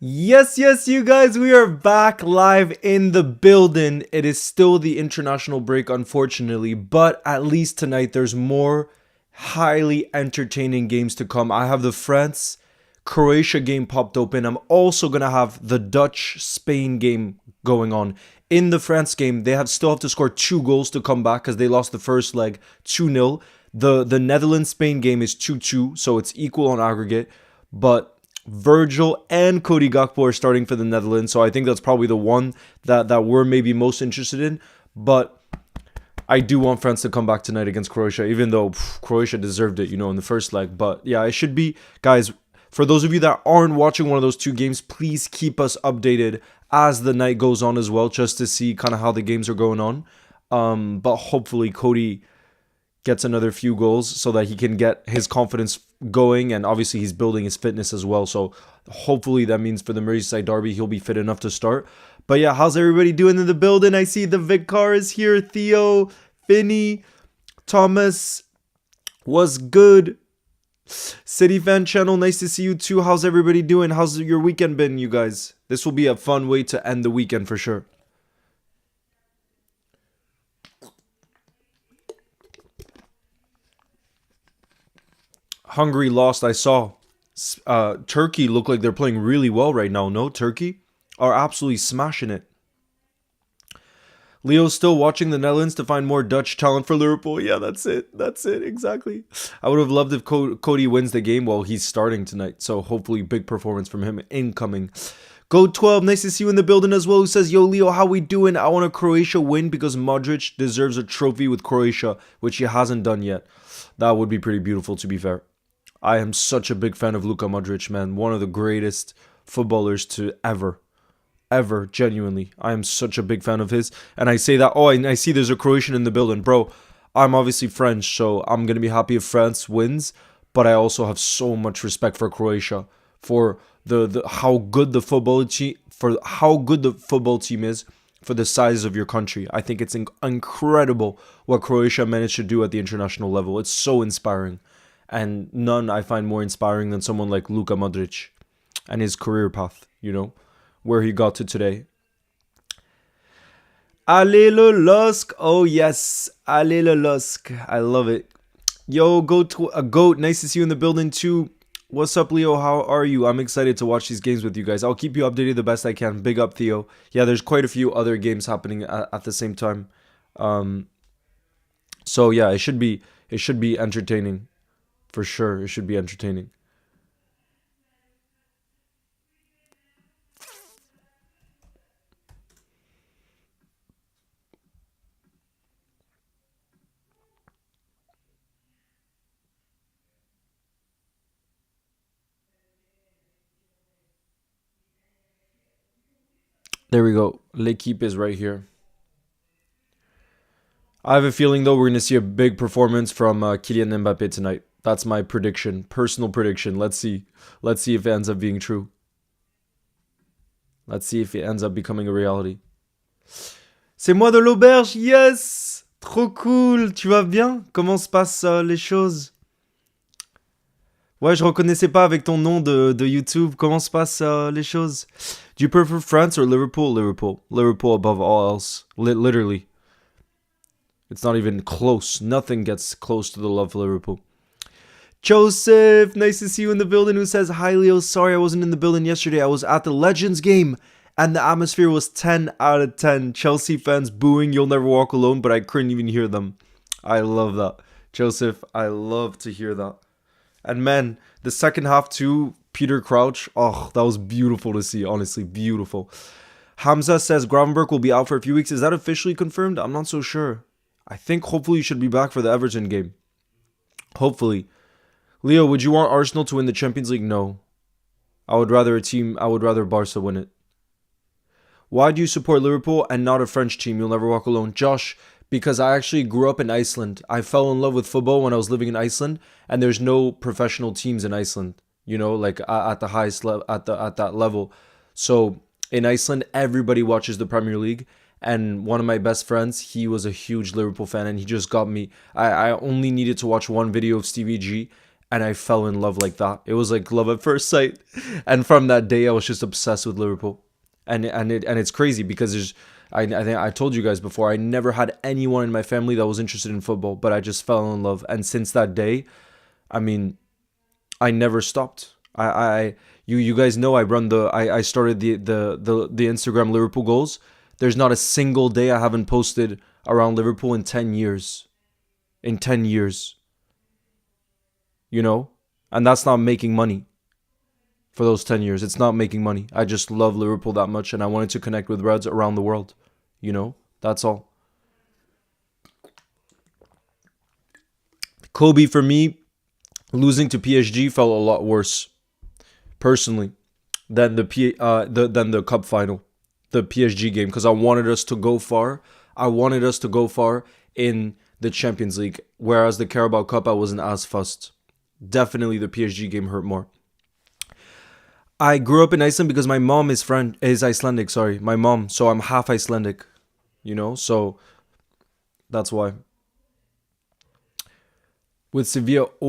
Yes, you guys, we are back live in the building. It is still the international break, unfortunately, but at least tonight there's more highly entertaining games to come. I have the France Croatia game popped open. I'm also gonna have the Dutch Spain game going on. In the France game, they still have to score 2 goals to come back because they lost the first leg 2-0. The Netherlands Spain game is 2-2, so it's equal on aggregate, but Virgil and Cody Gakpo are starting for the Netherlands, so I think that's probably the one that we're maybe most interested in. But I do want France to come back tonight against Croatia, even though Croatia deserved it, in the first leg. But yeah, it should be, guys. For those of you that aren't watching one of those 2 games, please keep us updated as the night goes on as well, just to see kind of how the games are going on. But hopefully Cody gets another few goals so that he can get his confidence going, and obviously he's building his fitness as well, so hopefully that means for the Merseyside derby he'll be fit enough to start. But yeah, how's everybody doing in the building? I see the Vicar is here, Theo, Finney, Thomas, what's good? City Fan Channel, nice to see you too. How's everybody doing? How's your weekend been, you guys? This will be a fun way to end the weekend for sure. Hungary lost, I saw. Turkey look like they're playing really well right now. No, Turkey are absolutely smashing it. Leo's still watching the Netherlands to find more Dutch talent for Liverpool. Yeah, that's it, exactly. I would have loved if Cody wins the game. Well, he's starting tonight, so hopefully big performance from him incoming. Go 12, nice to see you in the building as well, who says, yo Leo, how we doing? I want a Croatia win because Modric deserves a trophy with Croatia, which he hasn't done yet. That would be pretty beautiful, to be fair. I am such a big fan of Luka Modric, man. One of the greatest footballers to ever, genuinely. I am such a big fan of his. And I say that, and I see there's a Croatian in the building. Bro, I'm obviously French, so I'm going to be happy if France wins. But I also have so much respect for Croatia, for how good the football team, is, for the size of your country. I think it's incredible what Croatia managed to do at the international level. It's so inspiring. And none I find more inspiring than someone like Luka Modric and his career path, where he got to today. Allez le Lusk. Oh, yes. Allez le Lusk. I love it. Yo, Goat. Nice to see you in the building, too. What's up, Leo? How are you? I'm excited to watch these games with you guys. I'll keep you updated the best I can. Big up, Theo. Yeah, there's quite a few other games happening at the same time. So, yeah, it should be entertaining. For sure, it should be entertaining. There we go. L'équipe is right here. I have a feeling, though, we're going to see a big performance from Kylian Mbappe tonight. That's my prediction, personal prediction. Let's see if it ends up being true. Let's see if it ends up becoming a reality. C'est moi de l'auberge, yes! Trop cool, tu vas bien? Comment se passent les choses? Ouais, je reconnaissais pas avec ton nom de YouTube. Comment se passent les choses? Do you prefer France or Liverpool? Liverpool above all else. Literally. It's not even close. Nothing gets close to the love for Liverpool. Joseph, nice to see you in the building, who says, hi Leo, sorry I wasn't in the building yesterday. I was at the Legends game and the atmosphere was 10 out of 10. Chelsea fans booing You'll Never Walk Alone, but I couldn't even hear them. I love that. Joseph, I love to hear that. And man, the second half too, Peter Crouch, oh, that was beautiful to see, honestly, beautiful. Hamza says Gravenberch will be out for a few weeks. Is that officially confirmed? I'm not so sure. I think hopefully he should be back for the Everton game. Hopefully. Leo, would you want Arsenal to win the Champions League? No. I would rather Barca win it. Why do you support Liverpool and not a French team? You'll Never Walk Alone. Josh, because I actually grew up in Iceland. I fell in love with football when I was living in Iceland, and there's no professional teams in Iceland, like at the highest level, at that level. So in Iceland, everybody watches the Premier League. And one of my best friends, he was a huge Liverpool fan, and he just got me. I only needed to watch one video of Stevie G, and I fell in love like that. It was like love at first sight. And from that day, I was just obsessed with Liverpool. And it's crazy because I think I told you guys before, I never had anyone in my family that was interested in football, but I just fell in love. And since that day, I mean, I never stopped. You guys know I started the Instagram Liverpool goals. There's not a single day I haven't posted around Liverpool in 10 years. In 10 years. You know? And that's not making money for those 10 years. It's not making money. I just love Liverpool that much and I wanted to connect with Reds around the world. You know? That's all. Kobe, for me, losing to PSG felt a lot worse, personally, than than the cup final, the PSG game, because I wanted us to go far. I wanted us to go far in the Champions League, whereas the Carabao Cup I wasn't as fussed. Definitely the PSG game hurt more. I grew up in Iceland because my mom is Icelandic. Sorry, my mom. So I'm half Icelandic. You know, so that's why. With Sevilla, oh,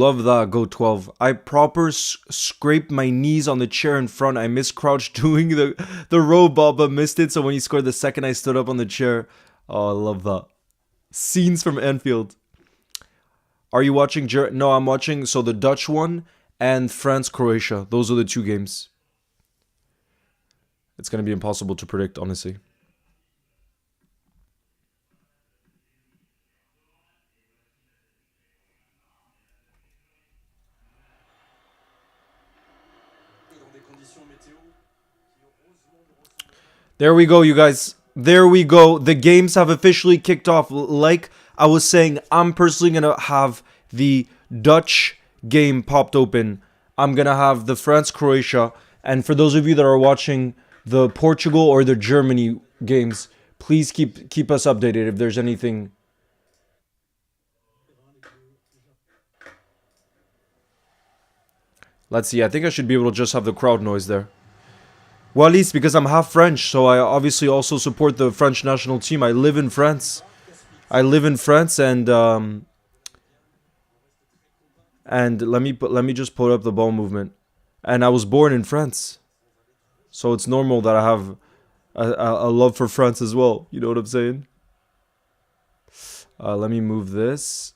love that. Go 12. I proper scraped my knees on the chair in front. I missed Crouch doing the robot, but missed it. So when he scored the second, I stood up on the chair. Oh, I love that. Scenes from Anfield. Are you watching? No, I'm watching. So the Dutch one and France-Croatia. Those are the two games. It's going to be impossible to predict, honestly. There we go, you guys. There we go. The games have officially kicked off. Like I was saying, I'm personally going to have the Dutch game popped open. I'm going to have the France-Croatia. And for those of you that are watching the Portugal or the Germany games, please keep us updated if there's anything. Let's see. I think I should be able to just have the crowd noise there. Well, at least because I'm half French, so I obviously also support the French national team. I live in France. I live in France, and let me just put up the ball movement. And I was born in France, so it's normal that I have a love for France as well. You know what I'm saying? Let me move this.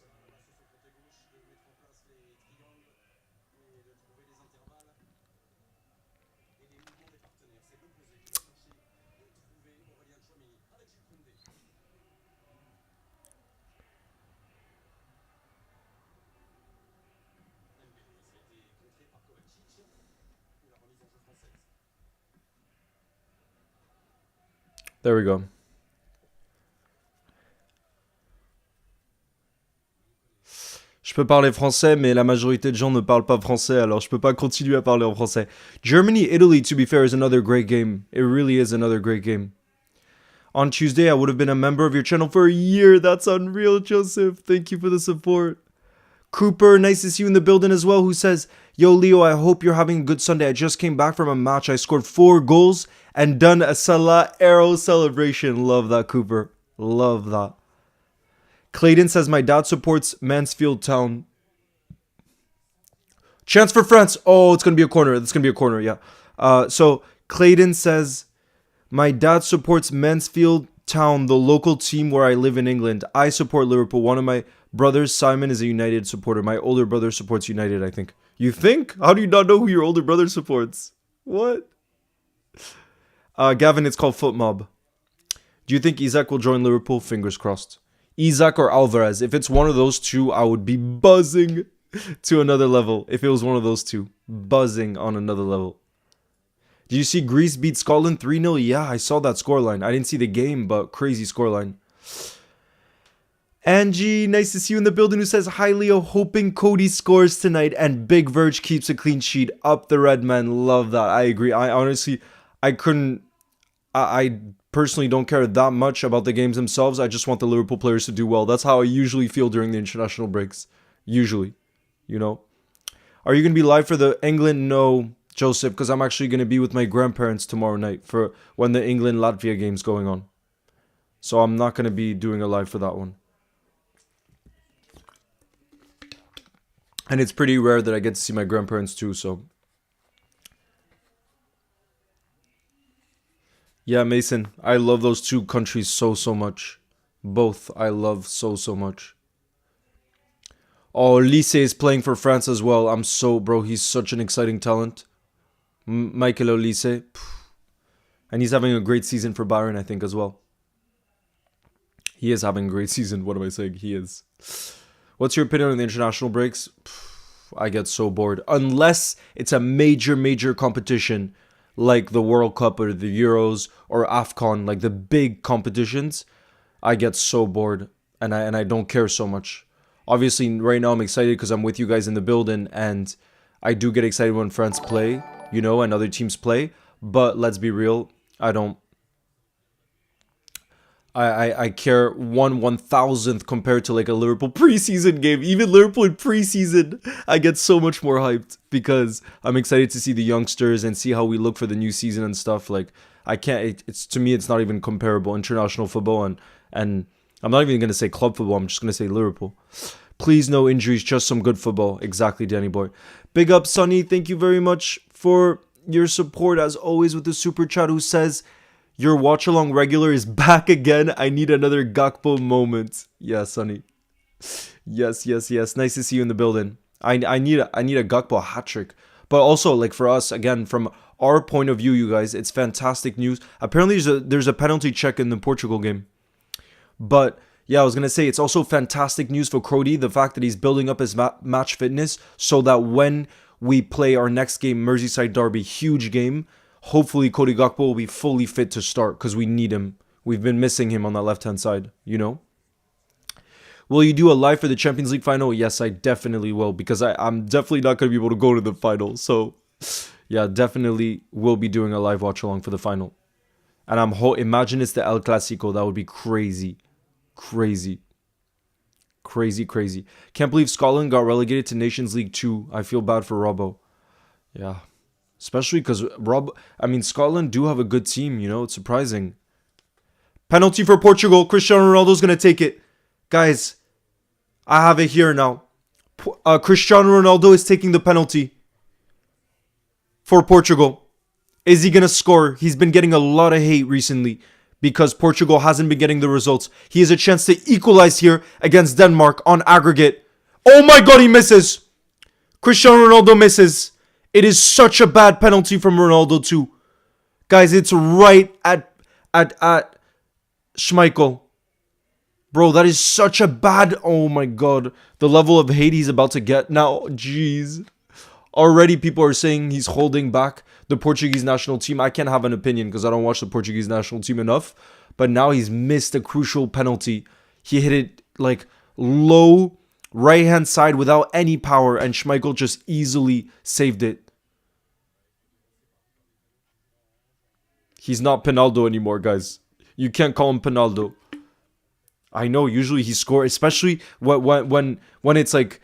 There we go. Je peux parler français, mais la majorité de gens ne parlent pas français, alors je peux pas continuer à parler en français. Germany, Italy, to be fair, is another great game. It really is another great game. On Tuesday, I would have been a member of your channel for a year. That's unreal, Joseph. Thank you for the support. Cooper, nice to see you in the building as well, who says, Yo, Leo, I hope you're having a good Sunday. I just came back from a match. I scored 4 goals and done a Salah arrow celebration. Love that, Cooper. Love that. Clayton says, my dad supports Mansfield Town. Chance for France. Oh, it's going to be a corner. It's going to be a corner, yeah. So Clayton says, my dad supports Mansfield Town, the local team where I live in England. I support Liverpool. One of my brothers, Simon, is a United supporter. My older brother supports United, I think. You think? How do you not know who your older brother supports? What? Gavin, it's called Foot Mob. Do you think Isaac will join Liverpool? Fingers crossed. Isaac or Alvarez. If it's one of those two, I would be buzzing to another level. If it was one of those two. Buzzing on another level. Did you see Greece beat Scotland 3-0? Yeah, I saw that scoreline. I didn't see the game, but crazy scoreline. Angie, nice to see you in the building, who says, hi Leo, hoping Cody scores tonight and Big Verge keeps a clean sheet. Up the red man. Love that. I agree. I honestly, I personally don't care that much about the games themselves. I just want the Liverpool players to do well. That's how I usually feel during the international breaks. Usually, you know. Are you going to be live for the England? No, Joseph, because I'm actually going to be with my grandparents tomorrow night for when the England-Latvia game's going on. So I'm not going to be doing a live for that one. And it's pretty rare that I get to see my grandparents too, so. Yeah, Mason, I love those two countries so, so much. Both I love so, so much. Oh, Lise is playing for France as well. Bro, he's such an exciting talent. Michael Olise. And he's having a great season for Bayern, I think, as well. He is having a great season. What am I saying? He is. What's your opinion on the international breaks? I get so bored. Unless it's a major, major competition like the World Cup or the Euros or AFCON, like the big competitions, I get so bored and I don't care so much. Obviously, right now I'm excited because I'm with you guys in the building and I do get excited when friends play, and other teams play. But let's be real, I don't. I care 1/1000th compared to like a Liverpool preseason game. Even Liverpool in preseason, I get so much more hyped because I'm excited to see the youngsters and see how we look for the new season and stuff. Like I can't. It's to me, it's not even comparable. International football and I'm not even gonna say club football. I'm just gonna say Liverpool. Please, no injuries, just some good football. Exactly, Danny boy. Big up, Sonny. Thank you very much for your support as always with the super chat. Who says? Your watch along regular is back again. I need another Gakpo moment. Yeah, Sonny. Yes, yes, yes. Nice to see you in the building. I need a Gakpo hat trick. But also, like for us, again, from our point of view, you guys, it's fantastic news. Apparently, there's a penalty check in the Portugal game. But yeah, I was gonna say it's also fantastic news for Crody. The fact that he's building up his match fitness so that when we play our next game, Merseyside Derby, huge game. Hopefully, Cody Gakpo will be fully fit to start because we need him. We've been missing him on that left-hand side. Will you do a live for the Champions League final? Yes, I definitely will because I'm definitely not going to be able to go to the final. So, yeah, definitely will be doing a live watch-along for the final. And imagine it's the El Clasico. That would be crazy. Crazy. Crazy, crazy. Can't believe Scotland got relegated to Nations League 2. I feel bad for Robbo. Yeah. Especially because Scotland do have a good team, it's surprising. Penalty for Portugal. Cristiano Ronaldo's going to take it. Guys, I have it here now. Cristiano Ronaldo is taking the penalty for Portugal. Is he going to score? He's been getting a lot of hate recently because Portugal hasn't been getting the results. He has a chance to equalize here against Denmark on aggregate. Oh my God, he misses. Cristiano Ronaldo misses. It is such a bad penalty from Ronaldo too. Guys, it's right at Schmeichel. Bro, that is such a bad... Oh my God. The level of hate he's about to get now. Jeez. Already people are saying he's holding back the Portuguese national team. I can't have an opinion because I don't watch the Portuguese national team enough. But now he's missed a crucial penalty. He hit it like low right hand side without any power and Schmeichel just easily saved it. He's not Penaldo anymore, guys. You can't call him Penaldo. I know, usually he scores, especially when it's like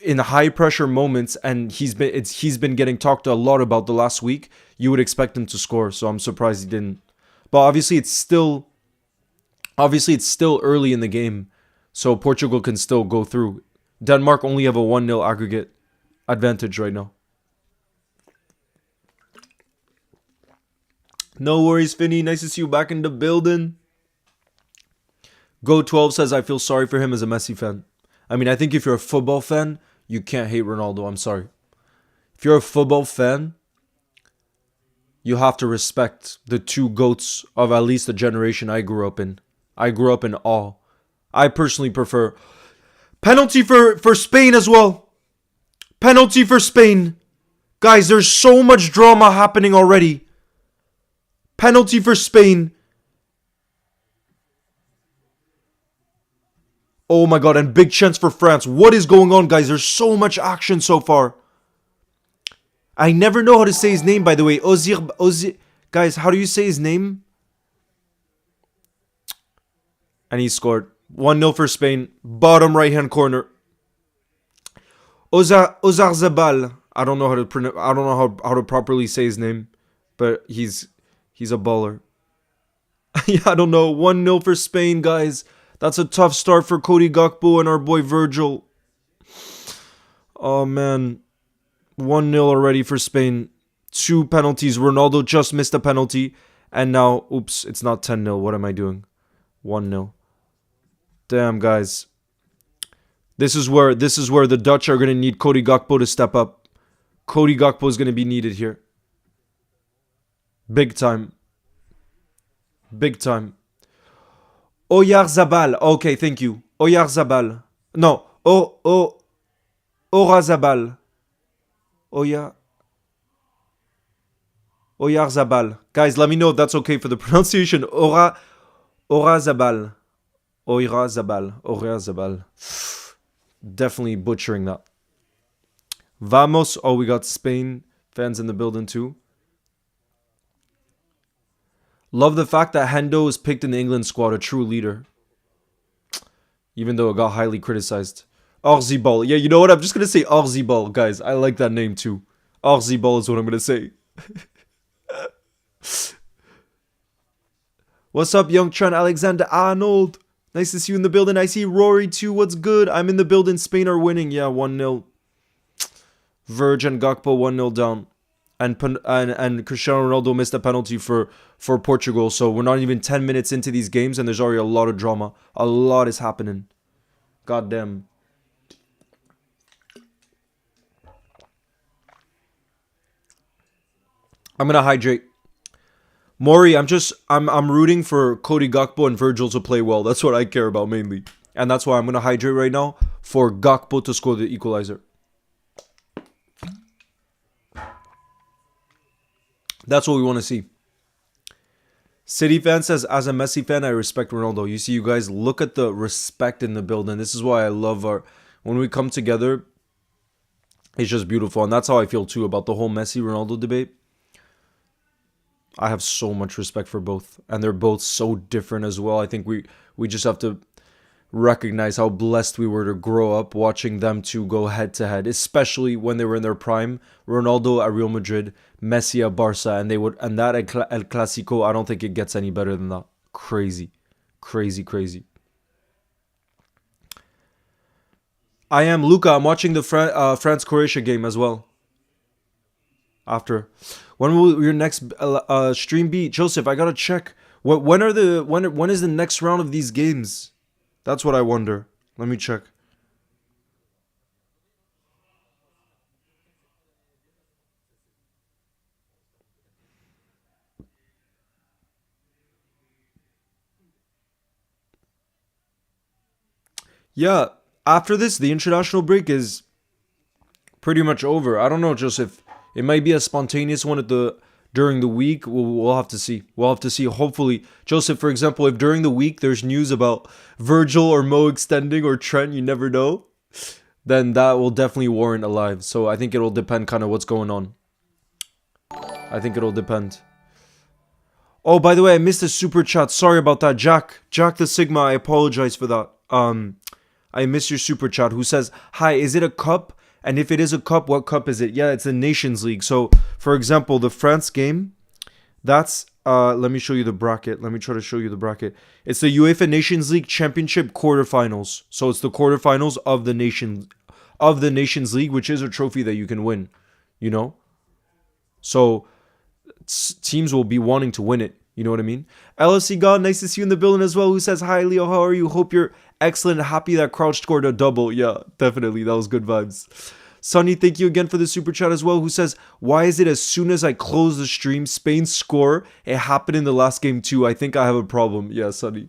in high pressure moments and he's been getting talked a lot about the last week. You would expect him to score, so I'm surprised he didn't. But obviously it's still early in the game, so Portugal can still go through. Denmark only have a 1-0 aggregate advantage right now. No worries, Finny. Nice to see you back in the building. Go12 says, I feel sorry for him as a Messi fan. I think if you're a football fan, you can't hate Ronaldo. I'm sorry. If you're a football fan, you have to respect the two GOATs of at least the generation I grew up in. I grew up in awe. I personally prefer... Penalty for Spain as well. Penalty for Spain. Guys, there's so much drama happening already. Penalty for Spain. Oh my God, and big chance for France. What is going on, guys? There's so much action so far. I never know how to say his name, by the way. Ozir. Guys, how do you say his name? And he scored. 1-0 for Spain. Bottom right-hand corner. Oyarzabal. I don't know how to properly say his name, but he's a baller. Yeah, I don't know. 1-0 for Spain, guys. That's a tough start for Cody Gakpo and our boy Virgil. Oh, man. 1-0 already for Spain. 2 penalties. Ronaldo just missed a penalty. And now, oops, it's not 10-0. What am I doing? 1-0. Damn, guys. This is where the Dutch are going to need Cody Gakpo to step up. Cody Gakpo is going to be needed here. Big time. Big time. Oyarzabal. Okay, thank you. Oyarzabal. No. Orazabal. Oyarzabal. Guys, let me know if that's okay for the pronunciation. Orazabal. Orazabal. Definitely butchering that. Vamos. Oh, we got Spain fans in the building too. Love the fact that Hendo is picked in the England squad, a true leader. Even though it got highly criticized. Orzibal. Yeah, you know what? I'm just going to say Orzibal, guys. I like that name too. Orzibal is what I'm going to say. What's up, young Trent Alexander-Arnold? Nice to see you in the building. I see Rory too. What's good? I'm in the building. Spain are winning. Yeah, 1-0. Verge and Gakpo 1-0 down. And Cristiano Ronaldo missed a penalty for Portugal. So we're not even 10 minutes into these games and there's already a lot of drama. A lot is happening. God damn. I'm going to hydrate. Maury, I'm rooting for Cody Gakpo and Virgil to play well. That's what I care about mainly. And that's why I'm going to hydrate right now for Gakpo to score the equalizer. That's what we want to see. City fan says, as a Messi fan, I respect Ronaldo. You see, you guys, look at the respect in the building. This is why I love when we come together, it's just beautiful. And that's how I feel too about the whole Messi-Ronaldo debate. I have so much respect for both. And they're both so different as well. I think we just have to recognize how blessed we were to grow up watching them two go head to head, especially when they were in their prime. Ronaldo at Real Madrid, Messi at Barca, and that El Clasico, I don't think it gets any better than that. Crazy. I am Luca. I'm watching the France-Croatia game as well. After, when will your next stream be, Joseph? I gotta check. When is the next round of these games? That's what I wonder. Let me check. Yeah, after this, the international break is pretty much over. I don't know, Joseph. It might be a spontaneous one during the week. We'll have to see. We'll have to see. Hopefully, Joseph, for example, if during the week there's news about Virgil or Mo extending or Trent, you never know, then that will definitely warrant a live. So I think it'll depend kind of what's going on. I think it'll depend. Oh, by the way, I missed a super chat. Sorry about that, Jack the Sigma. I apologize for that. I missed your super chat. Who says, "Hi, is it a cup? And if it is a cup, what cup is it?" Yeah, it's the Nations League. So, for example, the France game, that's let me show you the bracket. Let me try to show you the bracket. It's the UEFA Nations League Championship quarterfinals. So it's the quarterfinals of the Nations League, which is a trophy that you can win. You know, so teams will be wanting to win it. You know what I mean? LSC God, nice to see you in the building as well. Who says, "Hi, Leo, how are you? Hope you're excellent. Happy that Crouch scored a double." Yeah, definitely. That was good vibes. Sonny, thank you again for the super chat as well. Who says, "Why is it as soon as I close the stream, Spain score? It happened in the last game too. I think I have a problem." Yeah, Sonny.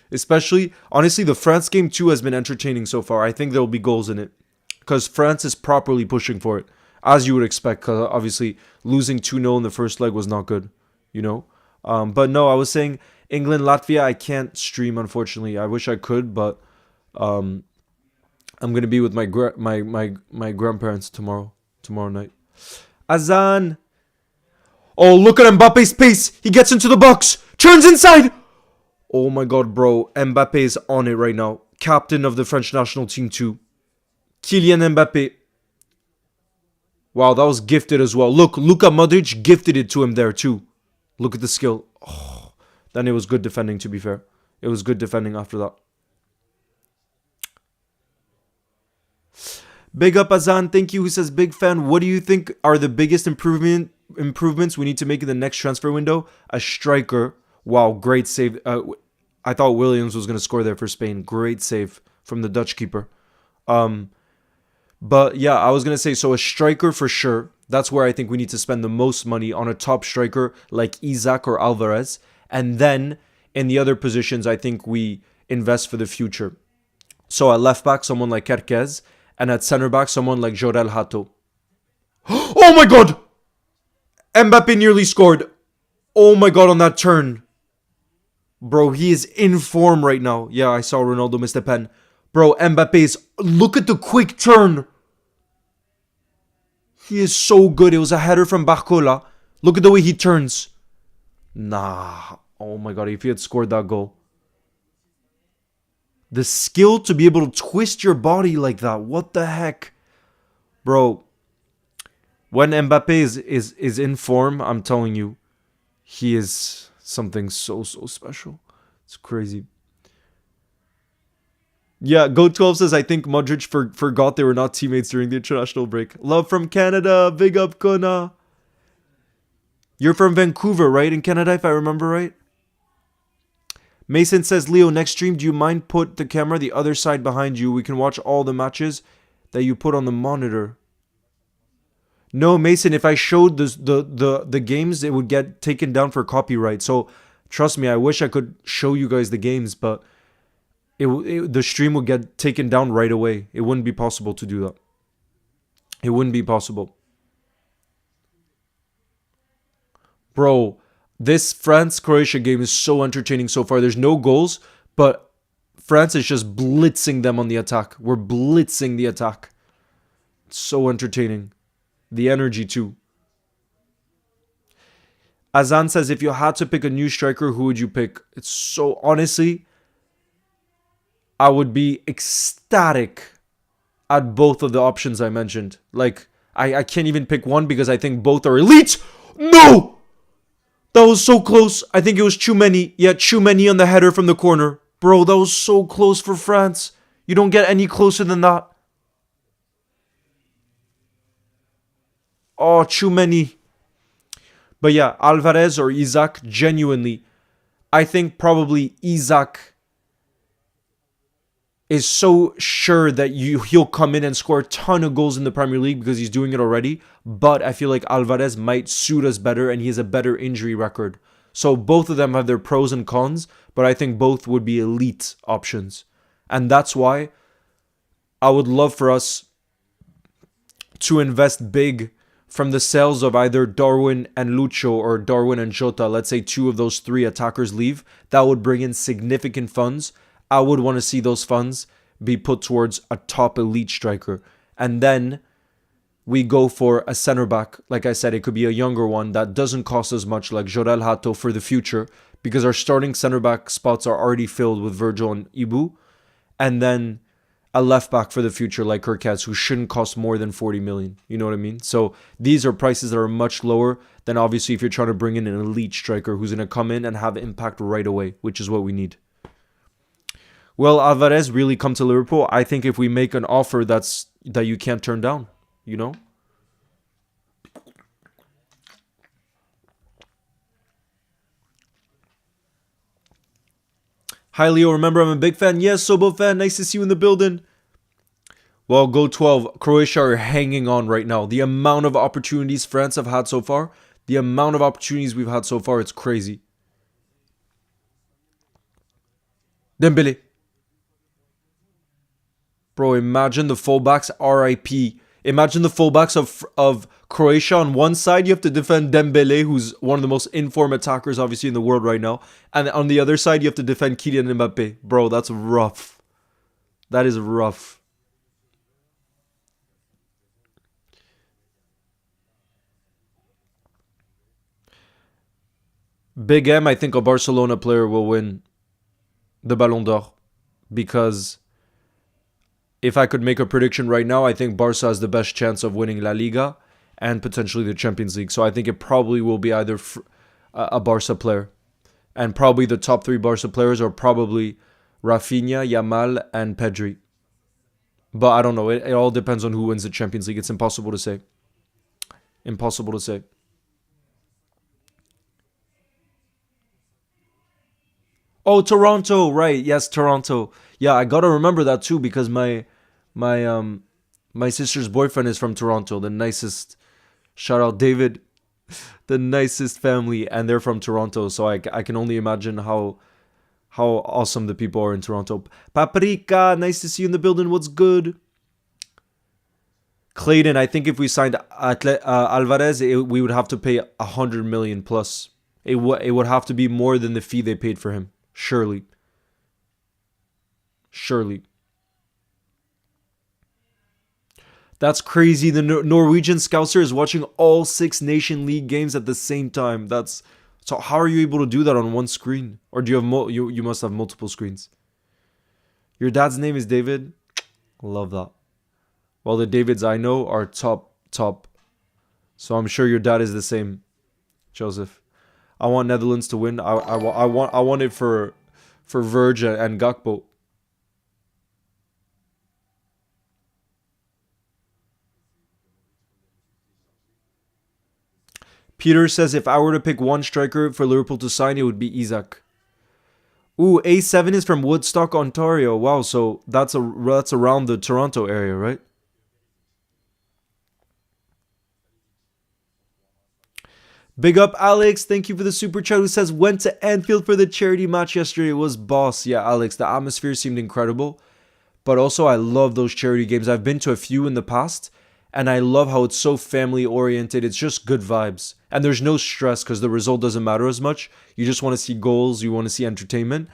Especially, honestly, the France game too has been entertaining so far. I think there'll be goals in it. Because France is properly pushing for it. As you would expect. Because obviously, losing 2-0 in the first leg was not good. You know? But no, I was saying England, Latvia, I can't stream, unfortunately. I wish I could, but I'm going to be with my grandparents tomorrow night. Azan! Oh, look at Mbappe's pace! He gets into the box! Turns inside! Oh my god, bro. Mbappe is on it right now. Captain of the French national team too. Kylian Mbappe. Wow, that was gifted as well. Look, Luka Modric gifted it to him there too. Look at the skill. Oh, then it was good defending, to be fair. It was good defending after that. Big up Azan, thank you. Who says big fan? What do you think are the biggest improvements we need to make in the next transfer window? A striker. Wow, great save. I thought Williams was going to score there for Spain. Great save from the Dutch keeper. But yeah, I was going to say, so a striker for sure. That's where I think we need to spend the most money, on a top striker like Isaac or Alvarez. And then in the other positions, I think we invest for the future. So at left back, someone like Kerkez. And at center back, someone like Jorel Hato. Oh my god! Mbappe nearly scored. Oh my god, on that turn. Bro, he is in form right now. Yeah, I saw Ronaldo miss the pen. Bro, Mbappe's... Look at the quick turn. He is so good. It was a header from Barcola. Look at the way he turns. Nah. Oh my god, if he had scored that goal. The skill to be able to twist your body like that. What the heck? Bro, when Mbappe is in form, I'm telling you, he is something so special. It's crazy. Yeah, Go12 says, I think Modric forgot they were not teammates during the international break. Love from Canada. Big up, Kona. You're from Vancouver, right? In Canada, if I remember right? Mason says, Leo, next stream, do you mind put the camera the other side behind you? We can watch all the matches that you put on the monitor. No, Mason, if I showed the games, it would get taken down for copyright. So trust me, I wish I could show you guys the games, but the stream would get taken down right away. It wouldn't be possible to do that. It wouldn't be possible. Bro, this France-Croatia game is so entertaining so far. There's no goals, but France is just blitzing them on the attack. We're blitzing the attack. It's so entertaining. The energy too. Azan says, if you had to pick a new striker, who would you pick? It's so... Honestly, I would be ecstatic at both of the options I mentioned. Like, I can't even pick one because I think both are elite. No! That was so close. I think it was Tchouameni. Yeah, Tchouameni on the header from the corner. Bro, that was so close for France. You don't get any closer than that. Oh, Tchouameni. But yeah, Alvarez or Isaac, genuinely. I think probably Isaac is so sure that he'll come in and score a ton of goals in the Premier League because he's doing it already. But I feel like Alvarez might suit us better and he has a better injury record. So both of them have their pros and cons, but I think both would be elite options. And that's why I would love for us to invest big from the sales of either Darwin and Lucho or Darwin and Jota. Let's say two of those three attackers leave. That would bring in significant funds. I would want to see those funds be put towards a top elite striker. And then we go for a center back. Like I said, it could be a younger one that doesn't cost as much, like Jorel Hato for the future, because our starting center back spots are already filled with Virgil and Ibu. And then a left back for the future like Kerkez, who shouldn't cost more than 40 million. You know what I mean? So these are prices that are much lower than obviously if you're trying to bring in an elite striker who's going to come in and have impact right away, which is what we need. Will Alvarez really come to Liverpool? I think if we make an offer that you can't turn down, you know? Hi, Leo. Remember, I'm a big fan. Yes, Sobo fan. Nice to see you in the building. Well, go 12. Croatia are hanging on right now. The amount of opportunities France have had so far, the amount of opportunities we've had so far, it's crazy. Dembele. Bro, imagine the fullbacks RIP. Imagine the fullbacks of Croatia. On one side, you have to defend Dembele, who's one of the most in-form attackers, obviously, in the world right now. And on the other side, you have to defend Kylian Mbappe. Bro, that's rough. That is rough. Big M, I think a Barcelona player will win the Ballon d'Or. Because if I could make a prediction right now, I think Barca has the best chance of winning La Liga and potentially the Champions League. So I think it probably will be either a Barca player. And probably the top three Barca players are probably Rafinha, Yamal, and Pedri. But I don't know. It all depends on who wins the Champions League. It's impossible to say. Impossible to say. Oh, Toronto, right? Yes, Toronto. Yeah, I gotta remember that too because my my sister's boyfriend is from Toronto. The nicest. Shout out David, the nicest family, and they're from Toronto. So I can only imagine how awesome the people are in Toronto. Paprika, nice to see you in the building. What's good? Clayton, I think if we signed Alvarez, we would have to pay 100 million plus. It would have to be more than the fee they paid for him. Surely. Surely. That's crazy. The Norwegian Scouser is watching all 6 Nation League games at the same time. That's so. How are you able to do that on one screen? Or do you have you must have multiple screens? Your dad's name is David. Love that. Well, the Davids I know are top. So I'm sure your dad is the same, Joseph. I want Netherlands to win. I want it for Verge and Gakpo. Peter says if I were to pick one striker for Liverpool to sign, it would be Isaac. Ooh, A7 is from Woodstock, Ontario. Wow, so that's around the Toronto area, right? Big up Alex, thank you for the super chat who says went to Anfield for the charity match yesterday. It was boss. Yeah, Alex, the atmosphere seemed incredible. But also I love those charity games. I've been to a few in the past and I love how it's so family oriented. It's just good vibes. And there's no stress because the result doesn't matter as much. You just want to see goals, you want to see entertainment.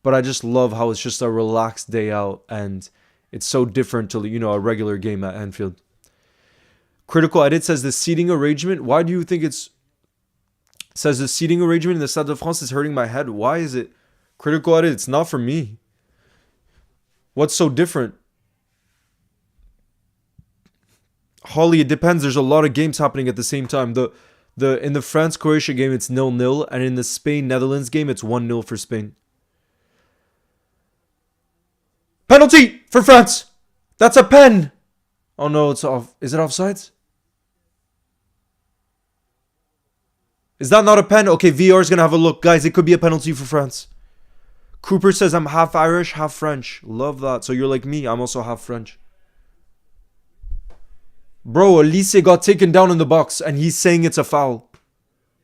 But I just love how it's just a relaxed day out and it's so different to, a regular game at Anfield. Critical Edit says the seating arrangement, why do you think it's says the seating arrangement in the Stade de France is hurting my head. Why is it? Critical Edit, it's not for me. What's so different? Holly, it depends. There's a lot of games happening at the same time. In the France-Croatia game, it's 0-0, and in the Spain-Netherlands game, it's 1-0 for Spain. Penalty for France! That's a pen! Oh no, it's off. Is it offsides? Is that not a pen? Okay, VR is going to have a look. Guys, it could be a penalty for France. Cooper says I'm half Irish, half French. Love that. So you're like me. I'm also half French. Bro, Elise got taken down in the box and he's saying it's a foul.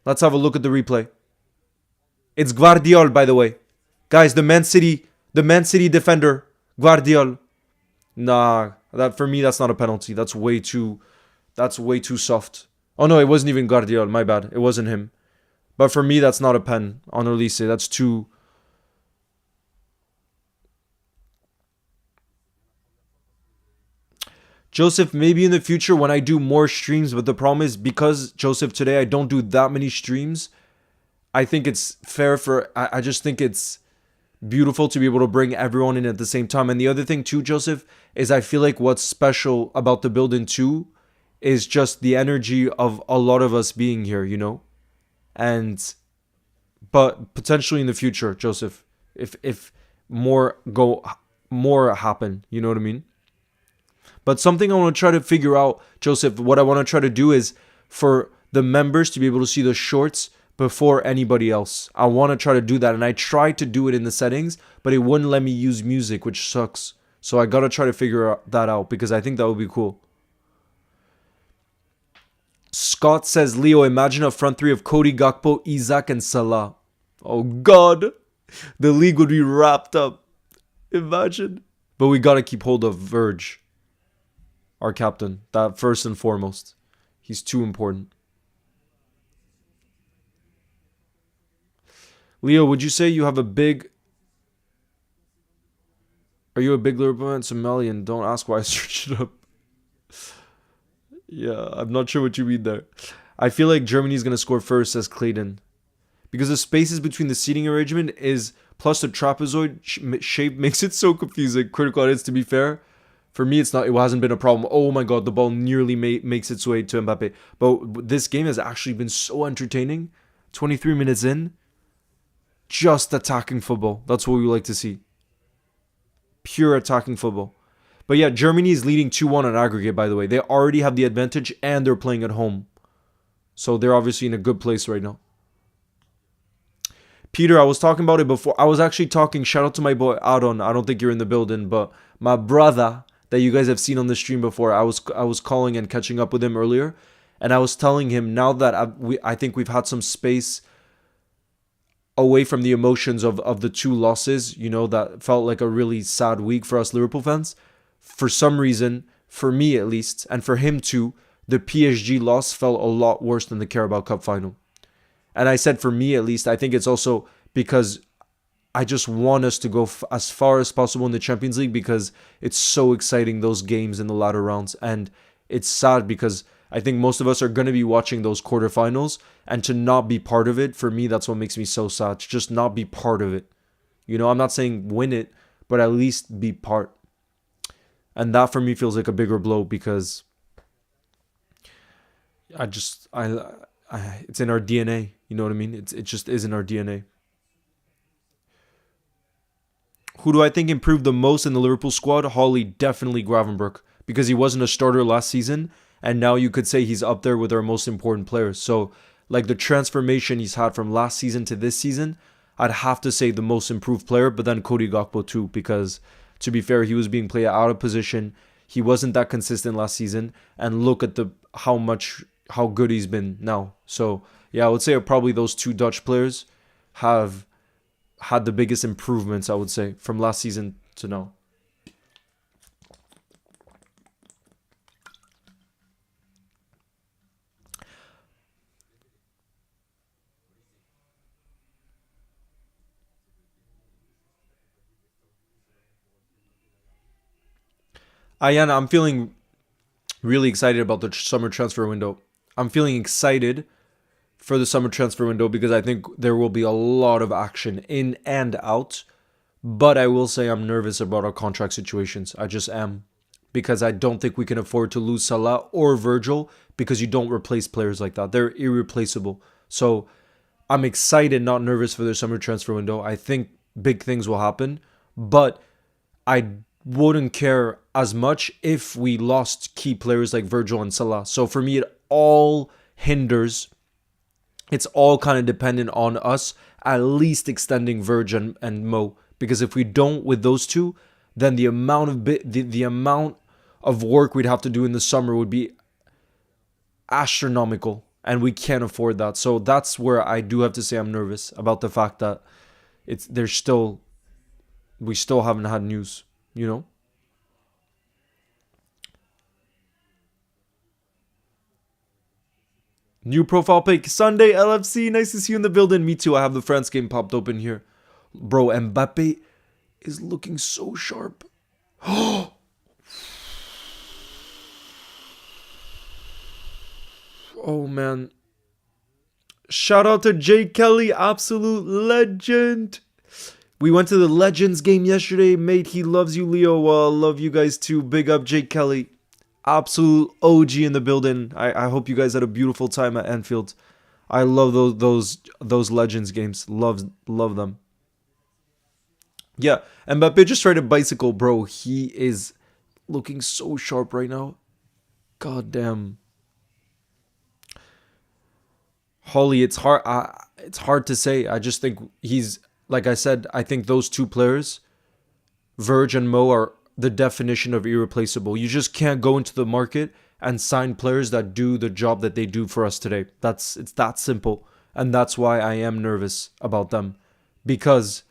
Let's have a look at the replay. It's Guardiol, by the way. Guys, the Man City defender, Guardiol. Nah, for me that's not a penalty. That's way too soft. Oh no, it wasn't even Guardiol, my bad. It wasn't him. But for me that's not a pen on Elise. That's too Joseph, maybe in the future when I do more streams, but the problem is because, Joseph, today I don't do that many streams, I think it's fair I just think it's beautiful to be able to bring everyone in at the same time. And the other thing too, Joseph, is I feel like what's special about the build-in too is just the energy of a lot of us being here, And, but potentially in the future, Joseph, if more happen, you know what I mean? But something I want to try to figure out, Joseph, what I want to try to do is for the members to be able to see the shorts before anybody else. I want to try to do that. And I tried to do it in the settings, but it wouldn't let me use music, which sucks. So I got to try to figure that out because I think that would be cool. Scott says, Leo, imagine a front three of Cody, Gakpo, Isaac, and Salah. Oh, God. The league would be wrapped up. Imagine. But we got to keep hold of Verge. Our captain, that first and foremost. He's too important. Leo, would you say you have a big... Are you a big Liverpool fan? Somalian? Don't ask why I searched it up. Yeah, I'm not sure what you mean there. I feel like Germany's going to score first, says Clayton. Because the spaces between the seating arrangement is... Plus the trapezoid shape makes it so confusing. Critical Edits, to be fair. For me, it hasn't been a problem. Oh my God, the ball nearly makes its way to Mbappe. But this game has actually been so entertaining. 23 minutes in, just attacking football. That's what we like to see. Pure attacking football. But yeah, Germany is leading 2-1 on aggregate, by the way. They already have the advantage and they're playing at home. So they're obviously in a good place right now. Peter, I was talking about it before. I was actually talking, shout out to my boy Adon. I don't think you're in the building, but my brother that you guys have seen on the stream before, I was calling and catching up with him earlier. And I was telling him now that I think we've had some space away from the emotions of the two losses, you know, that felt like a really sad week for us Liverpool fans. For some reason, for me at least, and for him too, the PSG loss felt a lot worse than the Carabao Cup final. And I said for me at least, I think it's also because I just want us to go as far as possible in the Champions League because it's so exciting, those games in the latter rounds. And it's sad because I think most of us are going to be watching those quarterfinals, and to not be part of it, for me, that's what makes me so sad. To just not be part of it. You know, I'm not saying win it, but at least be part. And that for me feels like a bigger blow because it's in our DNA. You know what I mean? It just is in our DNA. Who do I think improved the most in the Liverpool squad? Holly, definitely Gravenberch, because he wasn't a starter last season, and now you could say he's up there with our most important players. So, like the transformation he's had from last season to this season, I'd have to say the most improved player, but then Cody Gakpo too, because to be fair, he was being played out of position. He wasn't that consistent last season, and look at how good he's been now. So, yeah, I would say probably those two Dutch players have had the biggest improvements, I would say, from last season to now. Ayana, I'm feeling really excited about the summer transfer window. I'm feeling excited for the summer transfer window because I think there will be a lot of action in and out. But I will say I'm nervous about our contract situations. I just am. Because I don't think we can afford to lose Salah or Virgil because you don't replace players like that. They're irreplaceable. So I'm excited, not nervous for the summer transfer window. I think big things will happen. But I wouldn't care as much if we lost key players like Virgil and Salah. So for me, it all hinders. It's all kind of dependent on us at least extending Virg and Mo. Because if we don't with those two, then the amount of work we'd have to do in the summer would be astronomical, and we can't afford that. So that's where I do have to say I'm nervous about the fact that we still haven't had news, you know? New profile pic, Sunday LFC, nice to see you in the building. Me too, I have the France game popped open here. Bro, Mbappe is looking so sharp. Oh man. Shout out to Jay Kelly, absolute legend. We went to the Legends game yesterday, mate. He loves you, Leo. Love you guys too. Big up, Jay Kelly. Absolute OG in the building. I hope you guys had a beautiful time at Anfield. I love those Legends games. Love them. Yeah, Mbappe just tried a bicycle, bro. He is looking so sharp right now. God damn. Holly, it's hard to say. I just think he's, like I said, I think those two players, Verge and Mo, are the definition of irreplaceable. You just can't go into the market and sign players that do the job that they do for us today. It's that simple. And that's why I am nervous about them, because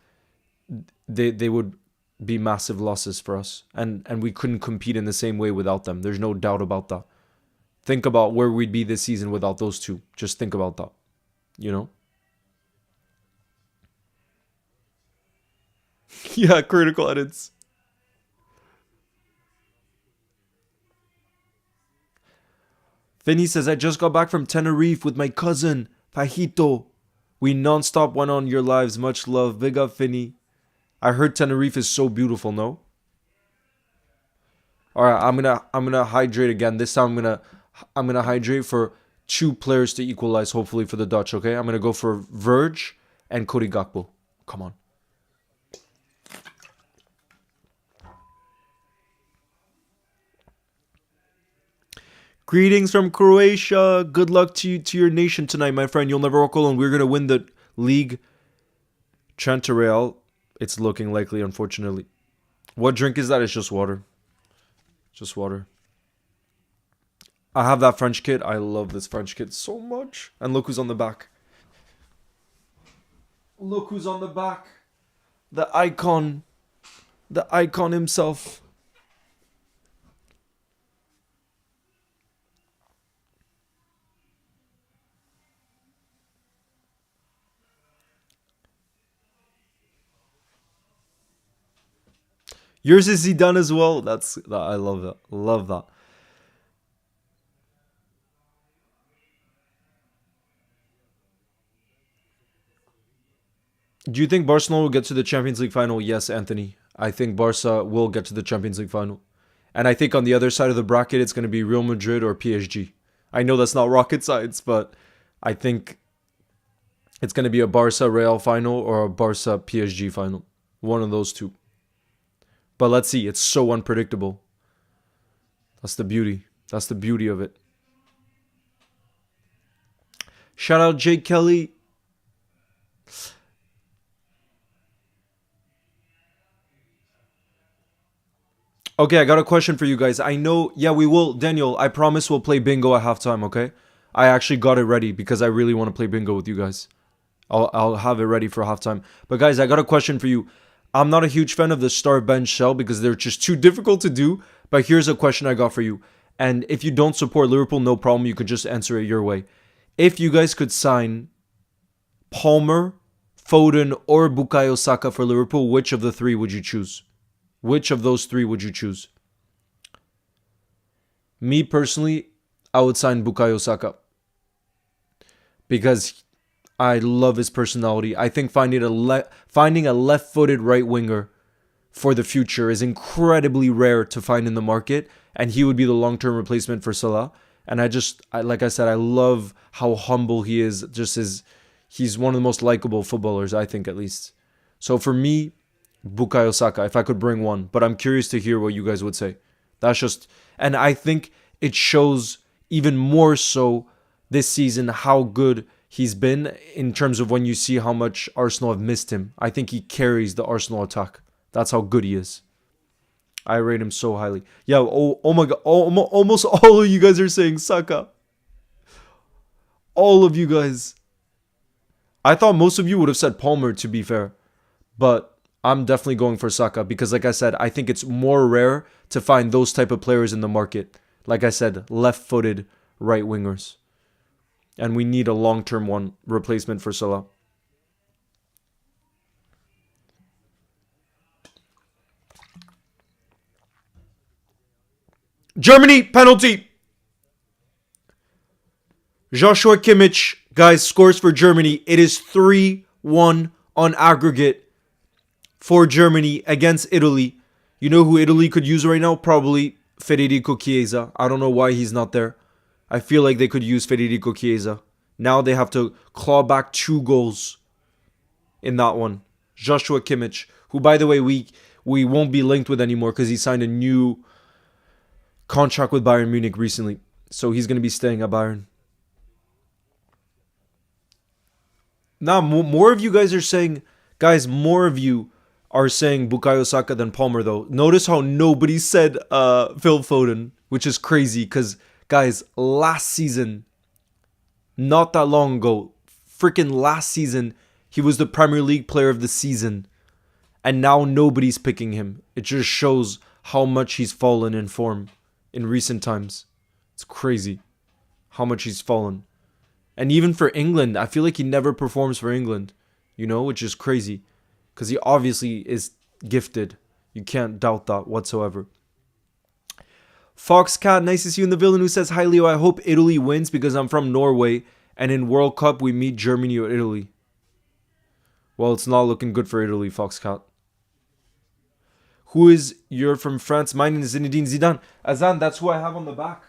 they would be massive losses for us, and we couldn't compete in the same way without them. There's no doubt about that. Think about where we'd be this season without those two. Just think about that, you know? Yeah, critical edits. Vinny says, I just got back from Tenerife with my cousin, Fajito. We non-stop went on your lives. Much love. Big up, Vinny. I heard Tenerife is so beautiful, no? Alright, I'm gonna hydrate again. This time I'm gonna hydrate for two players to equalize, hopefully, for the Dutch, okay? I'm gonna go for Verge and Cody Gakpo. Come on. Greetings from Croatia. Good luck to you, to your nation tonight, my friend. You'll never walk alone. We're gonna win the league. Chantarelle. It's looking likely, unfortunately. What drink is that? It's just water. Just water. I have that French kit. I love this French kit so much. And look who's on the back. Look who's on the back. The icon. The icon himself. Yours is Zidane as well. I love that. Love that. Do you think Barcelona will get to the Champions League final? Yes, Anthony. I think Barca will get to the Champions League final. And I think on the other side of the bracket, it's going to be Real Madrid or PSG. I know that's not rocket science, but I think it's going to be a Barca Real final or a Barca PSG final. One of those two. But let's see. It's so unpredictable. That's the beauty. That's the beauty of it. Shout out Jake Kelly. Okay, I got a question for you guys. I know, yeah, we will. Daniel, I promise we'll play bingo at halftime, okay? I actually got it ready because I really want to play bingo with you guys. I'll have it ready for halftime. But guys, I got a question for you. I'm not a huge fan of the star bench shell because they're just too difficult to do. But here's a question I got for you. And if you don't support Liverpool, no problem. You could just answer it your way. If you guys could sign Palmer, Foden, or Bukayo Saka for Liverpool, which of the three would you choose? Which of those three would you choose? Me personally, I would sign Bukayo Saka because I love his personality. I think finding a left-footed right winger for the future is incredibly rare to find in the market, and he would be the long-term replacement for Salah. And like I said, I love how humble he is. He's one of the most likable footballers, I think, at least. So for me, Bukayo Saka, if I could bring one. But I'm curious to hear what you guys would say. And I think it shows even more so this season how good he's been in terms of when you see how much Arsenal have missed him. I think he carries the Arsenal attack. That's how good he is. I rate him so highly. Yeah, oh my God. Almost all of you guys are saying Saka. All of you guys. I thought most of you would have said Palmer, to be fair. But I'm definitely going for Saka because, like I said, I think it's more rare to find those type of players in the market. Like I said, left-footed right wingers. And we need a long-term one replacement for Salah. Germany, penalty. Joshua Kimmich, guys, scores for Germany. It is 3-1 on aggregate for Germany against Italy. You know who Italy could use right now? Probably Federico Chiesa. I don't know why he's not there. I feel like they could use Federico Chiesa. Now they have to claw back 2 goals in that one. Joshua Kimmich, who, by the way, we won't be linked with anymore because he signed a new contract with Bayern Munich recently. So he's going to be staying at Bayern. Now, more of you guys are saying, guys, more of you are saying Bukayo Saka than Palmer, though. Notice how nobody said Phil Foden, which is crazy because, guys, last season, not that long ago, freaking last season, he was the Premier League player of the season. And now nobody's picking him. It just shows how much he's fallen in form in recent times. It's crazy how much he's fallen. And even for England, I feel like he never performs for England, which is crazy because he obviously is gifted. You can't doubt that whatsoever. Foxcat, nice to see you in the villain, who says, hi Leo, I hope Italy wins because I'm from Norway and in World Cup we meet Germany or Italy. Well, it's not looking good for Italy, Foxcat. You're from France? Mine is Zinedine Zidane. Azan, that's who I have on the back.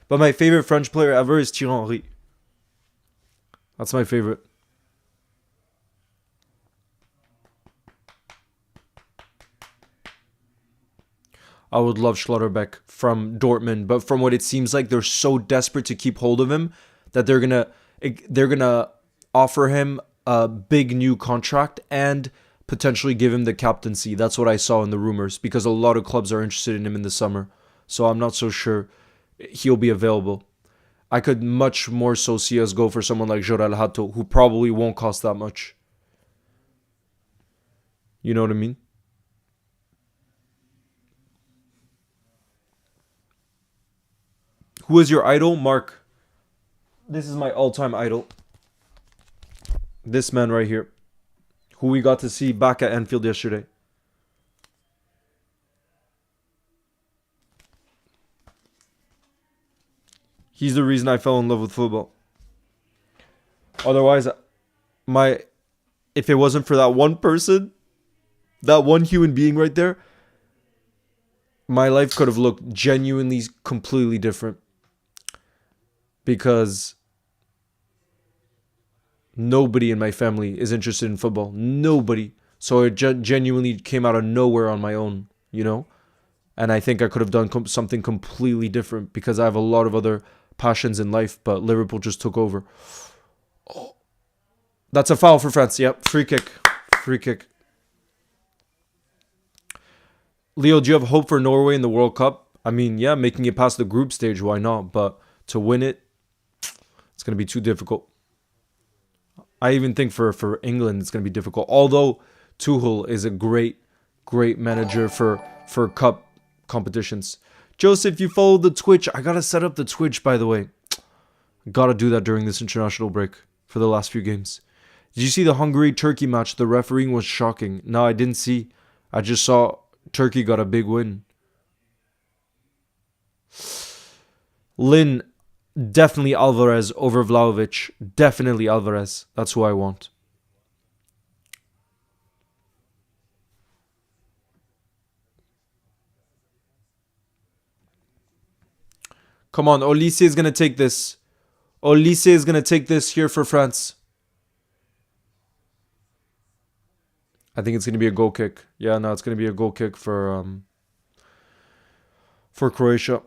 But my favorite French player ever is Thierry Henry. That's my favorite. I would love Schlotterbeck from Dortmund, but from what it seems like, they're so desperate to keep hold of him that they're gonna offer him a big new contract and potentially give him the captaincy. That's what I saw in the rumors because a lot of clubs are interested in him in the summer. So I'm not so sure he'll be available. I could much more so see us go for someone like Jorel Hato, who probably won't cost that much. You know what I mean? Who is your idol? Mark. This is my all-time idol. This man right here, who we got to see back at Anfield yesterday. He's the reason I fell in love with football. Otherwise, my if it wasn't for that one person, that one human being right there, my life could have looked genuinely completely different because nobody in my family is interested in football. Nobody. So it genuinely came out of nowhere on my own, you know? And I think I could have done something completely different because I have a lot of other passions in life, but Liverpool just took over. Oh, that's a foul for France. Yep, free kick. Free kick. Leo, do you have hope for Norway in the World Cup? I mean, yeah, making it past the group stage, why not? But to win it, it's going to be too difficult. I even think for England, it's going to be difficult. Although Tuchel is a great manager for cup competitions. Joseph, you follow the Twitch. I got to set up the Twitch, by the way. Got to do that during this international break for the last few games. Did you see the Hungary-Turkey match? The refereeing was shocking. No, I didn't see. I just saw Turkey got a big win. Lynn, definitely Alvarez over Vlahovic. Definitely Alvarez. That's who I want. Come on, Olise is going to take this. Olise is going to take this here for France. I think it's going to be a goal kick. Yeah, no, it's going to be a goal kick for Croatia.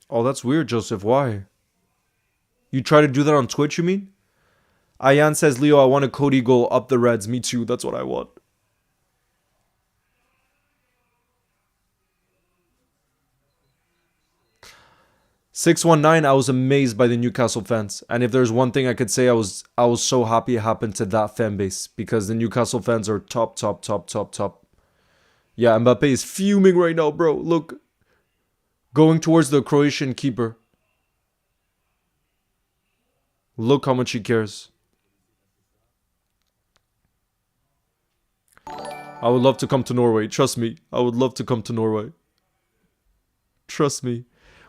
Oh, that's weird, Joseph. Why? You try to do that on Twitch, you mean? Ayan says, Leo, I want a Cody goal up the Reds. Me too. That's what I want. $619. I was amazed by the Newcastle fans, and if there's one thing I could say, I was so happy it happened to that fan base because the Newcastle fans are top. Yeah, Mbappe is fuming right now, bro. Look, going towards the Croatian keeper. Look how much he cares. I would love to come to Norway. Trust me. I would love to come to Norway. Trust me.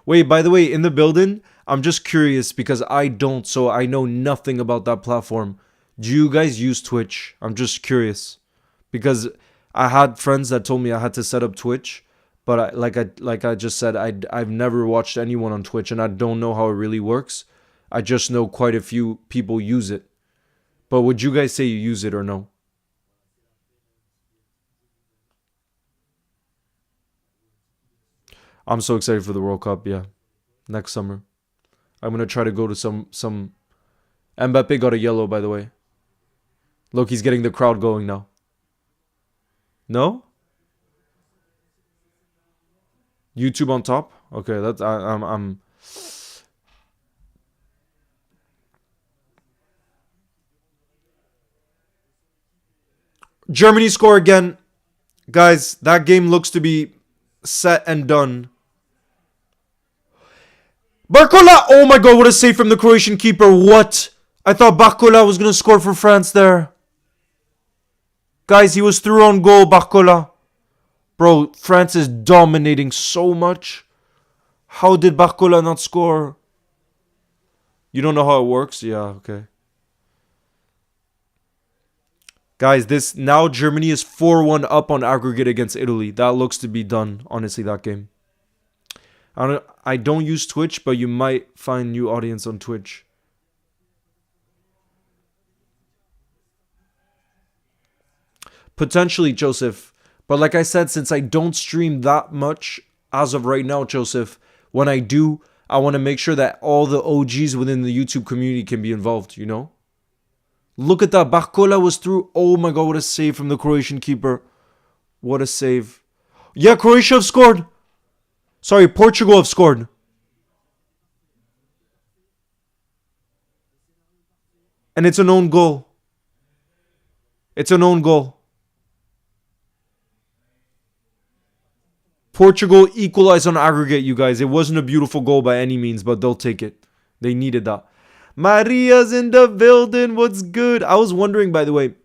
Wait, by the way, in the building, I'm just curious because I don't, so I know nothing about that platform. Do you guys use Twitch? I'm just curious because I had friends that told me I had to set up Twitch, but like I just said, I've never watched anyone on Twitch and I don't know how it really works. I just know quite a few people use it. But would you guys say you use it or no? I'm so excited for the World Cup, yeah. Next summer. I'm gonna try to go to some Mbappe got a yellow, by the way. Look, he's getting the crowd going now. No? YouTube on top? Okay, that's I'm Germany score again. Guys, that game looks to be set and done. Barcola! Oh my god, what a save from the Croatian keeper. What? I thought Barcola was going to score for France there. Guys, he was through on goal, Barcola. Bro, France is dominating so much. How did Barcola not score? You don't know how it works? Yeah, okay. Guys, this now Germany is 4-1 up on aggregate against Italy. That looks to be done, honestly, that game. I don't use Twitch, but you might find new audience on Twitch. Potentially, Joseph. But like I said, since I don't stream that much as of right now, Joseph, when I do, I want to make sure that all the OGs within the YouTube community can be involved, you know? Look at that. Barcola was through. Oh my god, what a save from the Croatian keeper. What a save. Yeah, Croatia have scored. Sorry, Portugal have scored. And it's an own goal. It's an own goal. Portugal equalized on aggregate, you guys. It wasn't a beautiful goal by any means, but they'll take it. They needed that. Maria's in the building. What's good? I was wondering, by the way,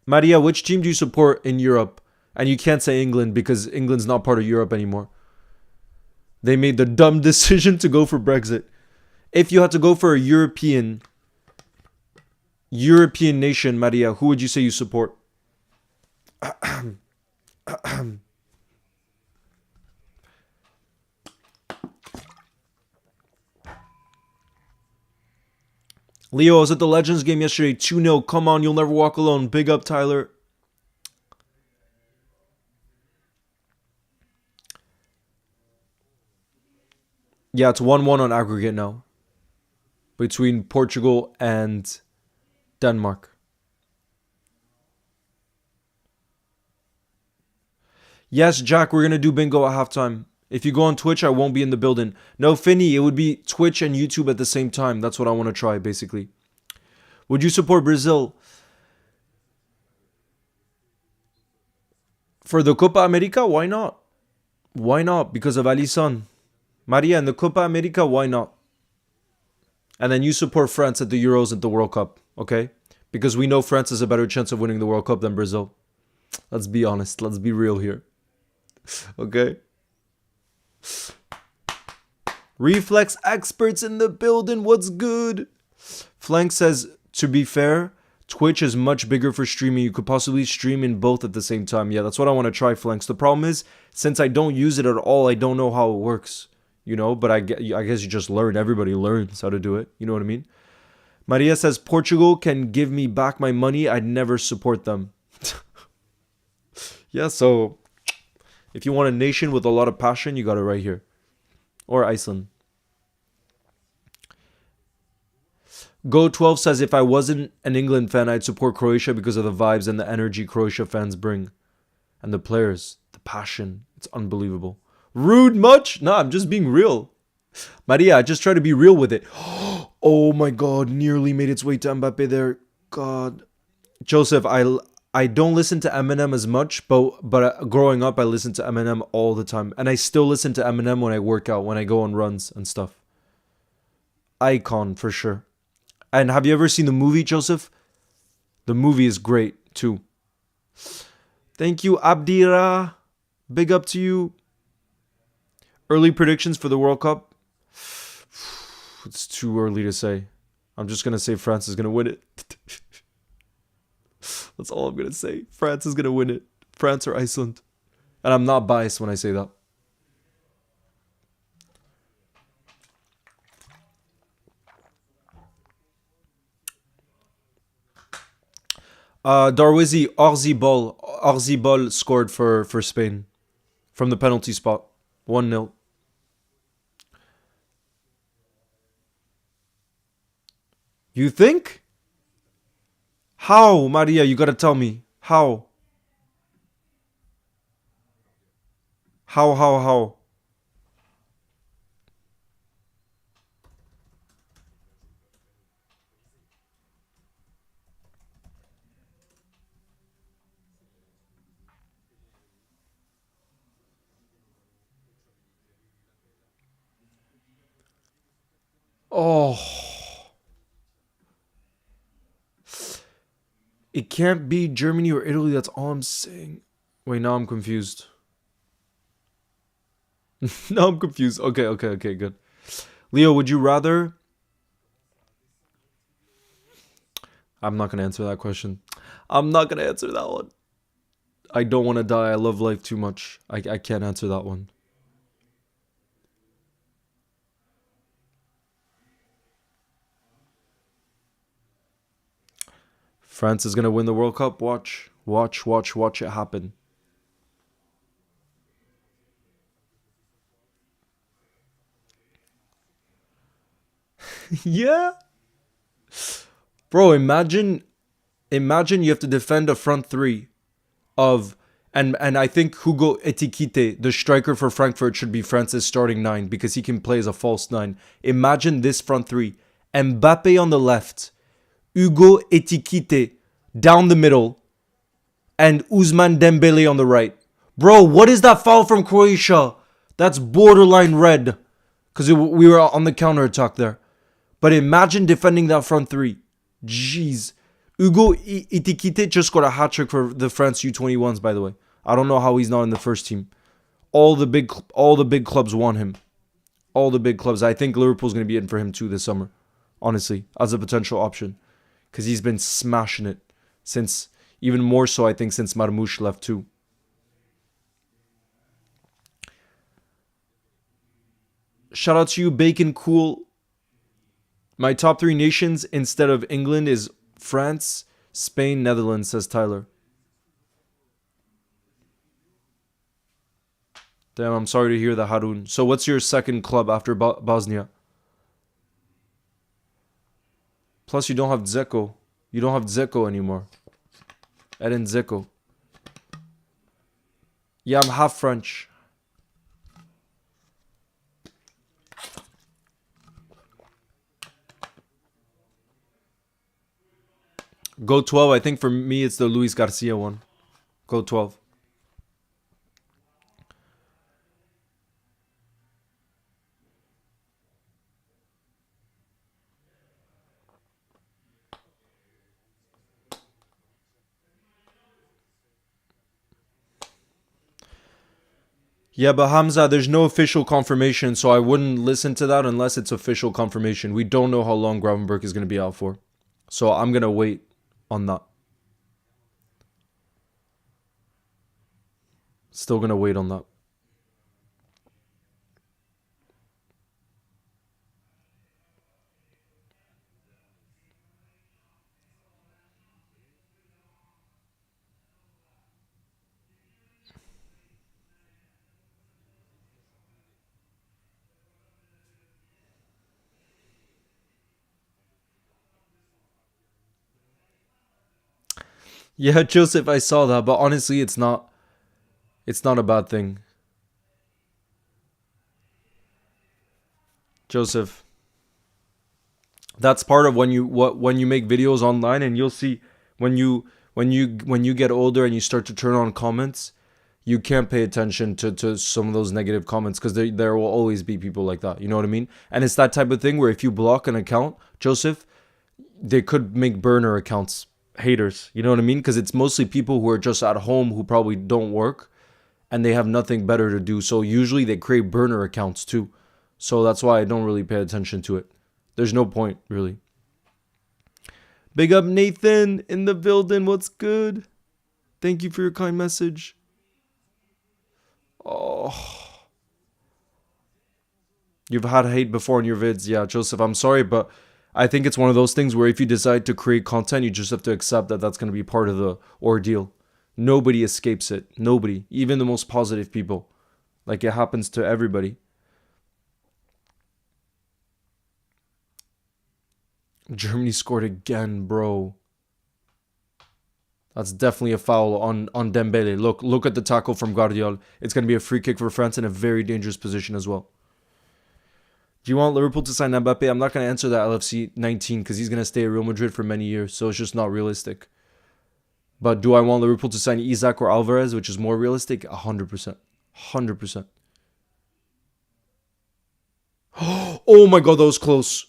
Maria, which team do you support in Europe? And you can't say England because England's not part of Europe anymore. They made the dumb decision to go for Brexit. If you had to go for a European nation, Maria, who would you say you support? Leo, I was at the Legends game yesterday. 2-0. Come on, you'll never walk alone. Big up, Tyler. Yeah, it's 1-1 on aggregate now. Between Portugal and Denmark. Yes, Jack, we're going to do bingo at halftime. If you go on Twitch, I won't be in the building. No, Finny, it would be Twitch and YouTube at the same time. That's what I want to try, basically. Would you support Brazil? For the Copa America, why not? Why not? Because of Alisson. Maria, in the Copa America, why not? And then you support France at the Euros and the World Cup, okay? Because we know France has a better chance of winning the World Cup than Brazil. Let's be honest. Let's be real here. Okay? Reflex experts in the building. What's good? Flank says, to be fair, Twitch is much bigger for streaming. You could possibly stream in both at the same time. Yeah, that's what I want to try, Flanks. The problem is, since I don't use it at all, I don't know how it works. You know, but I guess you just learn. Everybody learns how to do it. You know what I mean? Maria says, Portugal can give me back my money. I'd never support them. Yeah, so if you want a nation with a lot of passion, you got it right here. Or Iceland. Go12 says, if I wasn't an England fan, I'd support Croatia because of the vibes and the energy Croatia fans bring. And the players, the passion. It's unbelievable. Rude much? No, I'm just being real. Maria, I just try to be real with it. Oh my god, nearly made its way to Mbappe there. God. Joseph, I don't listen to Eminem as much, but growing up, I listened to Eminem all the time. And I still listen to Eminem when I work out, when I go on runs and stuff. Icon, for sure. And have you ever seen the movie, Joseph? The movie is great, too. Thank you, Abdira. Big up to you. Early predictions for the World Cup? It's too early to say. I'm just going to say France is going to win it. That's all I'm going to say. France is going to win it. France or Iceland. And I'm not biased when I say that. Darwizi, Orzibol scored for Spain from the penalty spot. 1-0. You think? How, Maria? You gotta tell me. How? How? Oh. It can't be Germany or Italy. That's all I'm saying. Wait, now I'm confused. Now I'm confused. Okay, good. Leo, would you rather... I'm not going to answer that question. I'm not going to answer that one. I don't want to die. I love life too much. I can't answer that one. France is going to win the World Cup. Watch. Watch, watch, watch it happen. Yeah. Bro, imagine you have to defend a front three of and I think Hugo Etiquette, the striker for Frankfurt, should be France's starting nine because he can play as a false nine. Imagine this front three. Mbappe on the left, Hugo Etiquette down the middle, and Ousmane Dembele on the right. Bro, what is that foul from Croatia? That's borderline red. Because we were on the counter attack there. But imagine defending that front three. Jeez. Hugo Etiquette just got a hat trick for the France U21s, by the way. I don't know how he's not in the first team. All the big clubs want him. All the big clubs. I think Liverpool's going to be in for him too this summer. Honestly, as a potential option. Because he's been smashing it since, even more so, I think, since Marmoush left too. Shout out to you, Bacon Cool. My top three nations instead of England is France, Spain, Netherlands, says Tyler. Damn, I'm sorry to hear that, Harun. So what's your second club after Bosnia? Plus, you don't have Dzeko. You don't have Dzeko anymore. Eden Dzeko. Yeah, I'm half French. Go 12. I think for me, it's the Luis Garcia one. Go 12. Yeah, but Hamza, there's no official confirmation, so I wouldn't listen to that unless it's official confirmation. We don't know how long Gravenberch is going to be out for. So I'm going to wait on that. Still going to wait on that. Yeah, Joseph, I saw that, but honestly, it's not a bad thing. Joseph, that's part of when you make videos online, and you'll see when you get older and you start to turn on comments, you can't pay attention to some of those negative comments because there will always be people like that. You know what I mean? And it's that type of thing where if you block an account, Joseph, they could make burner accounts haters. You know what I mean? Because it's mostly people who are just at home who probably don't work and they have nothing better to do. So usually they create burner accounts too. So that's why I don't really pay attention to it. There's no point, really. Big up Nathan in the building. What's good? Thank you for your kind message. Oh. You've had hate before in your vids. Yeah, Joseph, I'm sorry, but I think it's one of those things where if you decide to create content, you just have to accept that that's going to be part of the ordeal. Nobody escapes it. Nobody. Even the most positive people. Like, it happens to everybody. Germany scored again, bro. That's definitely a foul on Dembele. Look at the tackle from Guardiola. It's going to be a free kick for France in a very dangerous position as well. Do you want Liverpool to sign Mbappe? I'm not going to answer that LFC 19 because he's going to stay at Real Madrid for many years, so it's just not realistic. But do I want Liverpool to sign Isak or Alvarez, which is more realistic? 100%. 100%. Oh my god, that was close.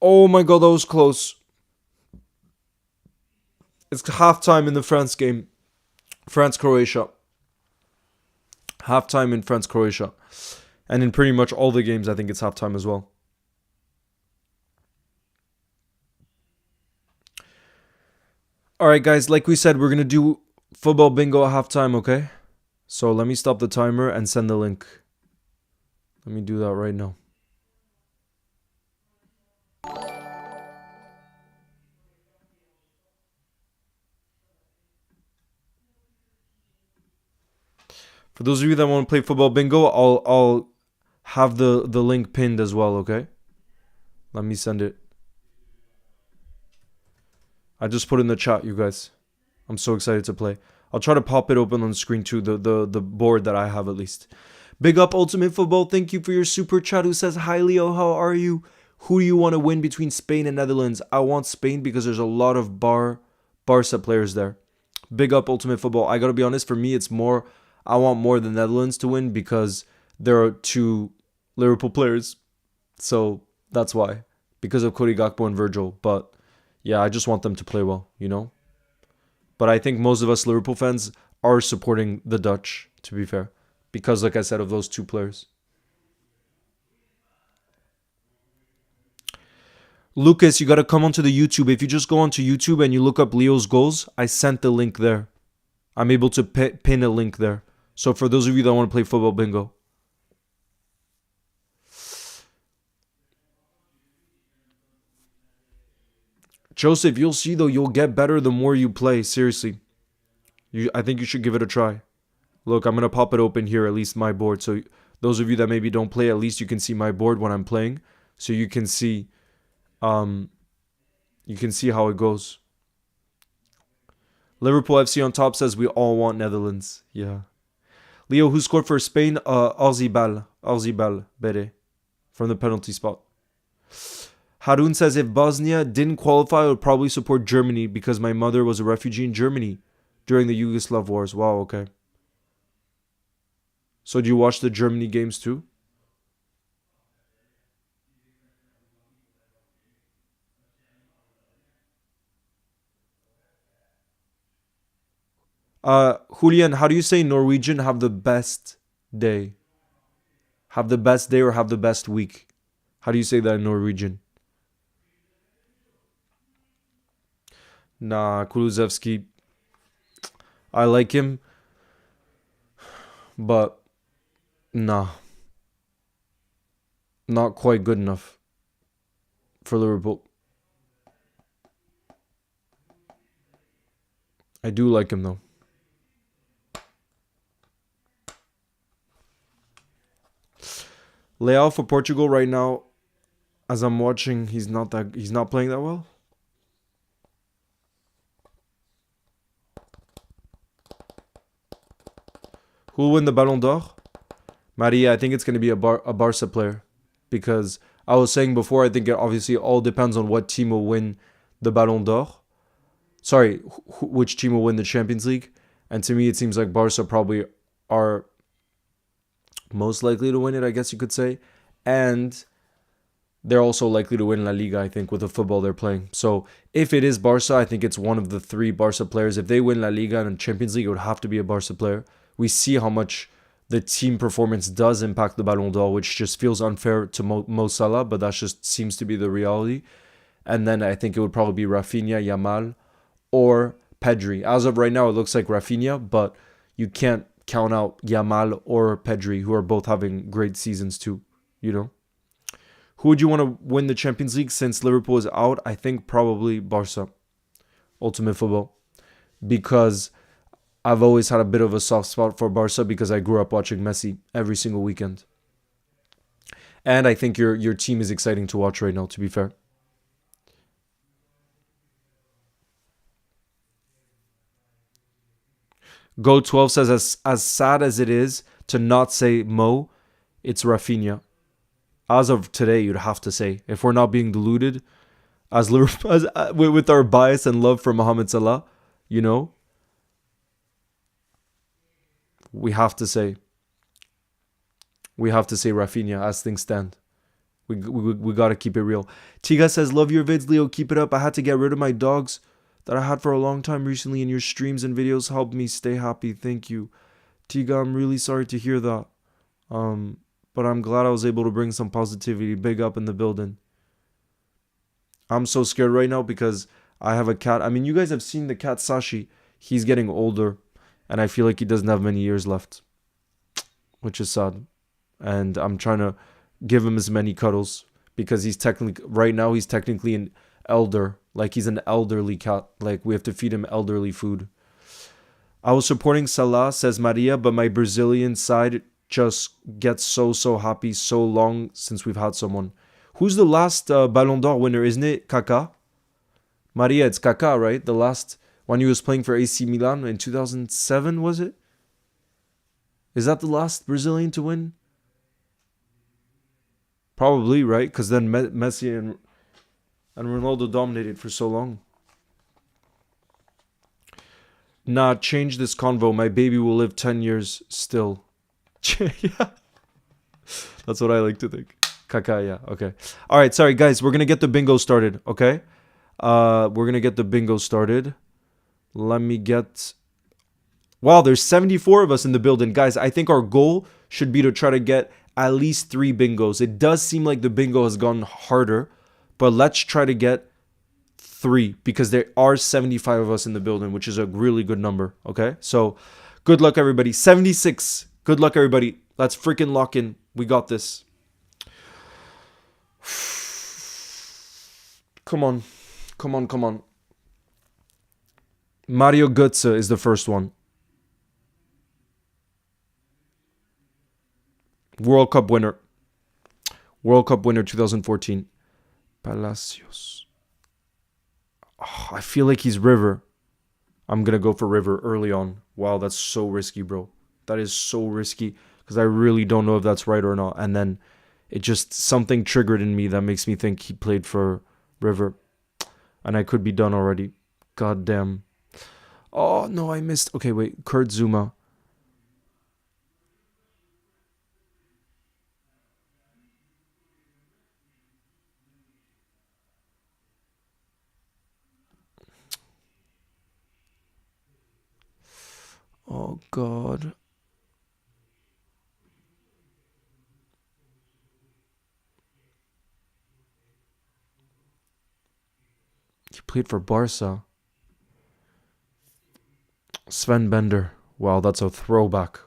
Oh my god, that was close. It's halftime in the France game. France-Croatia. Halftime in France-Croatia. And in pretty much all the games, I think it's halftime as well. Alright, guys, like we said, we're going to do football bingo at halftime, okay? So let me stop the timer and send the link. Let me do that right now. For those of you that want to play football bingo, I'll have the link pinned as well, okay? Let me send it. I just put in the chat, you guys. I'm so excited to play. I'll try to pop it open on the screen too, the board that I have at least. Big up Ultimate Football. Thank you for your super chat. Who says, hi Leo, how are you? Who do you want to win between Spain and Netherlands? I want Spain because there's a lot of Barca players there. Big up Ultimate Football. I gotta be honest, for me it's more, I want more the Netherlands to win because there are two Liverpool players. So that's why. Because of Cody Gakpo and Virgil. But yeah, I just want them to play well, you know? But I think most of us Liverpool fans are supporting the Dutch, to be fair. Because, like I said, of those two players. Lucas, you got to come onto the YouTube. If you just go onto YouTube and you look up Leo's goals, I sent the link there. I'm able to pin a link there. So for those of you that want to play football bingo. Joseph, you'll see though, you'll get better the more you play. Seriously. I think you should give it a try. Look, I'm going to pop it open here, at least my board. So those of you that maybe don't play, at least you can see my board when I'm playing. So you can see how it goes. Liverpool FC on top says we all want Netherlands. Yeah. Leo, who scored for Spain? Orzibal Bere from the penalty spot. Harun says if Bosnia didn't qualify, I would probably support Germany because my mother was a refugee in Germany during the Yugoslav wars. Wow, okay. So do you watch the Germany games too? Julian, how do you say Norwegian have the best day? Have the best day or have the best week? How do you say that in Norwegian? Nah, Kulusevski, I like him, but nah, not quite good enough for Liverpool. I do like him though. Leao for Portugal right now, as I'm watching, he's not playing that well. Who will win the Ballon d'Or? Maria, I think it's going to be a Barca player. Because I was saying before, I think it obviously all depends on what team will win the Ballon d'Or. Sorry, which team will win the Champions League. And to me, it seems like Barca probably are most likely to win it, I guess you could say. And they're also likely to win La Liga, I think, with the football they're playing. So if it is Barca, I think it's one of the three Barca players. If they win La Liga and Champions League, it would have to be a Barca player. We see how much the team performance does impact the Ballon d'Or, which just feels unfair to Mo Salah, but that just seems to be the reality. And then I think it would probably be Rafinha, Yamal, or Pedri. As of right now, it looks like Rafinha, but you can't count out Yamal or Pedri, who are both having great seasons too, you know? Who would you want to win the Champions League since Liverpool is out? I think probably Barca. Ultimate Football. Because I've always had a bit of a soft spot for Barca because I grew up watching Messi every single weekend. And I think your team is exciting to watch right now, to be fair. Go12 says, as sad as it is to not say Mo, it's Rafinha. As of today, you'd have to say, if we're not being deluded, as Liverpool, with our bias and love for Mohamed Salah, you know, we have to say Rafinha as things stand. We got to keep it real. Tiga says, love your vids, Leo. Keep it up. I had to get rid of my dogs that I had for a long time recently, and your streams and videos helped me stay happy. Thank you. Tiga, I'm really sorry to hear that. But I'm glad I was able to bring some positivity. Big up in the building. I'm so scared right now because I have a cat. I mean, you guys have seen the cat Sashi. He's getting older, and I feel like he doesn't have many years left, which is sad. And I'm trying to give him as many cuddles because he's technically an elder. Like, he's an elderly cat. Like, we have to feed him elderly food. I was supporting Salah, says Maria, but my Brazilian side just gets so happy so long since we've had someone. Who's the last Ballon d'Or winner? Isn't it Kaká? Maria, it's Kaká, right? The last one he was playing for AC Milan in 2007, was it? Is that the last Brazilian to win? Probably, right? Because then Messi and Ronaldo dominated for so long. Nah, change this convo. My baby will live 10 years still. Yeah. That's what I like to think. Kaká, yeah. Okay. All right, sorry, guys. We're going to get the bingo started, okay? We're going to get the bingo started. Let me get... Wow, there's 74 of us in the building. Guys, I think our goal should be to try to get at least 3 bingos. It does seem like the bingo has gone harder, but let's try to get 3 because there are 75 of us in the building, which is a really good number, okay? So, good luck, everybody. 76. Good luck, everybody. Let's freaking lock in. We got this. Come on. Come on, come on. Mario Götze is the first one. World Cup winner. World Cup winner 2014. Palacios. Oh, I feel like he's River. I'm going to go for River early on. Wow, that's so risky, bro. That is so risky because I really don't know if that's right or not. And then it just, something triggered in me that makes me think he played for River. And I could be done already. God damn. Oh, no, I missed. Okay, wait. Kurt Zuma. Oh, God. He played for Barca. Sven Bender. Wow, that's a throwback.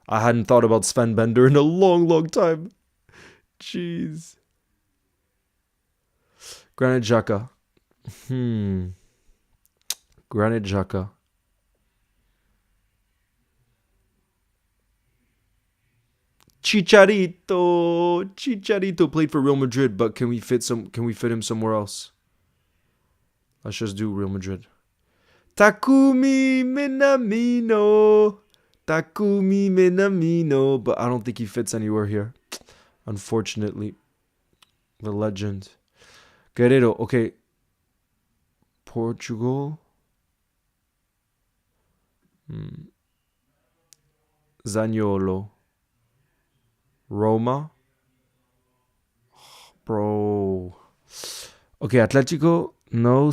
I hadn't thought about Sven Bender in a long time. Jeez. Granit Xhaka. Granit Xhaka. Chicharito. Chicharito played for Real Madrid, but can we fit him somewhere else? Let's just do Real Madrid. Takumi Minamino. Takumi Minamino. But I don't think he fits anywhere here. Unfortunately. The legend. Guerrero. Okay. Portugal. Zaniolo. Roma. Oh, bro. Okay, Atletico. No.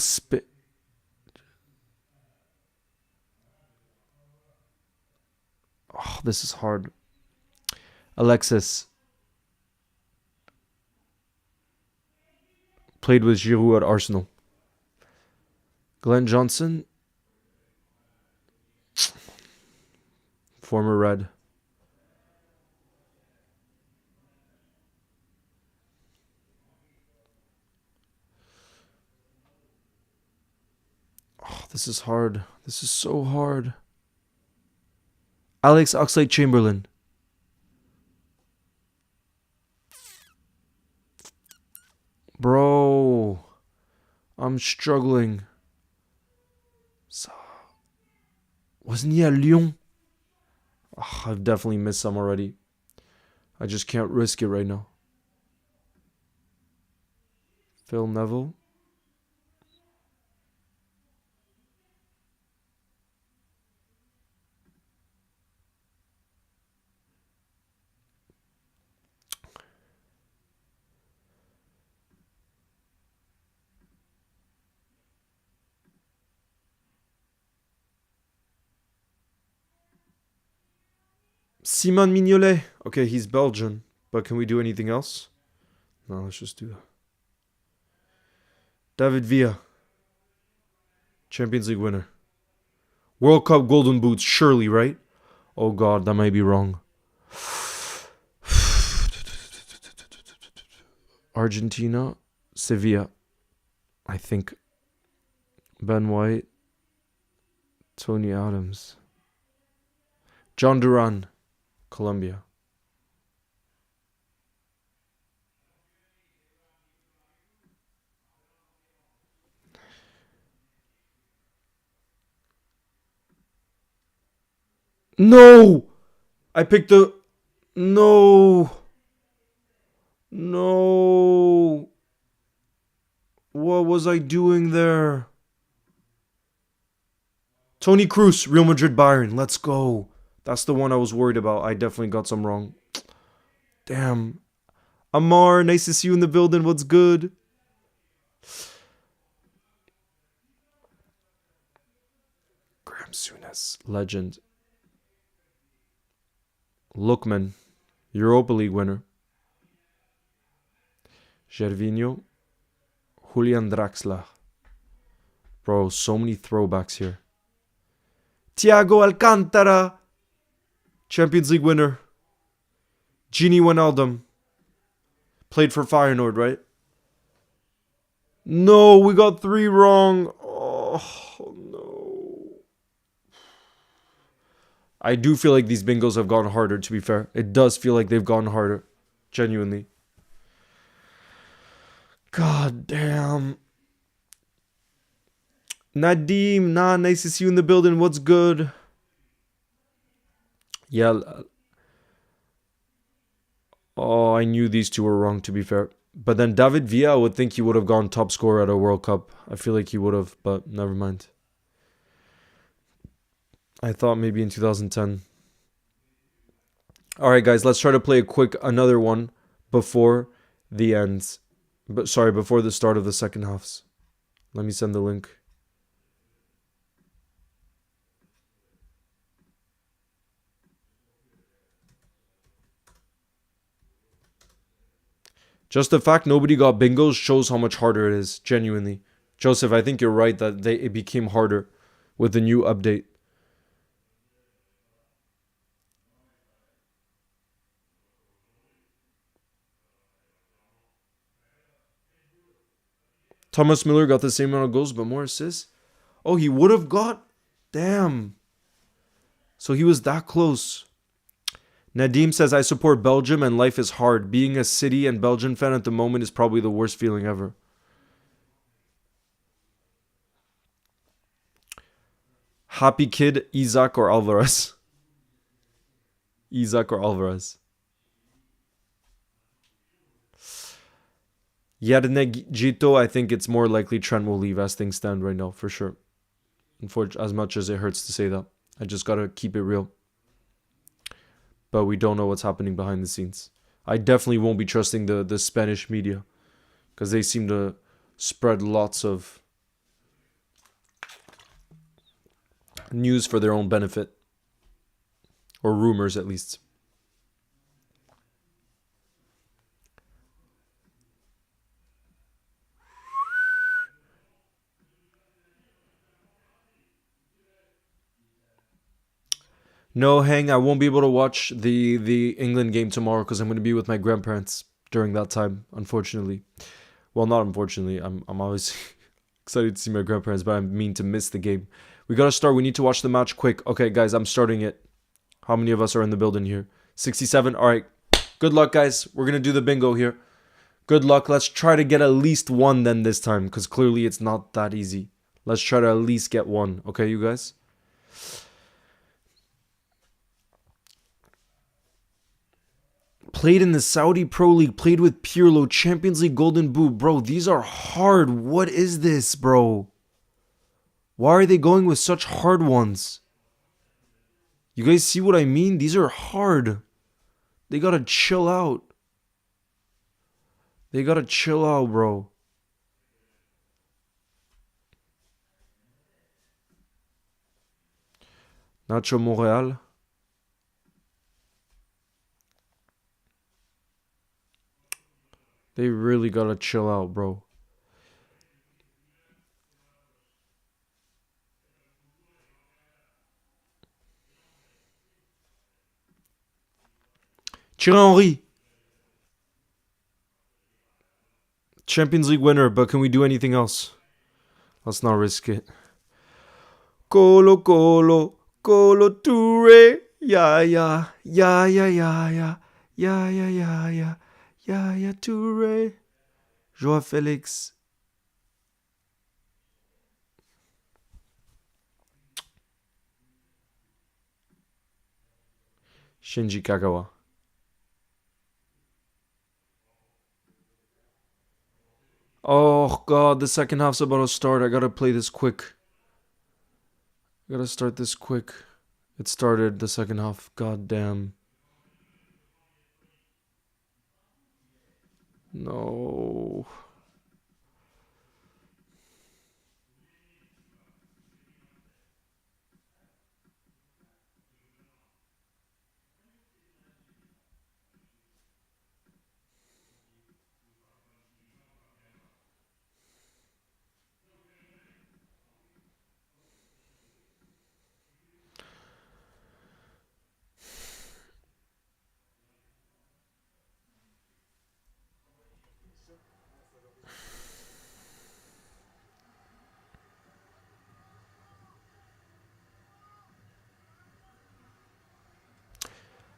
Oh, this is hard. Alexis. Played with Giroud at Arsenal. Glenn Johnson. Former Red. Oh, this is hard. This is so hard. Alex Oxlade-Chamberlain. Bro. I'm struggling. Wasn't he at Lyon? Oh, I've definitely missed some already. I just can't risk it right now. Phil Neville. Simon Mignolet. Okay, he's Belgian. But can we do anything else? No, let's just do that. David Villa. Champions League winner. World Cup Golden Boots, surely, right? Oh God, that might be wrong. Argentina. Sevilla. I think. Ben White. Tony Adams. John Duran, Colombia. No! I picked the... No! No! What was I doing there? Tony Kroos, Real Madrid, Bayern. Let's go. That's the one I was worried about. I definitely got some wrong. Damn. Amar, nice to see you in the building. What's good? Graham Souness, legend. Lookman, Europa League winner. Gervinho, Julian Draxler. Bro, so many throwbacks here. Thiago Alcantara, Champions League winner. Gini Wijnaldum, played for Feyenoord, right? No, we got 3 wrong. Oh, no. I do feel like these bingos have gotten harder, to be fair. It does feel like they've gotten harder. Genuinely. God damn. Nadim, nice to see you in the building. What's good? Yeah. Oh, I knew these two were wrong, to be fair. But then David Villa, I would think he would have gone top scorer at a World Cup. I feel like he would have, but never mind. I thought maybe in 2010. Alright, guys, let's try to play another one before the ends. Before the start of the second halves. Let me send the link. Just the fact nobody got bingos shows how much harder it is, genuinely. Joseph, I think you're right that it became harder with the new update. Thomas Miller got the same amount of goals but more assists. Oh, he would have got? Damn. So he was that close. Nadim says, I support Belgium and life is hard. Being a City and Belgian fan at the moment is probably the worst feeling ever. Happy kid, Isaac or Alvarez? Isaac or Alvarez? Yadne Jito, I think it's more likely Trent will leave as things stand right now, for sure. Unfortunately, as much as it hurts to say that. I just gotta keep it real. But we don't know what's happening behind the scenes. I definitely won't be trusting the Spanish media. Because they seem to spread lots of news for their own benefit. Or rumors, at least. No, Hang, I won't be able to watch the England game tomorrow because I'm going to be with my grandparents during that time, unfortunately. Well, not unfortunately. I'm always excited to see my grandparents, but I mean to miss the game. We got to start. We need to watch the match quick. Okay, guys, I'm starting it. How many of us are in the building here? 67. All right. Good luck, guys. We're going to do the bingo here. Good luck. Let's try to get at least one then this time because clearly it's not that easy. Let's try to at least get one. Okay, you guys? Played in the Saudi Pro League, played with Pirlo, Champions League Golden Boot. Bro, these are hard. What is this, bro? Why are they going with such hard ones? You guys see what I mean? These are hard. They gotta chill out. They gotta chill out, bro. Nacho Montreal. They really gotta chill out, bro. Thierry Henry. Champions League winner, but can we do anything else? Let's not risk it. Colo Toure. Yeah, yeah, yeah, yeah, yeah, yeah, yeah, yeah, yeah, yeah, yeah, yeah, Touré. Joao Felix. Shinji Kagawa. Oh god, the second half's about to start. I gotta play this quick. I gotta start this quick. It started the second half. God damn. No.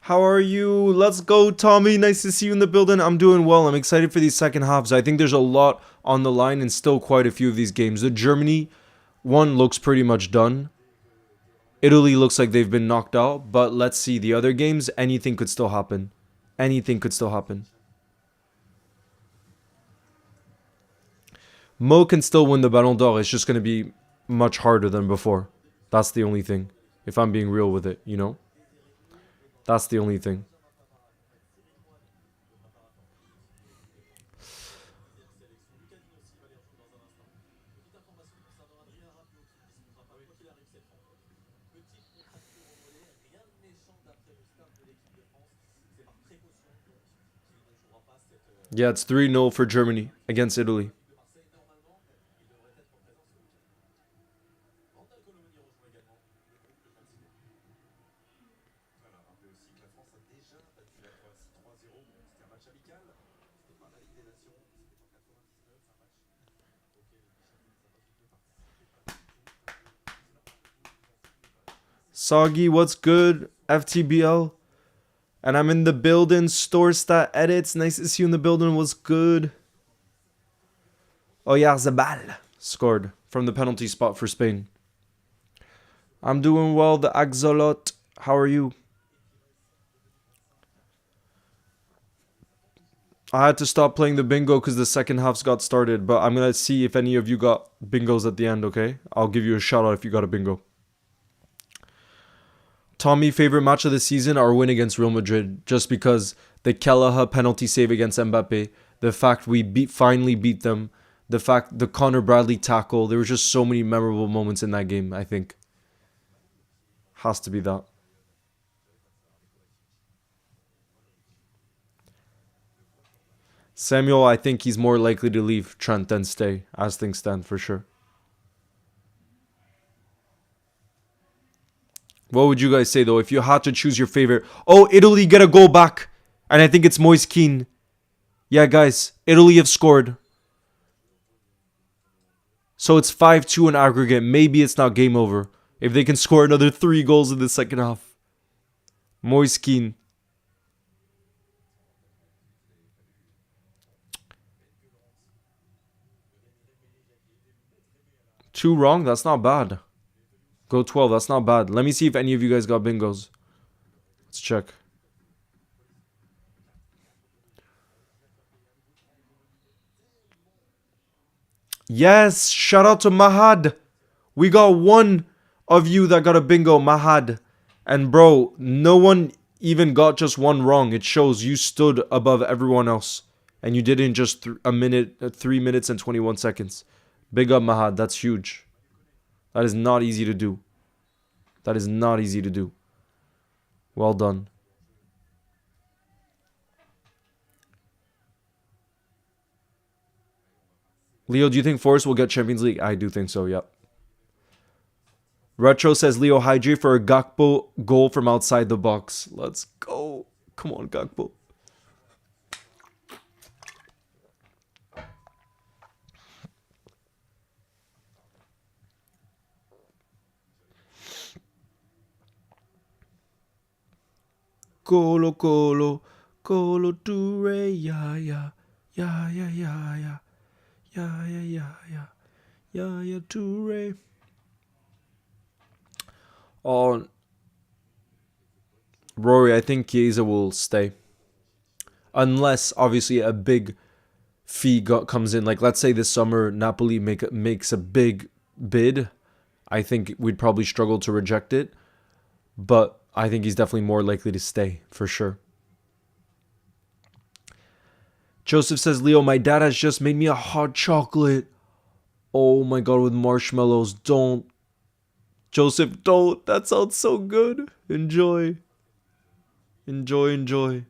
How are you? Let's go, Tommy. Nice to see you in the building. I'm doing well. I'm excited for these second halves. I think there's a lot on the line and still quite a few of these games. The Germany one looks pretty much done. Italy looks like they've been knocked out, but let's see the other games. Anything could still happen. Anything could still happen. Mo can still win the Ballon d'Or. It's just going to be much harder than before. That's the only thing. If I'm being real with it, you know? That's the only thing. Yeah, it's 3-0 for Germany against Italy. Soggy, what's good? FTBL. And I'm in the building. Store stat edits. Nice to see you in the building. What's good? Oyarzabal scored from the penalty spot for Spain. I'm doing well. The Axolot. How are you? I had to stop playing the bingo because the second half's got started, but I'm going to see if any of you got bingos at the end, okay? I'll give you a shout out if you got a bingo. Tommy, favorite match of the season, our win against Real Madrid, just because the Kelleher penalty save against Mbappe, the fact we finally beat them, the fact the Connor Bradley tackle, there were just so many memorable moments in that game, I think. Has to be that. Samuel, I think he's more likely to leave Trent than stay, as things stand for sure. What would you guys say though if you had to choose your favorite? Oh, Italy get a goal back, and I think it's Moise Kean. Yeah, guys, Italy have scored, so it's 5-2 in aggregate. Maybe it's not game over if they can score another 3 goals in the second half. Moise Kean. 2 wrong. That's not bad. Go 12. That's not bad. Let me see if any of you guys got bingos. Let's check. Yes, shout out to Mahad. We got one of you that got a bingo, Mahad. And bro, no one even got just one wrong. It shows you stood above everyone else. And you did it in just 3 minutes and 21 seconds. Big up, Mahad. That's huge. That is not easy to do. That is not easy to do. Well done. Leo, do you think Forest will get Champions League? I do think so, yep. Retro says Leo hydrate for a Gakpo goal from outside the box. Let's go. Come on, Gakpo. Colo Colo. Colo Toure. Yeah, yeah. Yeah, yeah, yeah, yeah. Yeah, yeah, yeah, yeah. Yeah, yeah, Toure. Oh, Rory, I think Chiesa will stay. Unless, obviously, a big fee comes in. Like, let's say this summer, Napoli makes a big bid. I think we'd probably struggle to reject it. But I think he's definitely more likely to stay, for sure. Joseph says, Leo, my dad has just made me a hot chocolate. Oh my god, with marshmallows. Don't. Joseph, don't. That sounds so good. Enjoy. Enjoy, enjoy.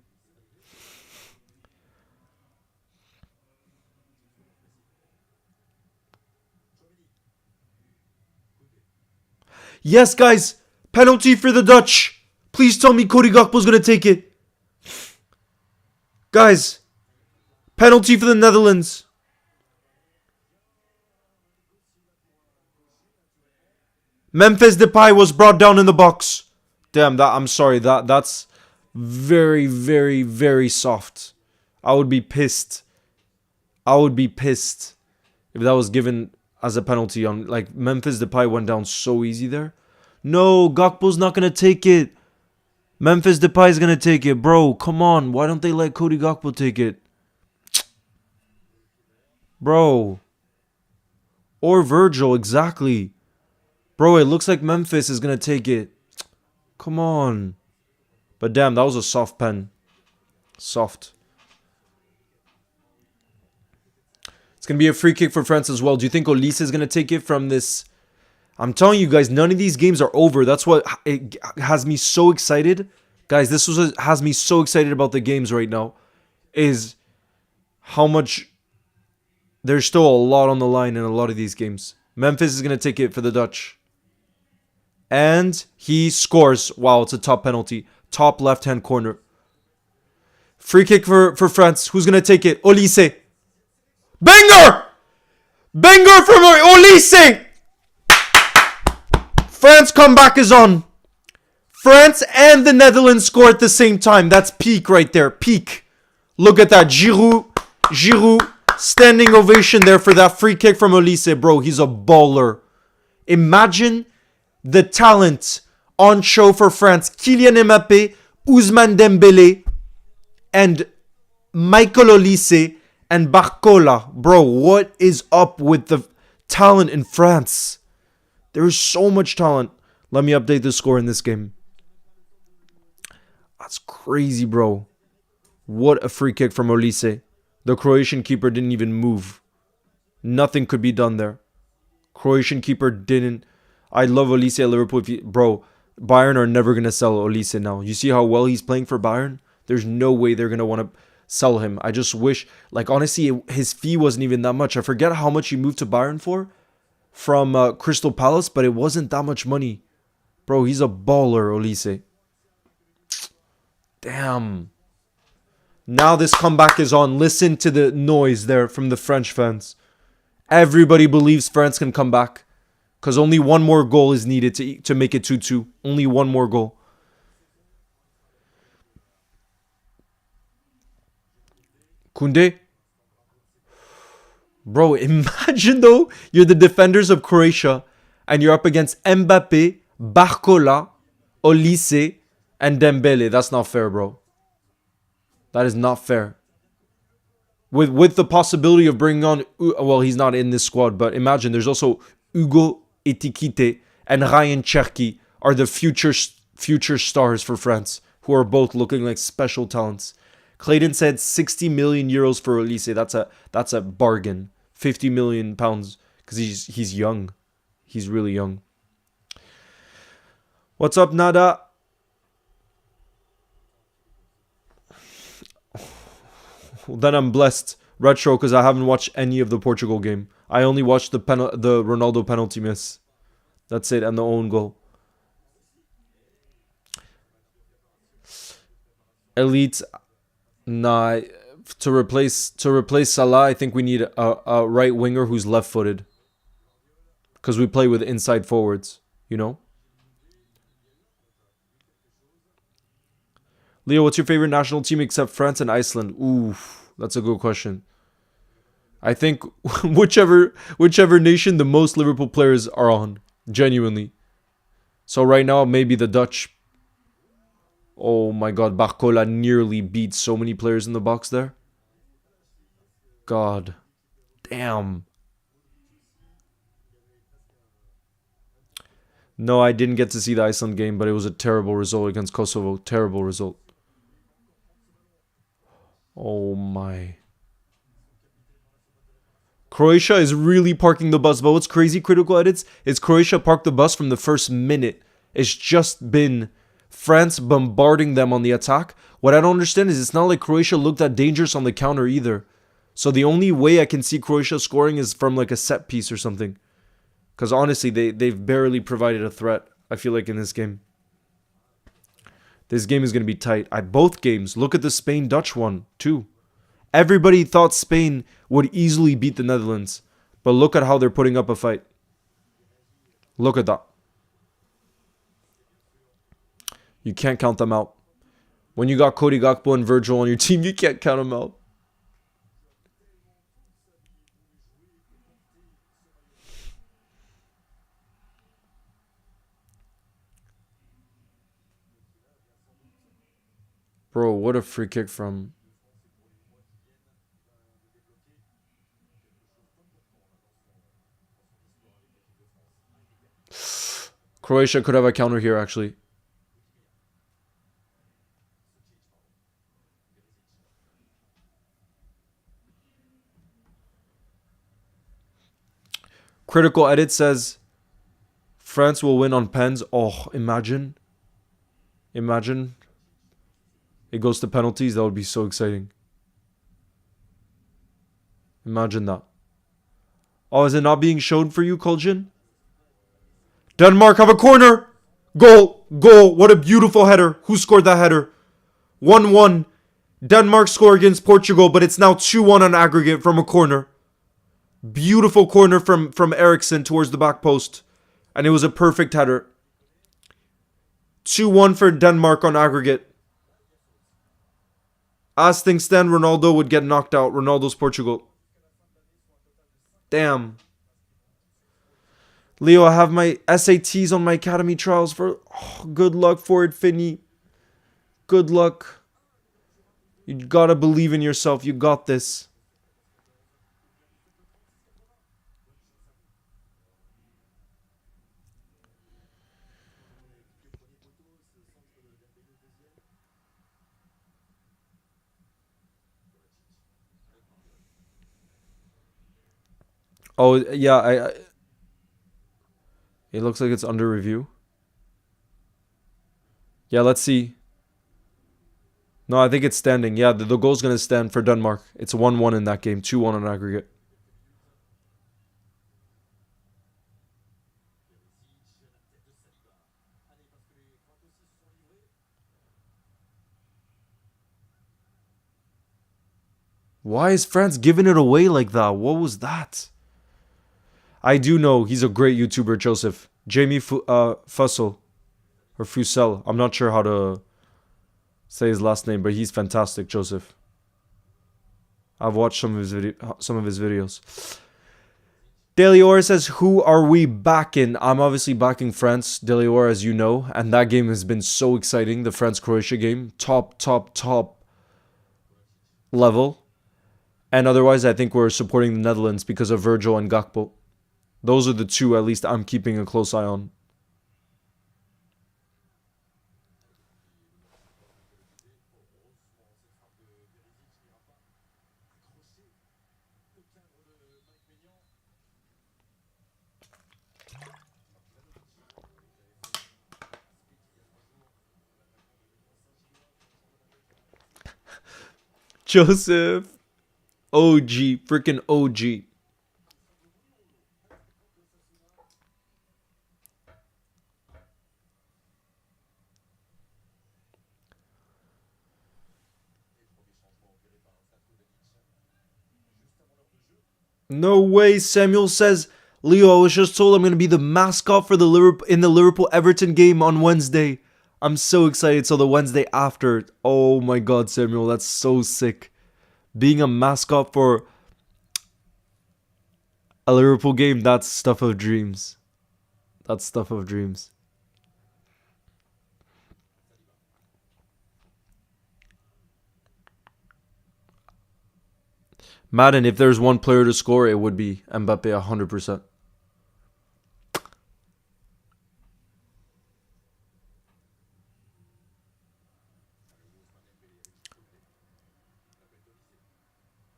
Yes, guys. Penalty for the Dutch. Please tell me Cody Gakpo's going to take it. Guys, penalty for the Netherlands. Memphis Depay was brought down in the box. Damn, I'm sorry. That's very, very, very soft. I would be pissed. I would be pissed if that was given as a penalty on, like, Memphis Depay went down so easy there. No, Gakpo's not going to take it. Memphis Depay's going to take it. Bro, come on. Why don't they let Cody Gakpo take it? Bro. Or Virgil, exactly. Bro, it looks like Memphis is going to take it. Come on. But damn, that was a soft pen. Soft. It's going to be a free kick for France as well. Do you think Olise is going to take it from this? I'm telling you guys, none of these games are over. That's what it has me so excited. Guys, has me so excited about the games right now. Is how much there's still a lot on the line in a lot of these games. Memphis is going to take it for the Dutch. And he scores. Wow, it's a top penalty. Top left-hand corner. Free kick for France. Who's going to take it? Olise. Banger! Banger from Olise! France comeback is on. France and the Netherlands score at the same time. That's peak right there. Peak. Look at that. Giroud. Standing ovation there for that free kick from Olise. Bro, he's a baller. Imagine the talent on show for France. Kylian Mbappe, Ousmane Dembele, and Michael Olise and Barcola. Bro, what is up with the talent in France? There is so much talent. Let me update the score in this game. That's crazy, bro. What a free kick from Olise. The Croatian keeper didn't even move. Nothing could be done there. Croatian keeper didn't. I love Olise at Liverpool. Bro, Bayern are never going to sell Olise now. You see how well he's playing for Bayern? There's no way they're going to want to sell him. I just wish, like, honestly, his fee wasn't even that much. I forget how much he moved to Bayern for from Crystal Palace, but it wasn't that much money. Bro, he's a baller, Olise. Damn. Now this comeback is on. Listen to the noise there from the French fans. Everybody believes France can come back. Because only one more goal is needed to make it 2-2. Only one more goal. Koundé. Bro, imagine though, you're the defenders of Croatia and you're up against Mbappe, Barcola, Olise, and Dembele. That's not fair, bro. That is not fair. With the possibility of bringing on, well, he's not in this squad, but imagine there's also Hugo Etikite and Ryan Cherki are the future stars for France, who are both looking like special talents. Clayton said 60 million euros for Olise. That's a bargain. 50 million pounds because he's young. He's really young. What's up, Nada? Then I'm blessed. Retro, because I haven't watched any of the Portugal game. I only watched the Ronaldo penalty miss. That's it, and the own goal. Elite, nah. To replace Salah, I think we need a right winger who's left-footed. Because we play with inside forwards, you know? Leo, what's your favorite national team except France and Iceland? Ooh, that's a good question. I think whichever nation the most Liverpool players are on, genuinely. So right now, maybe the Dutch. Oh my God, Barcola nearly beat so many players in the box there. God, damn. No, I didn't get to see the Iceland game, but it was a terrible result against Kosovo. Terrible result. Oh my. Croatia is really parking the bus. But what's crazy, critical edits, is Croatia parked the bus from the first minute. It's just been France bombarding them on the attack. What I don't understand is it's not like Croatia looked that dangerous on the counter either. So the only way I can see Croatia scoring is from like a set piece or something. Because honestly, they've barely provided a threat, I feel like, in this game. This game is going to be tight. Both games. Look at the Spain-Dutch one, too. Everybody thought Spain would easily beat the Netherlands. But look at how they're putting up a fight. Look at that. You can't count them out. When you got Cody Gakpo and Virgil on your team, you can't count them out. Bro, what a free kick from... Croatia could have a counter here, actually. Critical Edit says France will win on pens. Oh, imagine. Imagine. It goes to penalties. That would be so exciting. Imagine that. Oh, is it not being shown for you, Koljan? Denmark have a corner. Goal. Goal. What a beautiful header. Who scored that header? 1-1. Denmark score against Portugal, but it's now 2-1 on aggregate from a corner. Beautiful corner from Eriksson towards the back post. And it was a perfect header. 2-1 for Denmark on aggregate. As things stand, Ronaldo would get knocked out. Ronaldo's Portugal. Damn. Leo, I have my SATs on my academy trials for... Oh, good luck for it, Finney. Good luck. You gotta believe in yourself. You got this. Oh, yeah, it looks like it's under review. Yeah, let's see. No, I think it's standing. Yeah, the goal's going to stand for Denmark. It's 1-1 in that game. 2-1 on aggregate. Why is France giving it away like that? What was that? I do know he's a great YouTuber, Joseph. Jamie Fussell. Or Fussell. I'm not sure how to say his last name, but he's fantastic, Joseph. I've watched some of his videos. Delior says, who are we backing? I'm obviously backing France, Delior, as you know. And that game has been so exciting. The France-Croatia game. Top level. And otherwise, I think we're supporting the Netherlands because of Virgil and Gakpo. Those are the two, at least, I'm keeping a close eye on. Joseph. OG. Freaking OG. No way, Samuel says, Leo, I was just told I'm going to be the mascot for the Liverpool Everton game on Wednesday. I'm so excited. So the Wednesday after. Oh my god, Samuel, that's so sick. Being a mascot for a Liverpool game, that's stuff of dreams. That's stuff of dreams. Madden, if there's one player to score, it would be Mbappe 100%.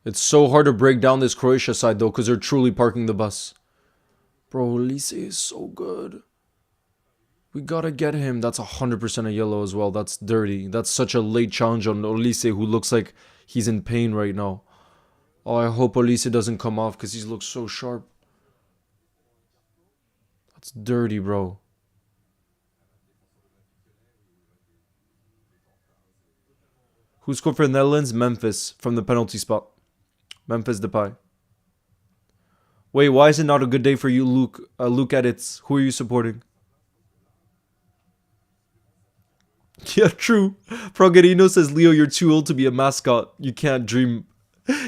It's so hard to break down this Croatia side though, because they're truly parking the bus. Bro, Lise is so good. We gotta get him. That's 100% a yellow as well. That's dirty. That's such a late challenge on Olise, who looks like he's in pain right now. Oh, I hope Olise doesn't come off because he looks so sharp. That's dirty, bro. Who scored for the Netherlands? Memphis from the penalty spot. Memphis Depay. Wait, why is it not a good day for you, Luke? Luke Edits. Who are you supporting? Yeah, true. Progerino says, Leo, you're too old to be a mascot. You can't dream.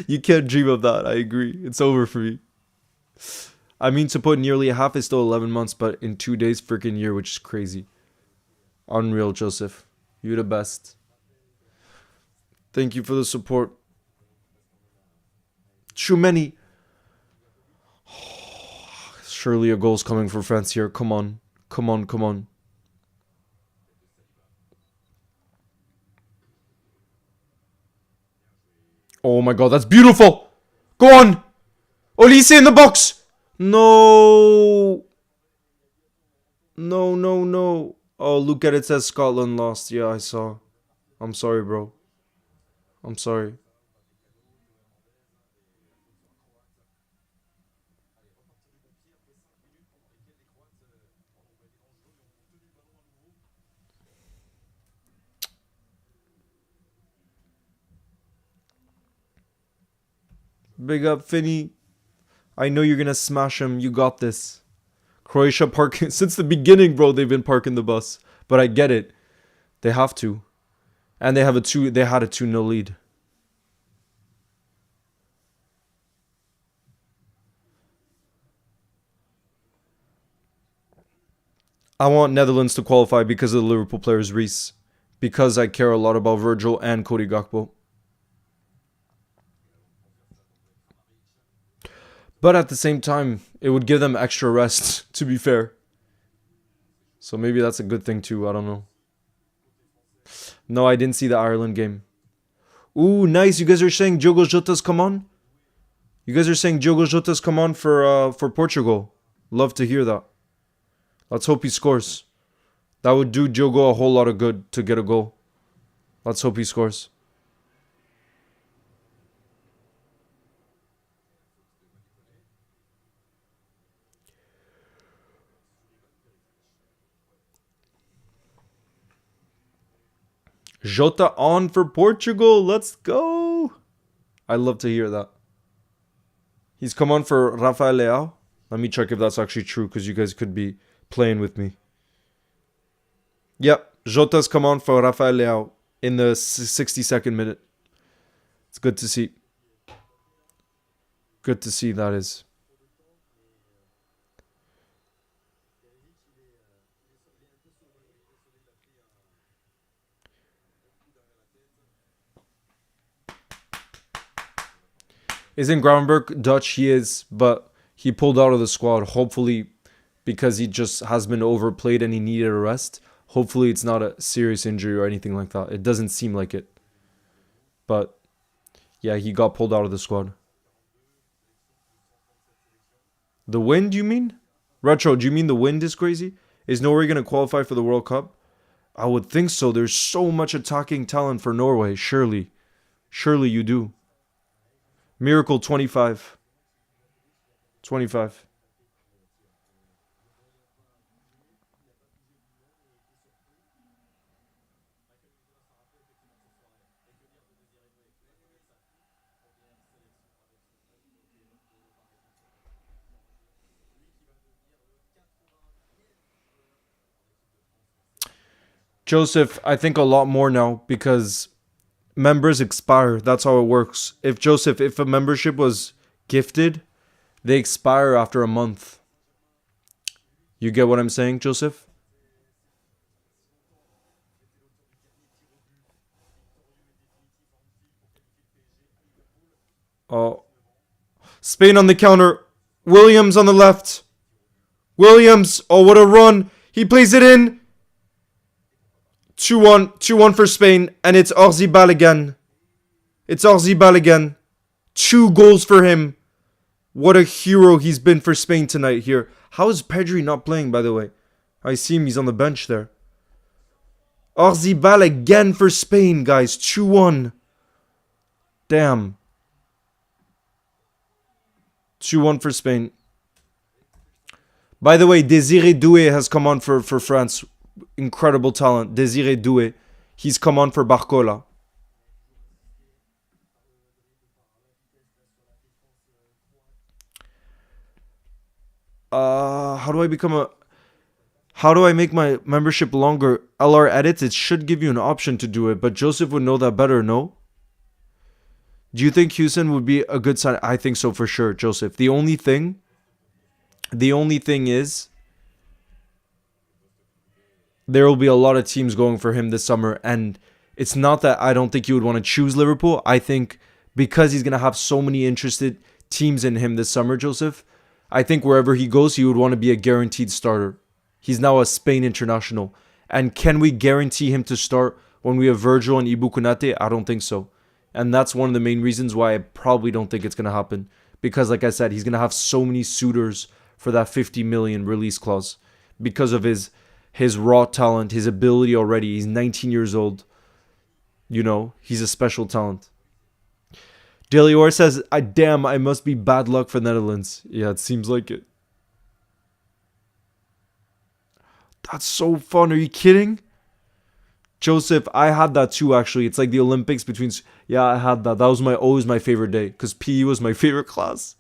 You can't dream of that. I agree. It's over for me. I mean, to put nearly a half is still 11 months, but in 2 days, freaking year, which is crazy. Unreal, Joseph. You're the best. Thank you for the support. Too many. Surely a goal's coming for France here. Come on. Come on, come on. Oh my god, that's beautiful. Go on. Olise in the box. No. No, no, no. Oh, look at it says Scotland lost. Yeah, I saw. I'm sorry, bro. I'm sorry. Big up, Finny. I know you're gonna smash him. You got this. Croatia parking since the beginning, bro. They've been parking the bus, but I get it. They have to, and they have a two. They had a 2-0 lead. I want Netherlands to qualify because of the Liverpool players Reese, because I care a lot about Virgil and Cody Gakpo. But at the same time, it would give them extra rest. To be fair, so maybe that's a good thing too. I don't know. No, I didn't see the Ireland game. Ooh, nice. You guys are saying Diogo Jota's come on? You guys are saying Diogo Jota's come on for Portugal. Love to hear that. Let's hope he scores. That would do Diogo a whole lot of good to get a goal. Let's hope he scores. Jota on for Portugal. Let's go. I love to hear that. He's come on for Rafael Leao. Let me check if that's actually true because you guys could be playing with me. Yep, Jota's come on for Rafael Leao in the 62nd minute. It's good to see. Good to see that is. Isn't Gravenberg Dutch? He is, but he pulled out of the squad. Hopefully, because he just has been overplayed and he needed a rest. Hopefully, it's not a serious injury or anything like that. It doesn't seem like it. But yeah, he got pulled out of the squad. The wind, you mean? Retro, do you mean the wind is crazy? Is Norway going to qualify for the World Cup? I would think so. There's so much attacking talent for Norway. Surely. Surely you do. Miracle 25. 25. Joseph, I think a lot more now because members expire. That's how it works. If a membership was gifted, they expire after a month. You get what I'm saying, Joseph? Oh, Spain on the counter. Williams on the left. Williams. Oh, what a run. He plays it in. 2-1. 2-1 for Spain. And it's Orzibal again. It's Orzibal again. 2 goals for him. What a hero he's been for Spain tonight here. How is Pedri not playing, by the way? I see him. He's on the bench there. Orzibal again for Spain, guys. 2-1. Damn. 2-1 for Spain. By the way, Désiré Doué has come on for France. Incredible talent. Désiré Doué. He's come on for Barcola. How do I become a... How do I make my membership longer? LR edits, it should give you an option to do it, but Joseph would know that better, no? Do you think Houston would be a good sign? I think so for sure, Joseph. The only thing is there will be a lot of teams going for him this summer, and it's not that I don't think you would want to choose Liverpool. I think because he's going to have so many interested teams in him this summer, Joseph, I think wherever he goes, he would want to be a guaranteed starter. He's now a Spain international. And can we guarantee him to start when we have Virgil and Ibu Konate? I don't think so. And that's one of the main reasons why I probably don't think it's going to happen. Because like I said, he's going to have so many suitors for that 50 million release clause. Because of his raw talent, his ability already. He's 19 years old. You know, he's a special talent. Delior says, damn, I must be bad luck for Netherlands. Yeah, it seems like it. That's so fun. Are you kidding? Joseph, I had that too, actually. It's like the Olympics between... Yeah, I had that. That was always my favorite day because PE was my favorite class.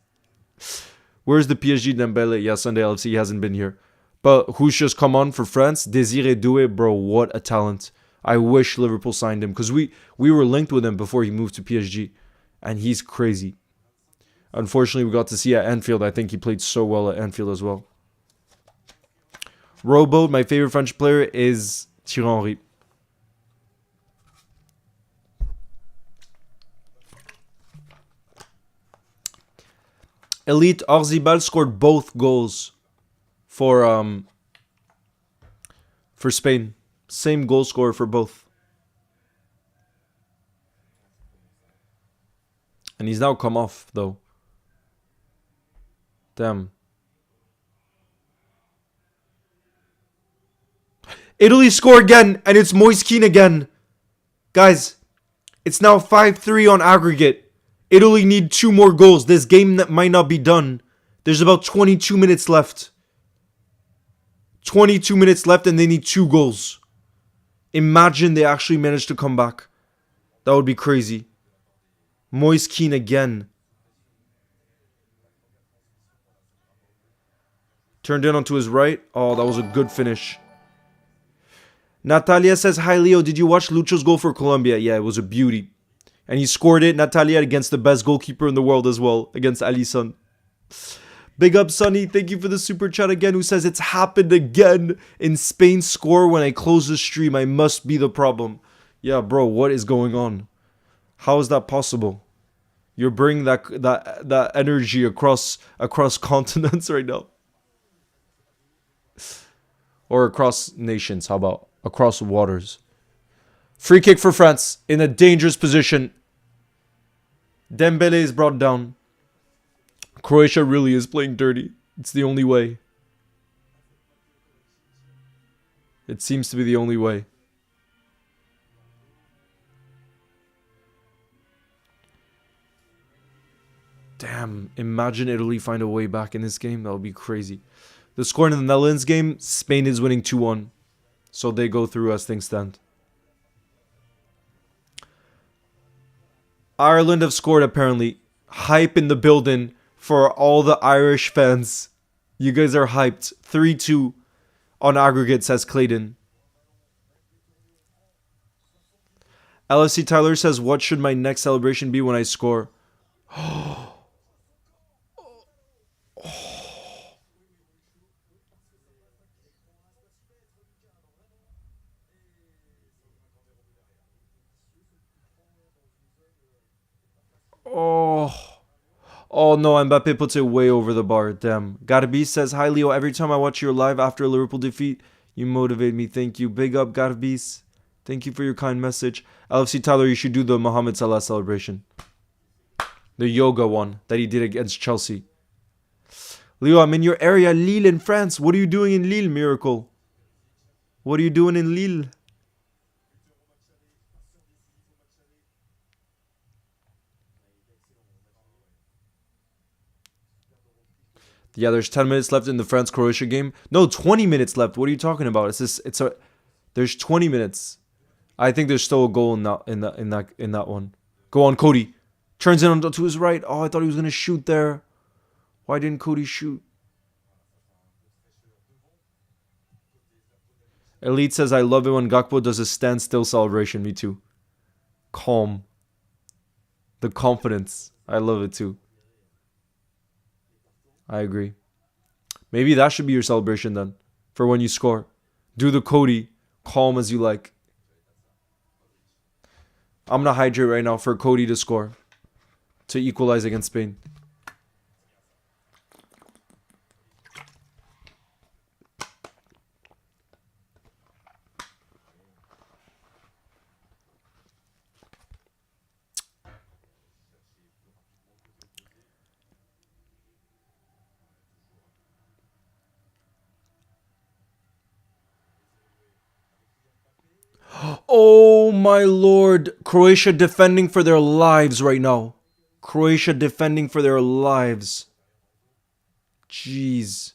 Where's the PSG Dembele? Yeah, Sunday LFC hasn't been here. But who's just come on for France? Désiré Doué, bro, what a talent. I wish Liverpool signed him because we were linked with him before he moved to PSG. And he's crazy. Unfortunately, we got to see at Anfield. I think he played so well at Anfield as well. Rowboat, my favorite French player is Thierry Henry. Elite Orzibal scored both goals for Spain. Same goal scorer for both. And he's now come off, though. Damn. Italy score again, and it's Moise Kean again. Guys, it's now 5-3 on aggregate. Italy need 2 more goals. This game that might not be done. There's about 22 minutes left. 22 minutes left and they need 2 goals. Imagine they actually managed to come back. That would be crazy. Moise Kean again. Turned in onto his right. Oh, that was a good finish. Natalia says, hi Leo, did you watch Lucho's goal for Colombia? Yeah, it was a beauty. And he scored it, Natalia, against the best goalkeeper in the world as well, against Alisson. Big up, Sonny. Thank you for the super chat again, who says, it's happened again. In Spain score when I close the stream. I must be the problem. Yeah, bro, what is going on? How is that possible? You're bringing that energy across continents right now. Or across nations, how about? Across waters. Free kick for France in a dangerous position. Dembele is brought down. Croatia really is playing dirty. It's the only way. It seems to be the only way. Damn, imagine Italy find a way back in this game. That would be crazy. The score in the Netherlands game, Spain is winning 2-1. So they go through as things stand. Ireland have scored apparently. Hype in the building for all the Irish fans. You guys are hyped. 3-2 on aggregate, says Clayton. LFC Tyler says, what should my next celebration be when I score? Oh. Oh no, Mbappe puts it way over the bar. Damn. Garbi says, hi Leo, every time I watch your live after a Liverpool defeat, you motivate me. Thank you. Big up, Garbis. Thank you for your kind message. LFC Tyler, you should do the Mohamed Salah celebration. The yoga one that he did against Chelsea. Leo, I'm in your area, Lille in France. What are you doing in Lille, Miracle? What are you doing in Lille? Yeah, there's 10 minutes left in the France-Croatia game. No, 20 minutes left. What are you talking about? There's 20 minutes. I think there's still a goal in that one. Go on, Cody. Turns it on to his right. Oh, I thought he was gonna shoot there. Why didn't Cody shoot? Elite says, I love it when Gakpo does a standstill celebration. Me too. Calm. The confidence. I love it too. I agree. Maybe that should be your celebration then. For when you score. Do the Cody. Calm as you like. I'm going to hydrate right now for Cody to score. To equalize against Spain. Oh my lord. Croatia defending for their lives right now. Croatia defending for their lives. Jeez.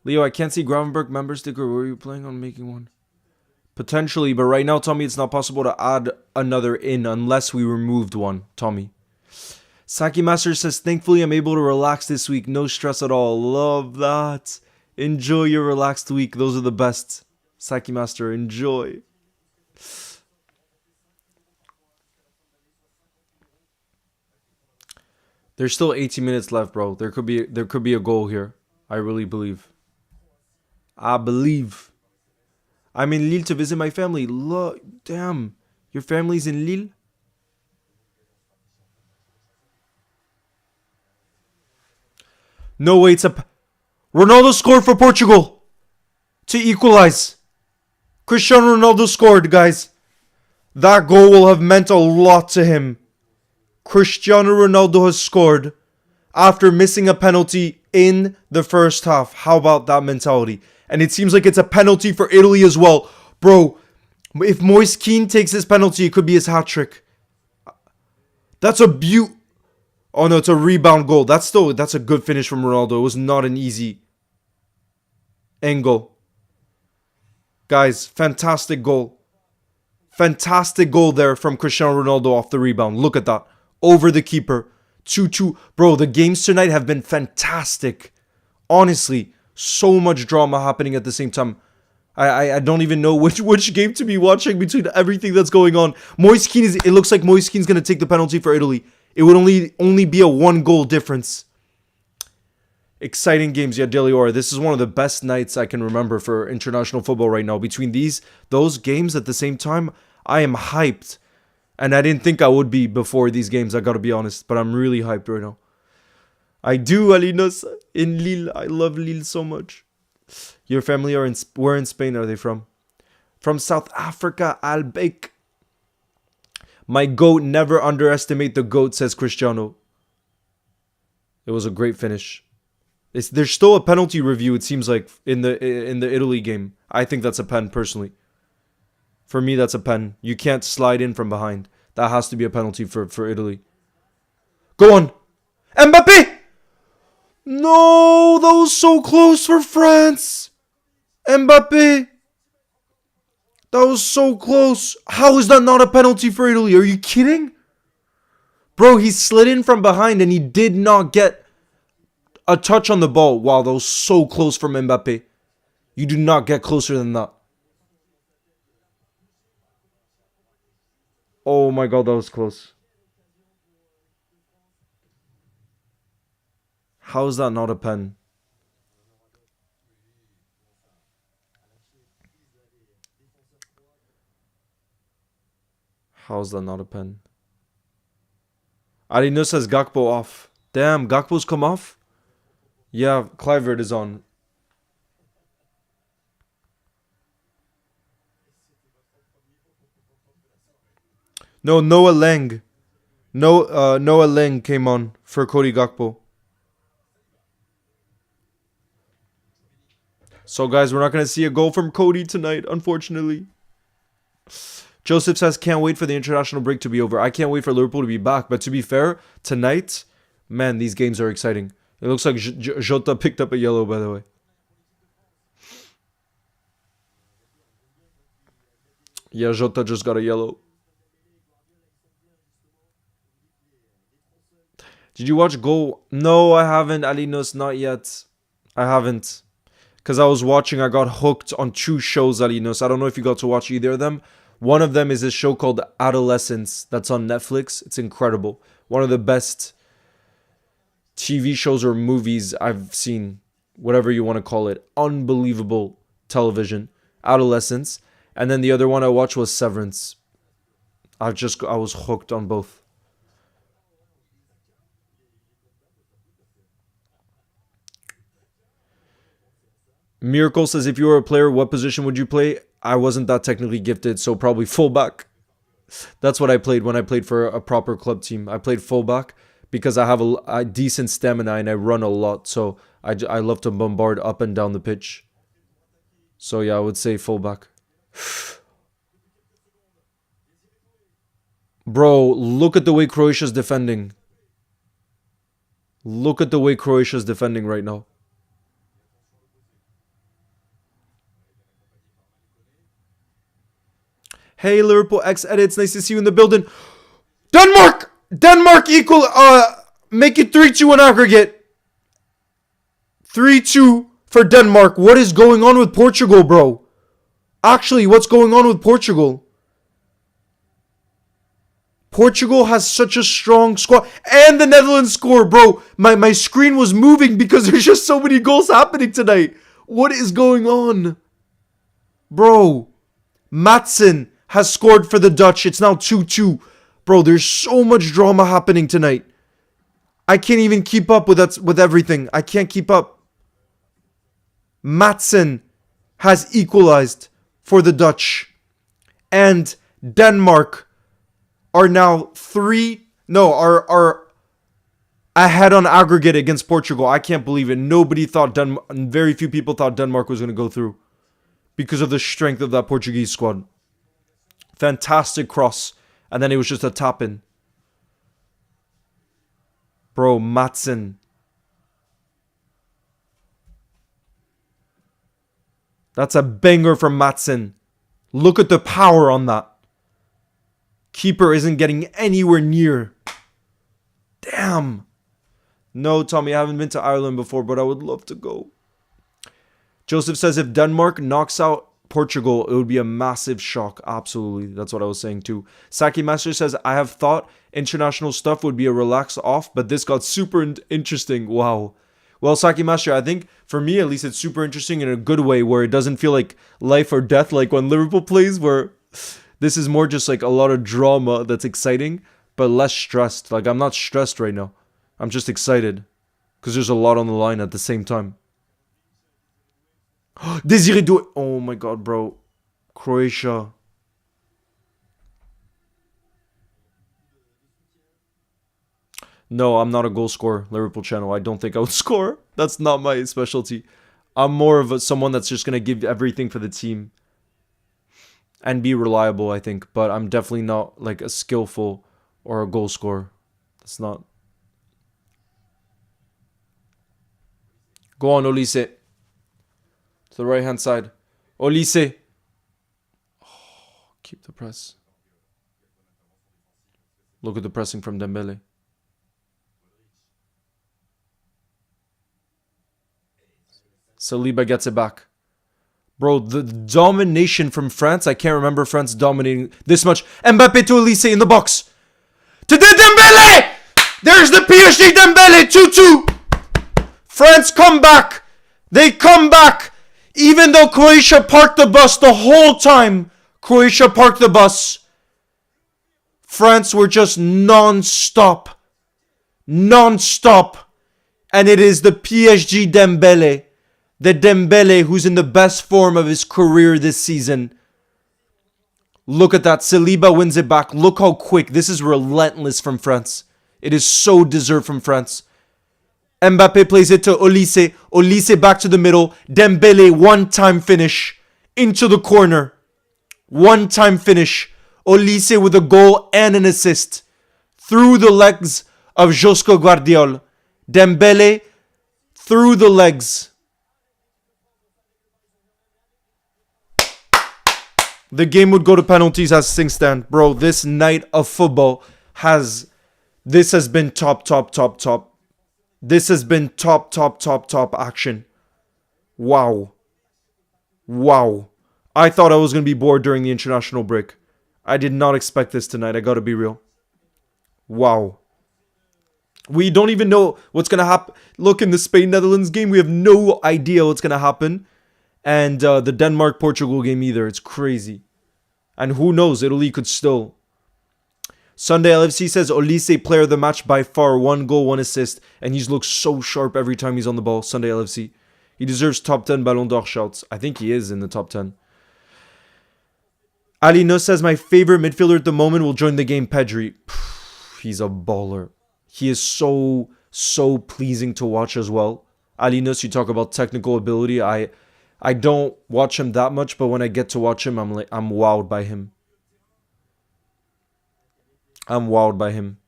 Leo, I can't see Gravenberg member sticker. Were you planning on making one? Potentially, but right now, Tommy, it's not possible to add another in unless we removed one, Tommy. Saki Master says, thankfully, I'm able to relax this week. No stress at all. Love that. Enjoy your relaxed week. Those are the best. Saki Master, enjoy. There's still 18 minutes left, bro. There could be a goal here. I really believe. I believe. I'm in Lille to visit my family. Look, damn. Your family's in Lille? No way, it's a... Ronaldo scored for Portugal to equalize. Cristiano Ronaldo scored, guys. That goal will have meant a lot to him. Cristiano Ronaldo has scored after missing a penalty in the first half. How about that mentality? And it seems like it's a penalty for Italy as well. Bro, if Moise Kean takes this penalty, it could be his hat trick. That's a Oh no, it's a rebound goal. That's a good finish from Ronaldo. It was not an easy angle. Guys, fantastic goal. Fantastic goal there from Cristiano Ronaldo off the rebound. Look at that. Over the keeper. 2-2. Bro, the games tonight have been fantastic. Honestly, so much drama happening at the same time. I don't even know which game to be watching between everything that's going on. Moise Kean it looks like Moise Kean's going to take the penalty for Italy. It would only be a 1-goal difference. Exciting games, yeah, Deliora. This is one of the best nights I can remember for international football right now. Between those games at the same time, I am hyped. And I didn't think I would be before these games, I gotta be honest. But I'm really hyped right now. I do, Alinos, in Lille. I love Lille so much. Your family are where in Spain are they from? From South Africa, Albeck. My GOAT, never underestimate the GOAT, says Cristiano. It was a great finish. There's still a penalty review, it seems like, in the Italy game. I think that's a pen, personally. For me, that's a pen. You can't slide in from behind. That has to be a penalty for Italy. Go on. Mbappe! No, that was so close for France. Mbappe. That was so close. How is that not a penalty for Italy? Are you kidding? Bro, he slid in from behind and he did not get a touch on the ball. Wow, that was so close from Mbappe. You do not get closer than that. Oh my god, that was close. How is that not a pen? How is that not a pen? Arino says Gakpo off. Damn, Gakpo's come off? Yeah, Clivert is on. No, Noah Lang. No, Noah Lang came on for Cody Gakpo. So, guys, we're not going to see a goal from Cody tonight, unfortunately. Joseph says, can't wait for the international break to be over. I can't wait for Liverpool to be back. But to be fair, tonight, man, these games are exciting. It looks like Jota picked up a yellow, by the way. Yeah, Jota just got a yellow. Did you watch Go? No, I haven't, Alinos, not yet. I haven't. Because I was watching, I got hooked on 2 shows, Alinos. I don't know if you got to watch either of them. One of them is a show called Adolescence that's on Netflix. It's incredible. One of the best TV shows or movies I've seen, whatever you want to call it. Unbelievable television. Adolescence. And then the other one I watched was Severance. I was hooked on both. Miracle says, if you were a player, what position would you play? I wasn't that technically gifted, so probably fullback. That's what I played when I played for a proper club team. I played fullback because I have a decent stamina and I run a lot. So I love to bombard up and down the pitch. So yeah, I would say fullback. Bro, look at the way Croatia's defending. Look at the way Croatia's defending right now. Hey, Liverpool X Edits. Nice to see you in the building. Denmark! Denmark equal. Make it 3-2 in aggregate. 3-2 for Denmark. What is going on with Portugal, bro? Actually, what's going on with Portugal? Portugal has such a strong squad. And the Netherlands score, bro. My screen was moving because there's just so many goals happening tonight. What is going on? Bro. Matson has scored for the Dutch. It's now 2-2. Bro, there's so much drama happening tonight. I can't even keep up with everything. I can't keep up. Matson has equalized for the Dutch. And Denmark are now are ahead on aggregate against Portugal. I can't believe it. Very few people thought Denmark was going to go through because of the strength of that Portuguese squad. Fantastic cross. And then it was just a tap-in. Bro, Matson. That's a banger from Matson. Look at the power on that. Keeper isn't getting anywhere near. Damn. No, Tommy, I haven't been to Ireland before, but I would love to go. Joseph says if Denmark knocks out Portugal, it would be a massive shock. Absolutely. That's what I was saying too. Saki Master says, I have thought international stuff would be a relaxed off, but this got super interesting. Wow. Well, Saki Master, I think for me at least it's super interesting in a good way where it doesn't feel like life or death like when Liverpool plays, where this is more just like a lot of drama that's exciting, but less stressed. Like I'm not stressed right now. I'm just excited because there's a lot on the line at the same time. Desiree Doué. Oh my god, bro. Croatia. No, I'm not a goal scorer, Liverpool channel. I don't think I would score. That's not my specialty. I'm more of someone that's just going to give everything for the team and be reliable, I think. But I'm definitely not like a skillful or a goal scorer. That's not. Go on, Olise. To the right-hand side. Olise. Oh, keep the press. Look at the pressing from Dembele. Saliba gets it back. Bro, the domination from France. I can't remember France dominating this much. Mbappe to Elise in the box. To Dembele! There's the PSG Dembele 2-2. France come back. They come back. Even though Croatia parked the bus the whole time. Croatia parked the bus. France were just non-stop. Non-stop. And it is the PSG Dembele. The Dembele who's in the best form of his career this season. Look at that. Saliba wins it back. Look how quick. This is relentless from France. It is so deserved from France. Mbappe plays it to Olise. Olise back to the middle. Dembele one-time finish. Into the corner. One-time finish. Olise with a goal and an assist. Through the legs of Josko Guardiol. Dembele through the legs. The game would go to penalties as things stand. Bro, this night of football has been top. This has been top action. Wow. I thought I was going to be bored during the international break. I did not expect this tonight. I got to be real. Wow. We don't even know what's going to happen. Look, in the Spain-Netherlands game, we have no idea what's going to happen. And the Denmark-Portugal game either. It's crazy. And who knows, Italy could still. Sunday LFC says Olise player of the match by far. 1 goal, 1 assist. And he's looked so sharp every time he's on the ball. Sunday LFC. He deserves top 10 Ballon d'Or shouts. I think he is in the top 10. Alino says my favorite midfielder at the moment will join the game, Pedri. He's a baller. He is so pleasing to watch as well. Alinos, you talk about technical ability. I don't watch him that much, but when I get to watch him, I'm wowed by him. I'm wowed by him.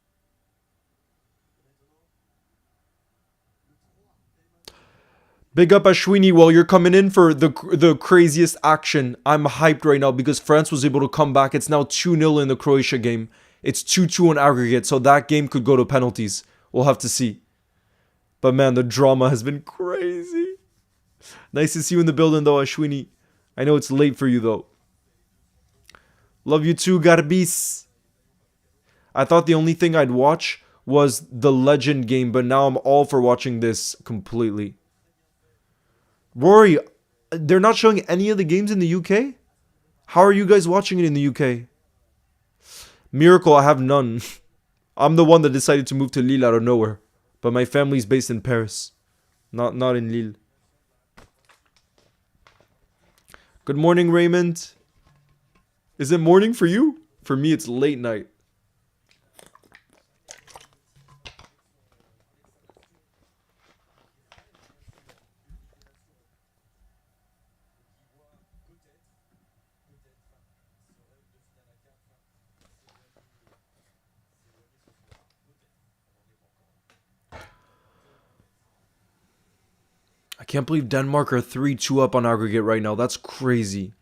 Big up Ashwini. While you're coming in for the craziest action, I'm hyped right now because France was able to come back. It's now 2-0 in the Croatia game. It's 2-2 on aggregate, so that game could go to penalties. We'll have to see. But man, the drama has been crazy. Nice to see you in the building though, Ashwini. I know it's late for you though. Love you too, Garbis. I thought the only thing I'd watch was the Legend game, but now I'm all for watching this completely. Rory, they're not showing any of the games in the UK? How are you guys watching it in the UK? Miracle, I have none. I'm the one that decided to move to Lille out of nowhere. But my family's based in Paris. Not in Lille. Good morning, Raymond. Is it morning for you? For me, it's late night. I can't believe Denmark are 3-2 up on aggregate right now. That's crazy.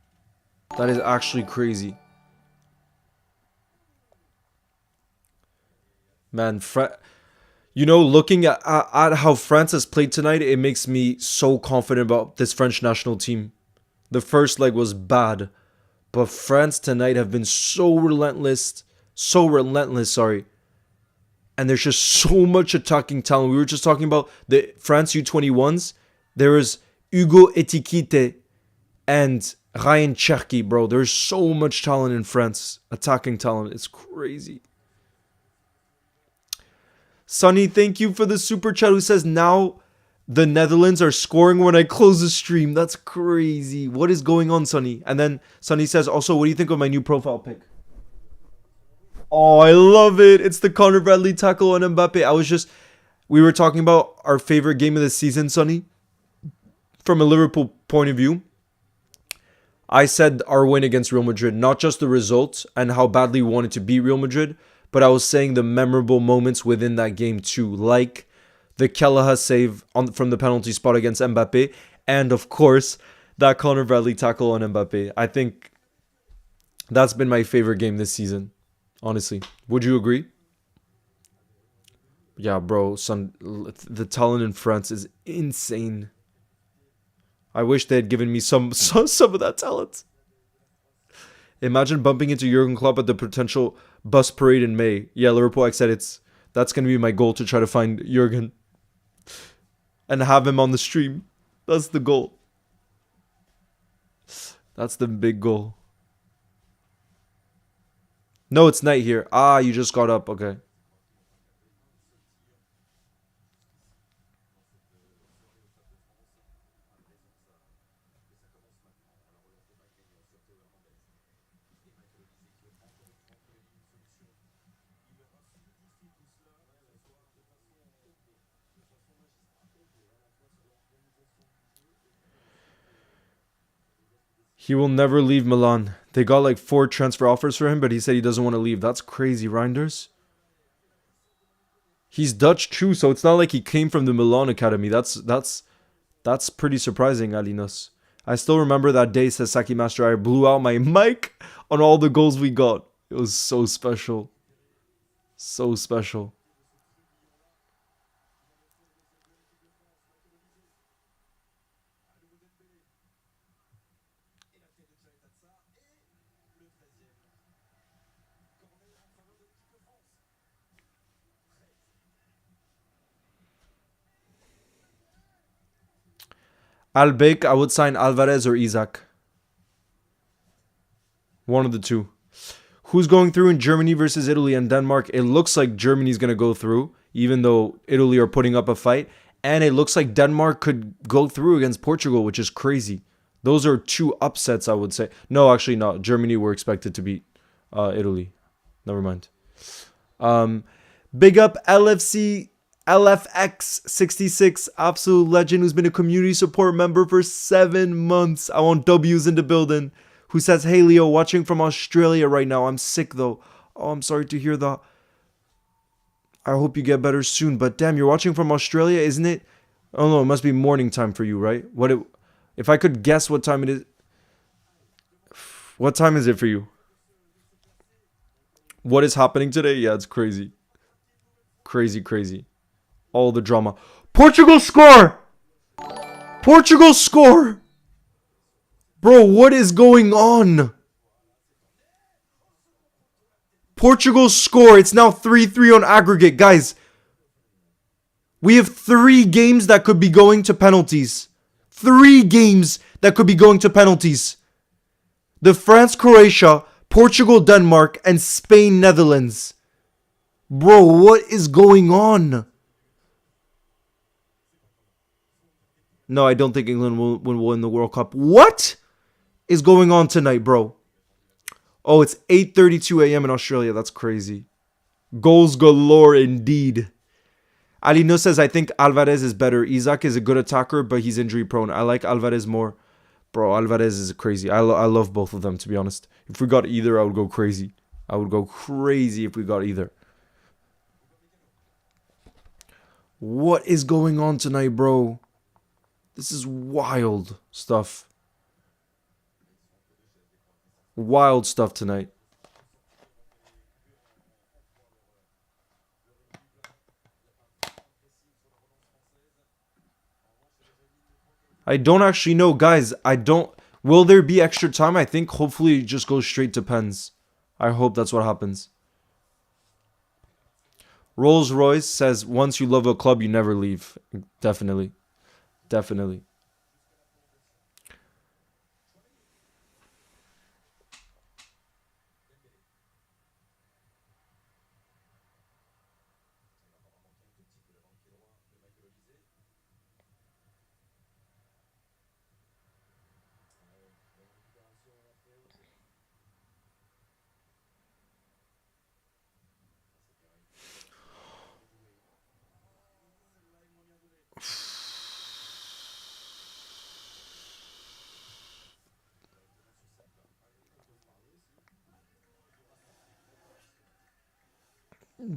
That is actually crazy. Man, looking at how France has played tonight, it makes me so confident about this French national team. The first leg was bad, but France tonight have been so relentless, And there's just so much attacking talent. We were just talking about the France U21s. There is Hugo Etikite and Ryan Cherki, bro. There's so much talent in France. Attacking talent. It's crazy. Sonny, thank you for the super chat who says now the Netherlands are scoring when I close the stream. That's crazy. What is going on, Sonny? And then Sonny says, also, what do you think of my new profile pic? Oh, I love it. It's the Conor Bradley tackle on Mbappe. We were talking about our favorite game of the season, Sonny. From a Liverpool point of view, I said our win against Real Madrid, not just the results and how badly we wanted to beat Real Madrid, but I was saying the memorable moments within that game too, like the Kelleher save from the penalty spot against Mbappe, and of course, that Conor Bradley tackle on Mbappe. I think that's been my favorite game this season, honestly. Would you agree? Yeah, bro, the talent in France is insane. I wish they had given me some of that talent. Imagine bumping into Jurgen Klopp at the potential bus parade in May. Yeah, Liverpool, I said that's going to be my goal, to try to find Jurgen and have him on the stream. That's the goal. That's the big goal. No, it's night here. Ah, you just got up. Okay. He will never leave Milan. They got like 4 transfer offers for him, but he said he doesn't want to leave. That's crazy, Reinders. He's Dutch too, so it's not like he came from the Milan academy. That's pretty surprising, Alinos. I still remember that day, says Saki Master. I blew out my mic on all the goals we got. It was so special. So special. Albeck, I would sign Alvarez or Isaac. One of the two. Who's going through in Germany versus Italy and Denmark? It looks like Germany's going to go through, even though Italy are putting up a fight. And it looks like Denmark could go through against Portugal, which is crazy. Those are 2 upsets, I would say. No, actually not. Germany were expected to beat Italy. Never mind. Big up LFC LFX66, absolute legend, who's been a community support member for 7 months. I want W's in the building. Who says, hey Leo, watching from Australia right now. I'm sick though. Oh, I'm sorry to hear that. I hope you get better soon. But damn, you're watching from Australia, isn't it? Oh no, it must be morning time for you, right? If I could guess what time it is. What time is it for you? What is happening today? Yeah, it's crazy. Crazy, crazy. All the drama. Portugal score! Portugal score! Bro, what is going on? Portugal score. It's now 3-3 on aggregate. Guys, we have 3 games that could be going to penalties. 3 games that could be going to penalties. The France-Croatia, Portugal-Denmark, and Spain-Netherlands. Bro, what is going on? No, I don't think England will win the World Cup. What is going on tonight, bro? Oh, it's 8:32 a.m. in Australia. That's crazy. Goals galore indeed. Alino says, I think Alvarez is better. Isaac is a good attacker, but he's injury prone. I like Alvarez more. Bro, Alvarez is crazy. I love both of them, to be honest. If we got either, I would go crazy. I would go crazy if we got either. What is going on tonight, bro? This is wild stuff. Wild stuff tonight. I don't actually know, guys. I don't. Will there be extra time? I think hopefully it just goes straight to pens. I hope that's what happens. Rolls Royce says, once you love a club, you never leave. Definitely. Definitely.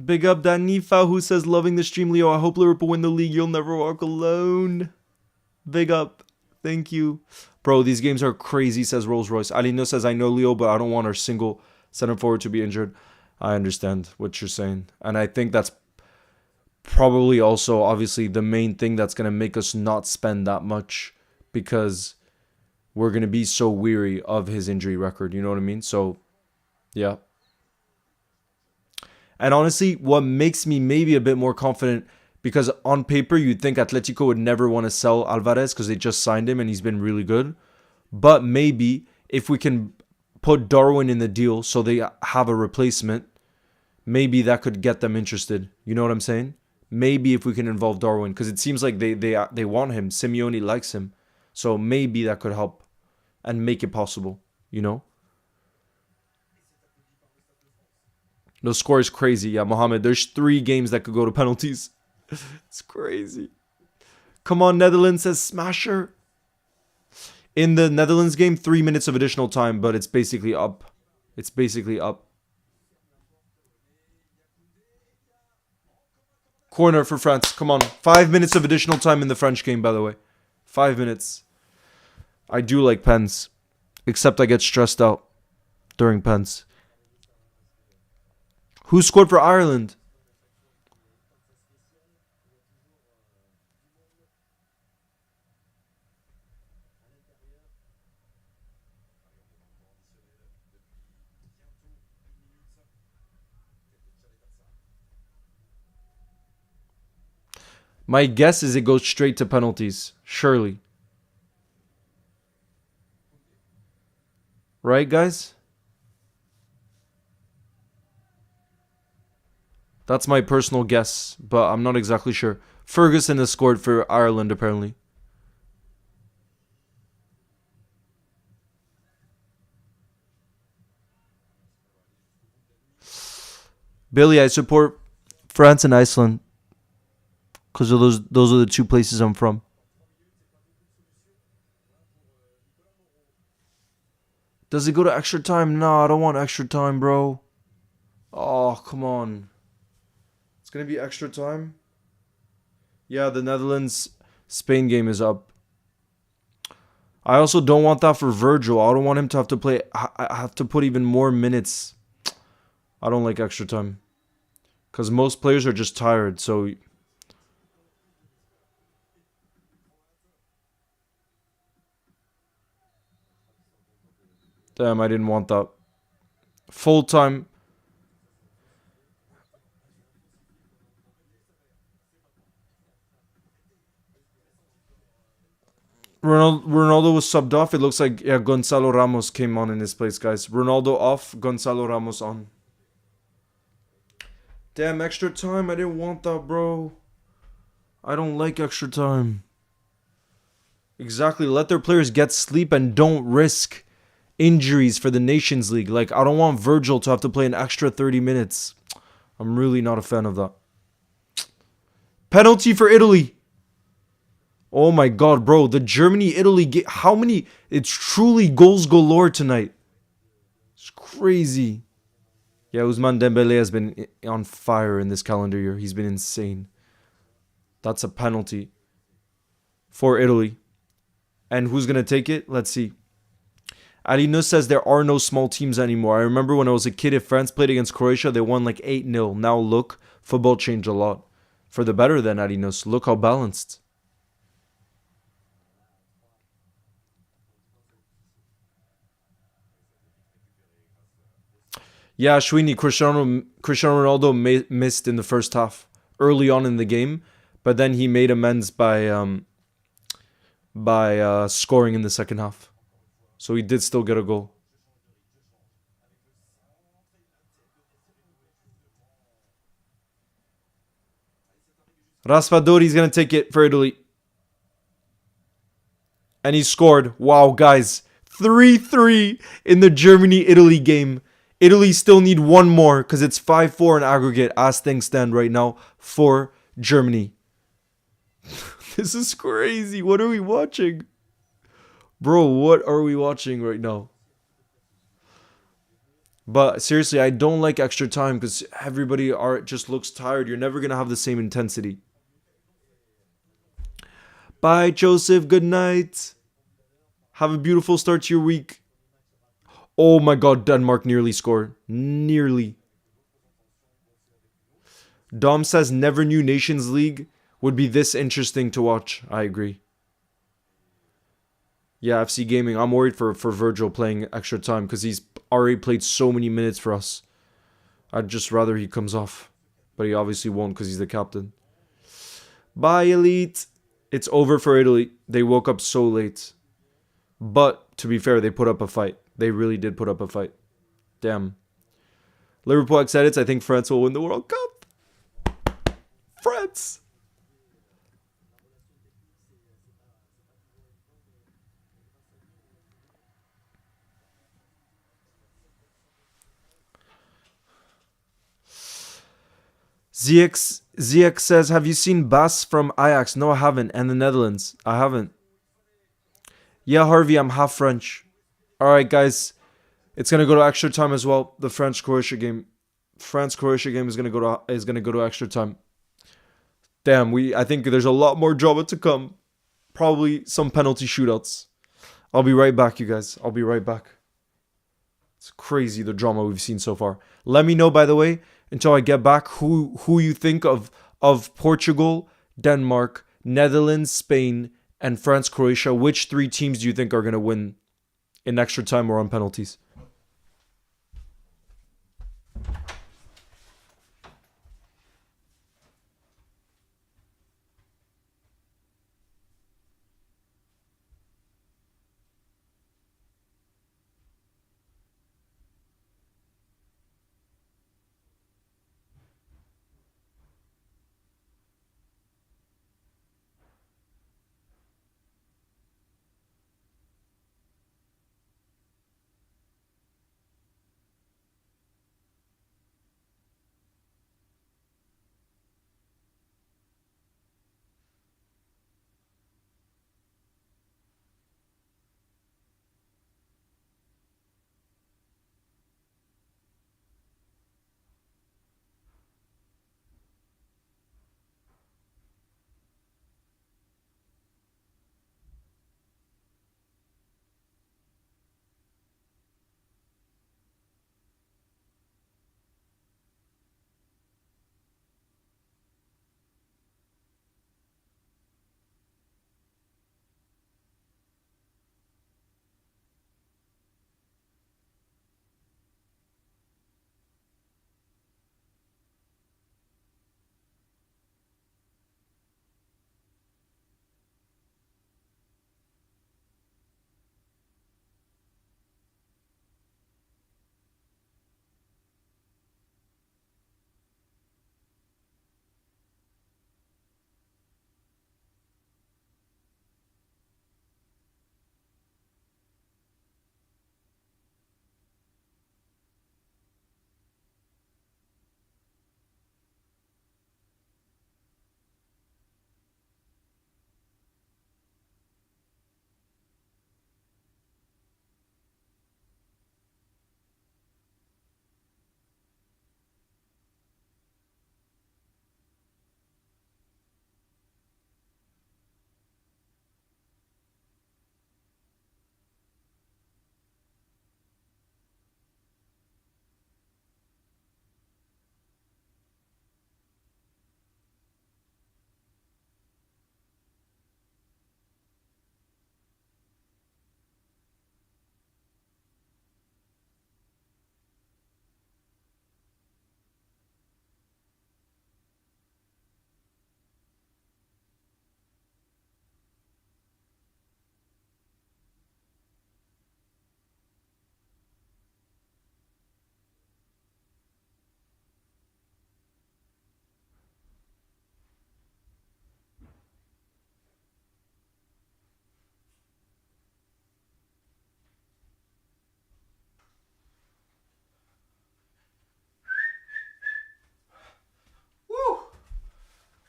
Big up Danifa, who says, loving the stream, Leo. I hope Liverpool win the league. You'll never walk alone. Big up. Thank you. Bro, these games are crazy, says Rolls Royce. Alino says, I know Leo, but I don't want our single center forward to be injured. I understand what you're saying. And I think that's probably also, obviously, the main thing that's going to make us not spend that much because we're going to be so weary of his injury record. You know what I mean? So, yeah. And honestly, what makes me maybe a bit more confident, because on paper, you'd think Atletico would never want to sell Alvarez because they just signed him and he's been really good. But maybe if we can put Darwin in the deal so they have a replacement, maybe that could get them interested. You know what I'm saying? Maybe if we can involve Darwin, because it seems like they want him. Simeone likes him. So maybe that could help and make it possible, you know? The score is crazy. Yeah, Mohammed, there's 3 games that could go to penalties. It's crazy. Come on, Netherlands, says Smasher. In the Netherlands game, 3 minutes of additional time, but it's basically up. It's basically up. Corner for France. Come on. 5 minutes of additional time in the French game, by the way. 5 minutes. I do like pens. Except I get stressed out during pens. Who scored for Ireland? My guess is it goes straight to penalties. Surely. Right, guys? That's my personal guess, but I'm not exactly sure. Ferguson has scored for Ireland, apparently. Billy, I support France and Iceland because of those are the 2 places I'm from. Does it go to extra time? No, I don't want extra time, bro. Oh, come on. It's going to be extra time? Yeah, the Netherlands-Spain game is up. I also don't want that for Virgil. I don't want him to have to play. I have to put even more minutes. I don't like extra time. Because most players are just tired, so... Damn, I didn't want that. Full time. Ronaldo was subbed off. It looks like Gonzalo Ramos came on in his place, guys. Ronaldo off, Gonzalo Ramos on. Damn, extra time. I didn't want that, bro. I don't like extra time. Exactly. Let their players get sleep and don't risk injuries for the Nations League. Like, I don't want Virgil to have to play an extra 30 minutes. I'm really not a fan of that. Penalty for Italy. Oh my god, bro. The Germany-Italy game. How many? It's truly goals galore tonight. It's crazy. Yeah, Ousmane Dembele has been on fire in this calendar year. He's been insane. That's a penalty for Italy. And who's going to take it? Let's see. Alino says there are no small teams anymore. I remember when I was a kid, if France played against Croatia, they won like 8-0. Now look, football changed a lot. For the better then, Alinos. Look how balanced. Yeah, Shwini, Cristiano Ronaldo missed in the first half early on in the game, but then he made amends by scoring in the second half. So he did still get a goal. Raspadori's going to take it for Italy. And he scored. Wow, guys. 3-3 in the Germany-Italy game. Italy still need one more because it's 5-4 in aggregate as things stand right now for Germany. This is crazy. What are we watching? Bro, what are we watching right now? But seriously, I don't like extra time because everybody just looks tired. You're never going to have the same intensity. Bye, Joseph. Good night. Have a beautiful start to your week. Oh my god, Denmark nearly scored. Nearly. Dom says never knew Nations League would be this interesting to watch. I agree. Yeah, FC Gaming. I'm worried for Virgil playing extra time because he's already played so many minutes for us. I'd just rather he comes off. But he obviously won't because he's the captain. Bye, Elite. It's over for Italy. They woke up so late. But, to be fair, they put up a fight. They really did put up a fight. Damn. Liverpool X edits. I think France will win the World Cup. France. ZX says, have you seen Bas from Ajax? No, I haven't. And the Netherlands. I haven't. Yeah, Harvey, I'm half French. Alright, guys. It's gonna go to extra time as well. The France-Croatia game. France-Croatia game is gonna go to extra time. Damn, I think there's a lot more drama to come. Probably some penalty shootouts. I'll be right back, you guys. I'll be right back. It's crazy the drama we've seen so far. Let me know, by the way, until I get back, who you think of Portugal, Denmark, Netherlands, Spain, and France, Croatia. Which 3 teams do you think are going to win in extra time or on penalties?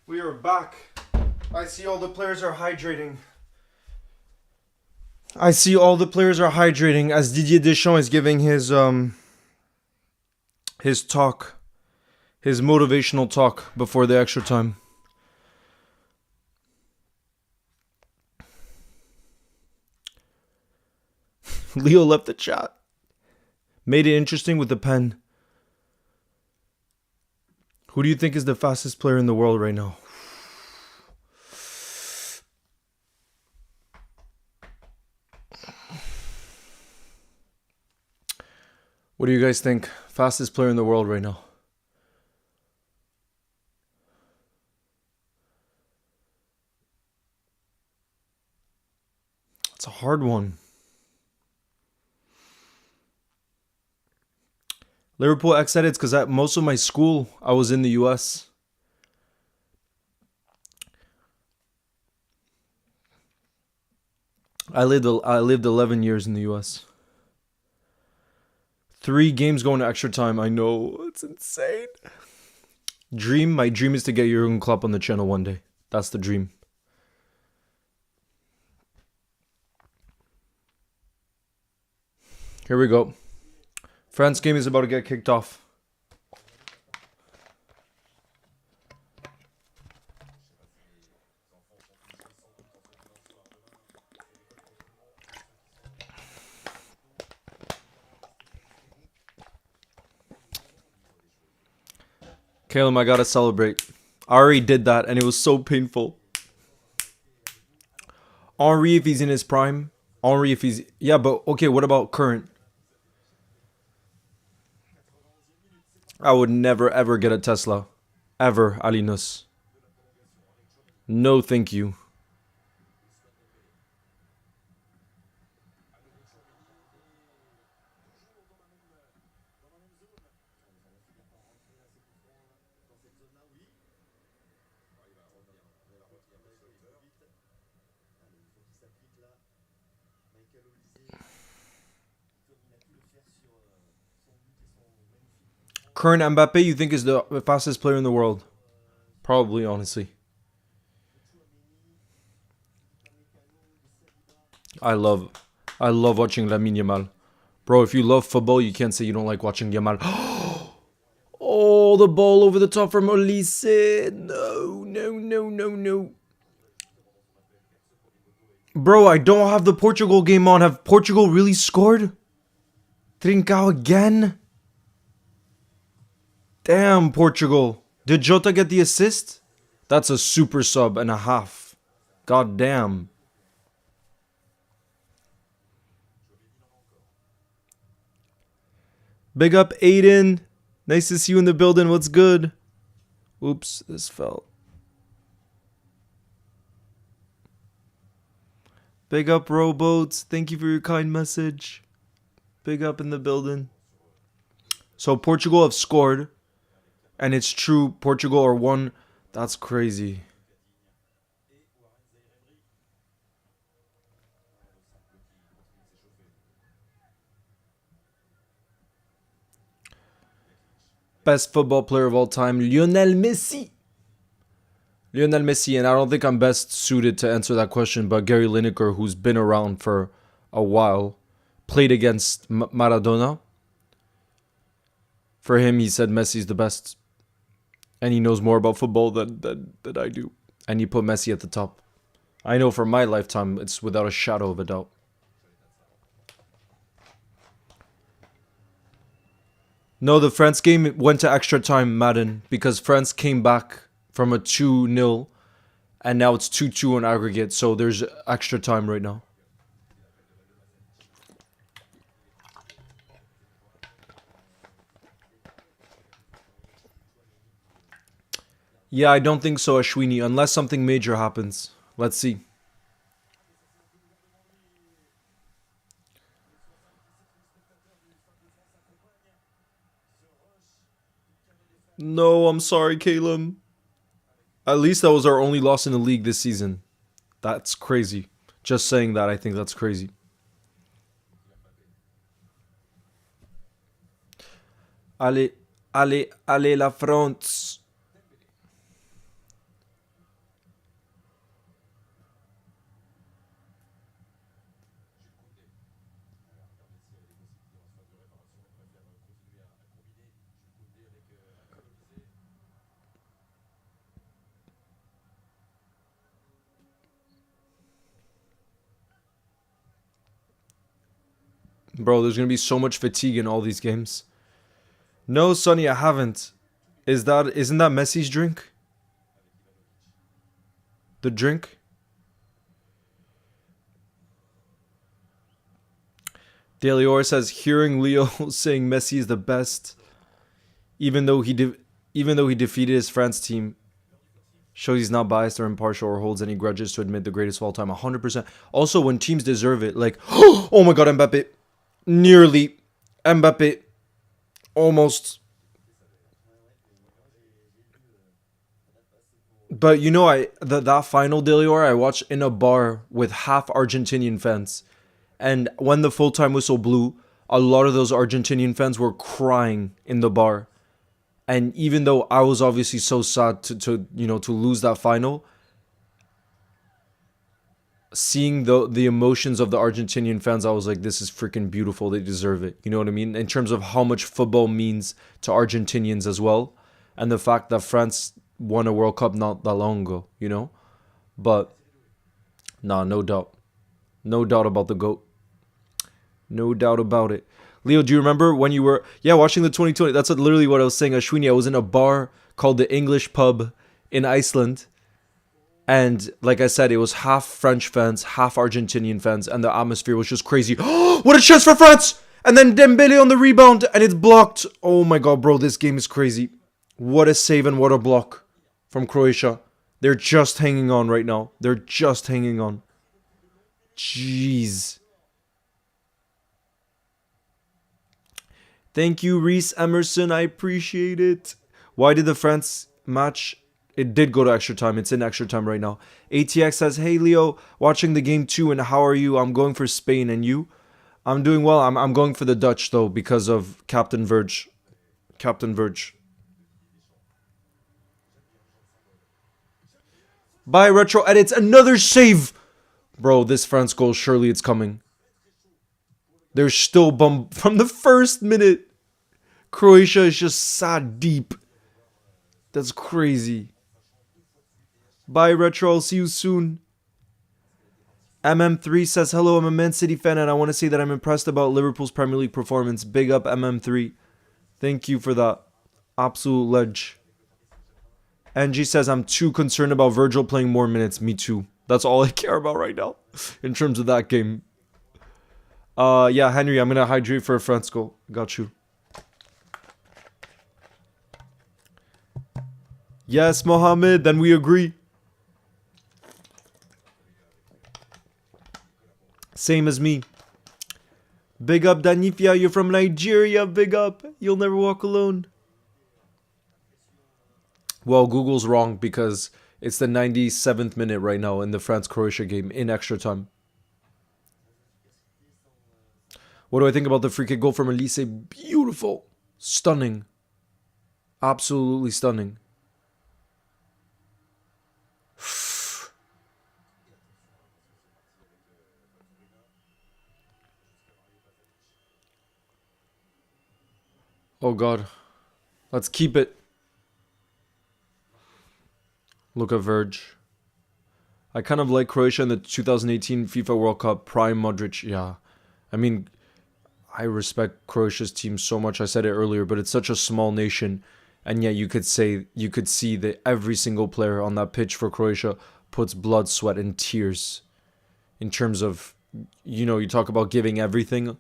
We are back. I see all the players are hydrating. As Didier Deschamps is giving his talk, his motivational talk before the extra time. Leo left the chat. Made it interesting with the pen. Who do you think is the fastest player in the world right now? What do you guys think? Fastest player in the world right now? It's a hard one. Liverpool X edits because at most of my school I was in the US. I lived 11 years in the US. 3 games going to extra time. I know, it's insane. My dream is to get Jurgen Klopp on the channel one day. That's the dream. Here we go. France game is about to get kicked off. Caleb, I gotta celebrate. I already did that and it was so painful. Henry if he's in his prime. Henry if he's... Yeah, but okay, what about current? I would never ever get a Tesla. Ever, Alinus. No thank you. Current Mbappe, you think is the fastest player in the world? Probably, honestly. I love watching Lamine Yamal. Bro, if you love football, you can't say you don't like watching Yamal. Oh, the ball over the top from Olise. No. Bro, I don't have the Portugal game on. Have Portugal really scored? Trincao again? Damn, Portugal. Did Jota get the assist? That's a super sub and a half. God damn. Big up, Aiden. Nice to see you in the building. What's good? Oops, this fell. Big up, Rowboats. Thank you for your kind message. Big up in the building. So Portugal have scored. And it's true, Portugal are one. That's crazy. Best football player of all time, Lionel Messi. Lionel Messi, and I don't think I'm best suited to answer that question, but Gary Lineker, who's been around for a while, played against Maradona. For him, he said Messi's the best. And he knows more about football than I do. And he put Messi at the top. I know for my lifetime, it's without a shadow of a doubt. No, the France game went to extra time, Madden, because France came back from a 2-0, and now it's 2-2 on aggregate, so there's extra time right now. Yeah, I don't think so, Ashwini, unless something major happens. Let's see. No, I'm sorry, Caleb. At least that was our only loss in the league this season. That's crazy. Just saying that, I think that's crazy. Allez, la France. Bro, there's going to be so much fatigue in all these games. No, Sonny, I haven't. Isn't that Messi's drink? The drink? Delior says hearing Leo saying Messi is the best, even though he defeated his France team, shows he's not biased or impartial or holds any grudges to admit the greatest of all time. 100%. Also, when teams deserve it, like, oh my God, Mbappe, nearly, Mbappe, almost. But you know, that final Delior I watched in a bar with half Argentinian fans, and when the full time whistle blew, a lot of those Argentinian fans were crying in the bar. And even though I was obviously so sad to lose that final, seeing the emotions of the Argentinian fans, I was like, this is freaking beautiful. They deserve it. You know what I mean? In terms of how much football means to Argentinians as well, and the fact that France won a World Cup not that long ago, you know? But, nah, no doubt. No doubt about the GOAT. No doubt about it. Leo, do you remember when you were... Yeah, watching the 2020. That's literally what I was saying. Ashwini, I was in a bar called the English Pub in Iceland. And like I said, it was half French fans, half Argentinian fans. And the atmosphere was just crazy. Oh, what a chance for France! And then Dembele on the rebound. And it's blocked. Oh my God, bro. This game is crazy. What a save and what a block from Croatia. They're just hanging on right now. They're just hanging on. Jeez. Thank you, Reese Emerson. I appreciate it. Why did the France match? It did go to extra time. It's in extra time right now. ATX says, hey, Leo, watching the game too, and how are you? I'm going for Spain, and you? I'm doing well. I'm going for the Dutch, though, because of Captain Verge. Captain Verge. Bye, Retro Edits. Another save. Bro, this France goal, surely it's coming. They're still bummed from the first minute. Croatia is just sat deep. That's crazy. Bye, Retro. I'll see you soon. MM3 says, hello, I'm a Man City fan, and I want to say that I'm impressed about Liverpool's Premier League performance. Big up, MM3. Thank you for that. Absolute ledge. Angie says, I'm too concerned about Virgil playing more minutes. Me too. That's all I care about right now in terms of that game. Yeah, Henry, I'm going to hydrate for a France goal. Got you. Yes, Mohammed, then we agree. Same as me. Big up, Danifia, you're from Nigeria. Big up. You'll never walk alone. Well, Google's wrong because it's the 97th minute right now in the France-Croatia game in extra time. What do I think about the free kick goal from Elise? Beautiful. Stunning. Absolutely stunning. Oh God. Let's keep it. Look at Verge. I kind of like Croatia in the 2018 FIFA World Cup. Prime Modric. Yeah. I mean, I respect Croatia's team so much. I said it earlier, but it's such a small nation. And yet you could see that every single player on that pitch for Croatia puts blood, sweat, and tears. In terms of, you talk about giving everything.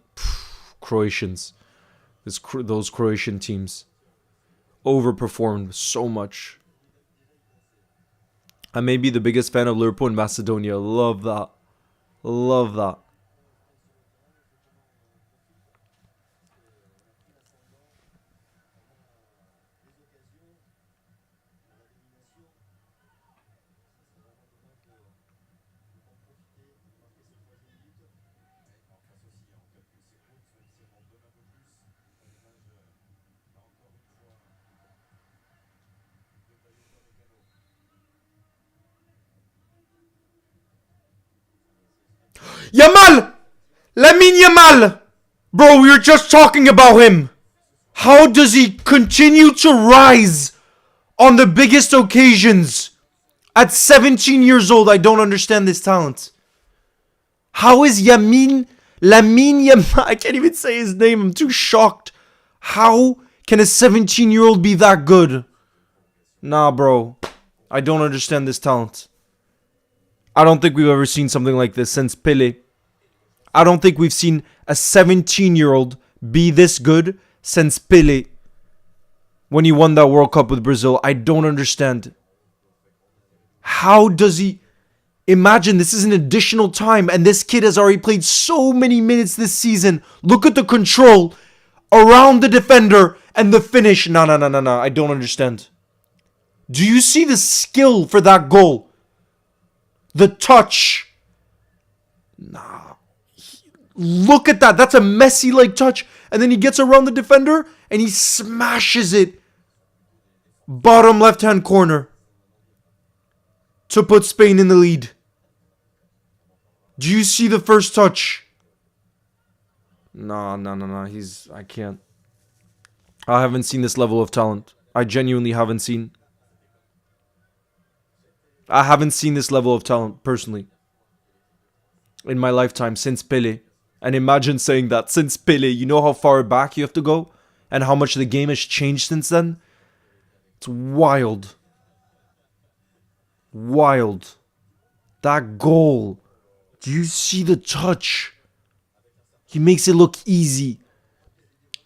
Croatians. Those Croatian teams overperformed so much. I may be the biggest fan of Liverpool in Macedonia. Love that. Love that. Yamal! Lamine Yamal! Bro, we were just talking about him. How does he continue to rise on the biggest occasions? At 17 years old, I don't understand this talent. How is Lamine Yamal? I can't even say his name. I'm too shocked. How can a 17-year-old be that good? Nah, bro. I don't understand this talent. I don't think we've ever seen something like this since Pele. I don't think we've seen a 17-year-old be this good since Pele when he won that World Cup with Brazil. I don't understand. How does he... Imagine this is an additional time and this kid has already played so many minutes this season. Look at the control around the defender and the finish. No. I don't understand. Do you see the skill for that goal? The touch. Nah. Look at that. That's a Messi-like touch. And then he gets around the defender and he smashes it. Bottom left-hand corner. To put Spain in the lead. Do you see the first touch? No. I can't. I haven't seen this level of talent. I genuinely haven't seen. I haven't seen this level of talent, personally. In my lifetime, since Pele. And imagine saying that, since Pele. You know how far back you have to go? And how much the game has changed since then? It's wild. Wild. That goal. Do you see the touch? He makes it look easy.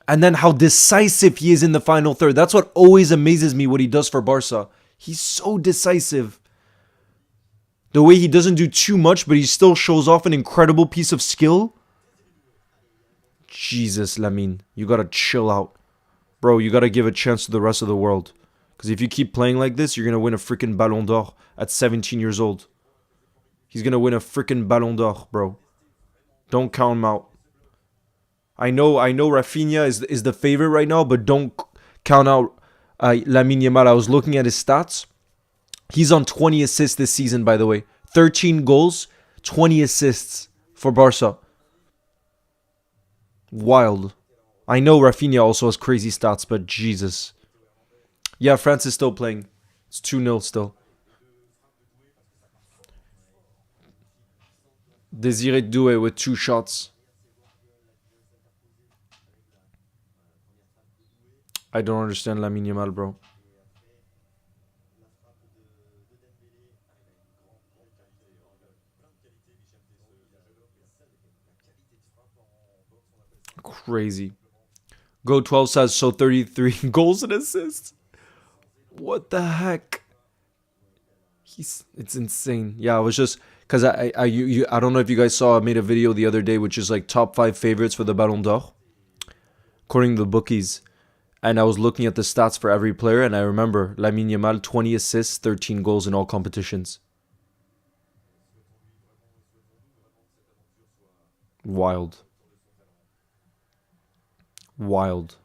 And then how decisive he is in the final third. That's what always amazes me what he does for Barca. He's so decisive. The way he doesn't do too much, but he still shows off an incredible piece of skill. Jesus, Lamine. You gotta chill out. Bro, you gotta give a chance to the rest of the world. Because if you keep playing like this, you're gonna win a freaking Ballon d'Or at 17 years old. He's gonna win a freaking Ballon d'Or, bro. Don't count him out. I know Rafinha is the favorite right now, but don't count out Lamine Yamal. I was looking at his stats. He's on 20 assists this season, by the way. 13 goals, 20 assists for Barca. Wild. I know Rafinha also has crazy stats, but Jesus. Yeah, France is still playing. It's 2-0 still. Désiré Doué with 2 shots. I don't understand Lamine Yamal, bro. Crazy. Go 12 says so 33 goals and assists. What the heck? It's insane. Yeah, I was just because I don't know if you guys saw. I made a video the other day which is like top 5 favorites for the Ballon d'Or according to the bookies. And I was looking at the stats for every player, and I remember Lamine Yamal, 20 assists, 13 goals in all competitions. Wild. Wild.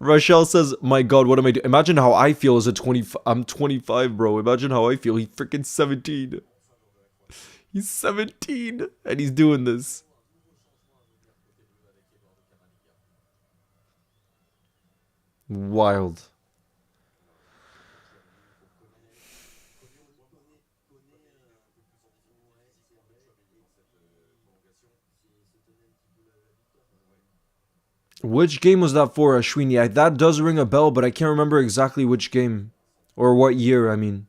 Rochelle says, my God, what am I doing? Imagine how I feel as a 20... I'm 25, bro. Imagine how I feel. He's freaking 17. He's 17, and he's doing this. Wild. Which game was that for, Ashwini? That does ring a bell, but I can't remember exactly which game. Or what year, I mean.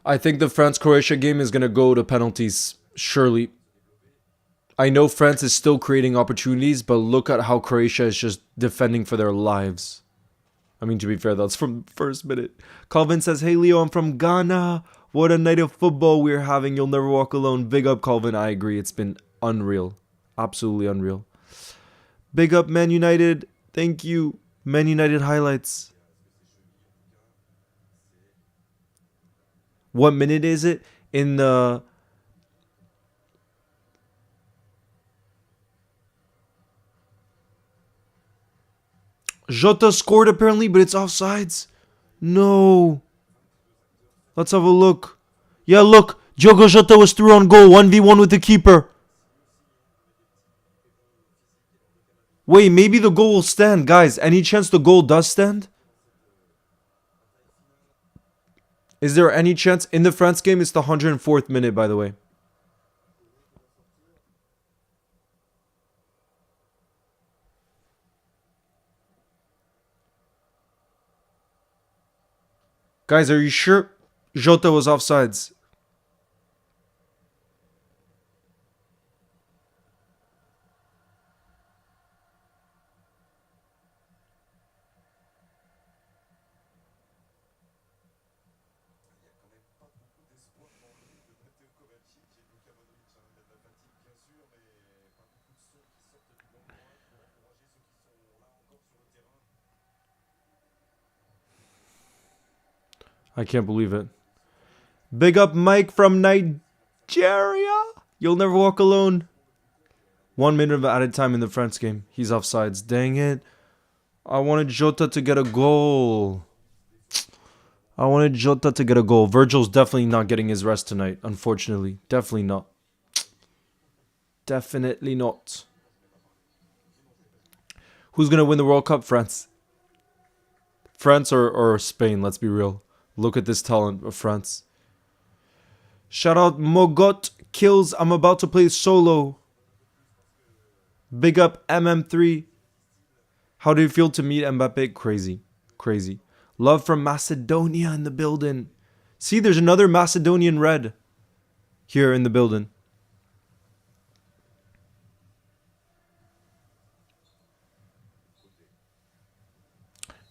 I think the France-Croatia game is going to go to penalties, surely. I know France is still creating opportunities, but look at how Croatia is just defending for their lives. I mean, to be fair, that's from the first minute. Calvin says, hey, Leo, I'm from Ghana. What a night of football we're having. You'll never walk alone. Big up, Calvin. I agree. It's been unreal. Absolutely unreal. Big up, Man United. Thank you. Man United highlights. What minute is it? In the... Jota scored apparently, but it's offsides. No. Let's have a look. Yeah, look. Diogo Jota was through on goal. 1v1 with the keeper. Wait, maybe the goal will stand. Guys, any chance the goal does stand? Is there any chance? In the France game, it's the 104th minute, by the way. Guys, are you sure Jota was offsides? I can't believe it. Big up Mike from Nigeria. You'll never walk alone. 1 minute of added time in the France game. He's offsides. Dang it. I wanted Jota to get a goal. Virgil's definitely not getting his rest tonight, unfortunately. Definitely not. Definitely not. Who's going to win the World Cup? France. France or Spain, let's be real. Look at this talent of France. Shout out Mogot Kills. I'm about to play solo. Big up MM3. How do you feel to meet Mbappe? Crazy. Crazy. Love from Macedonia in the building. See, there's another Macedonian red here in the building.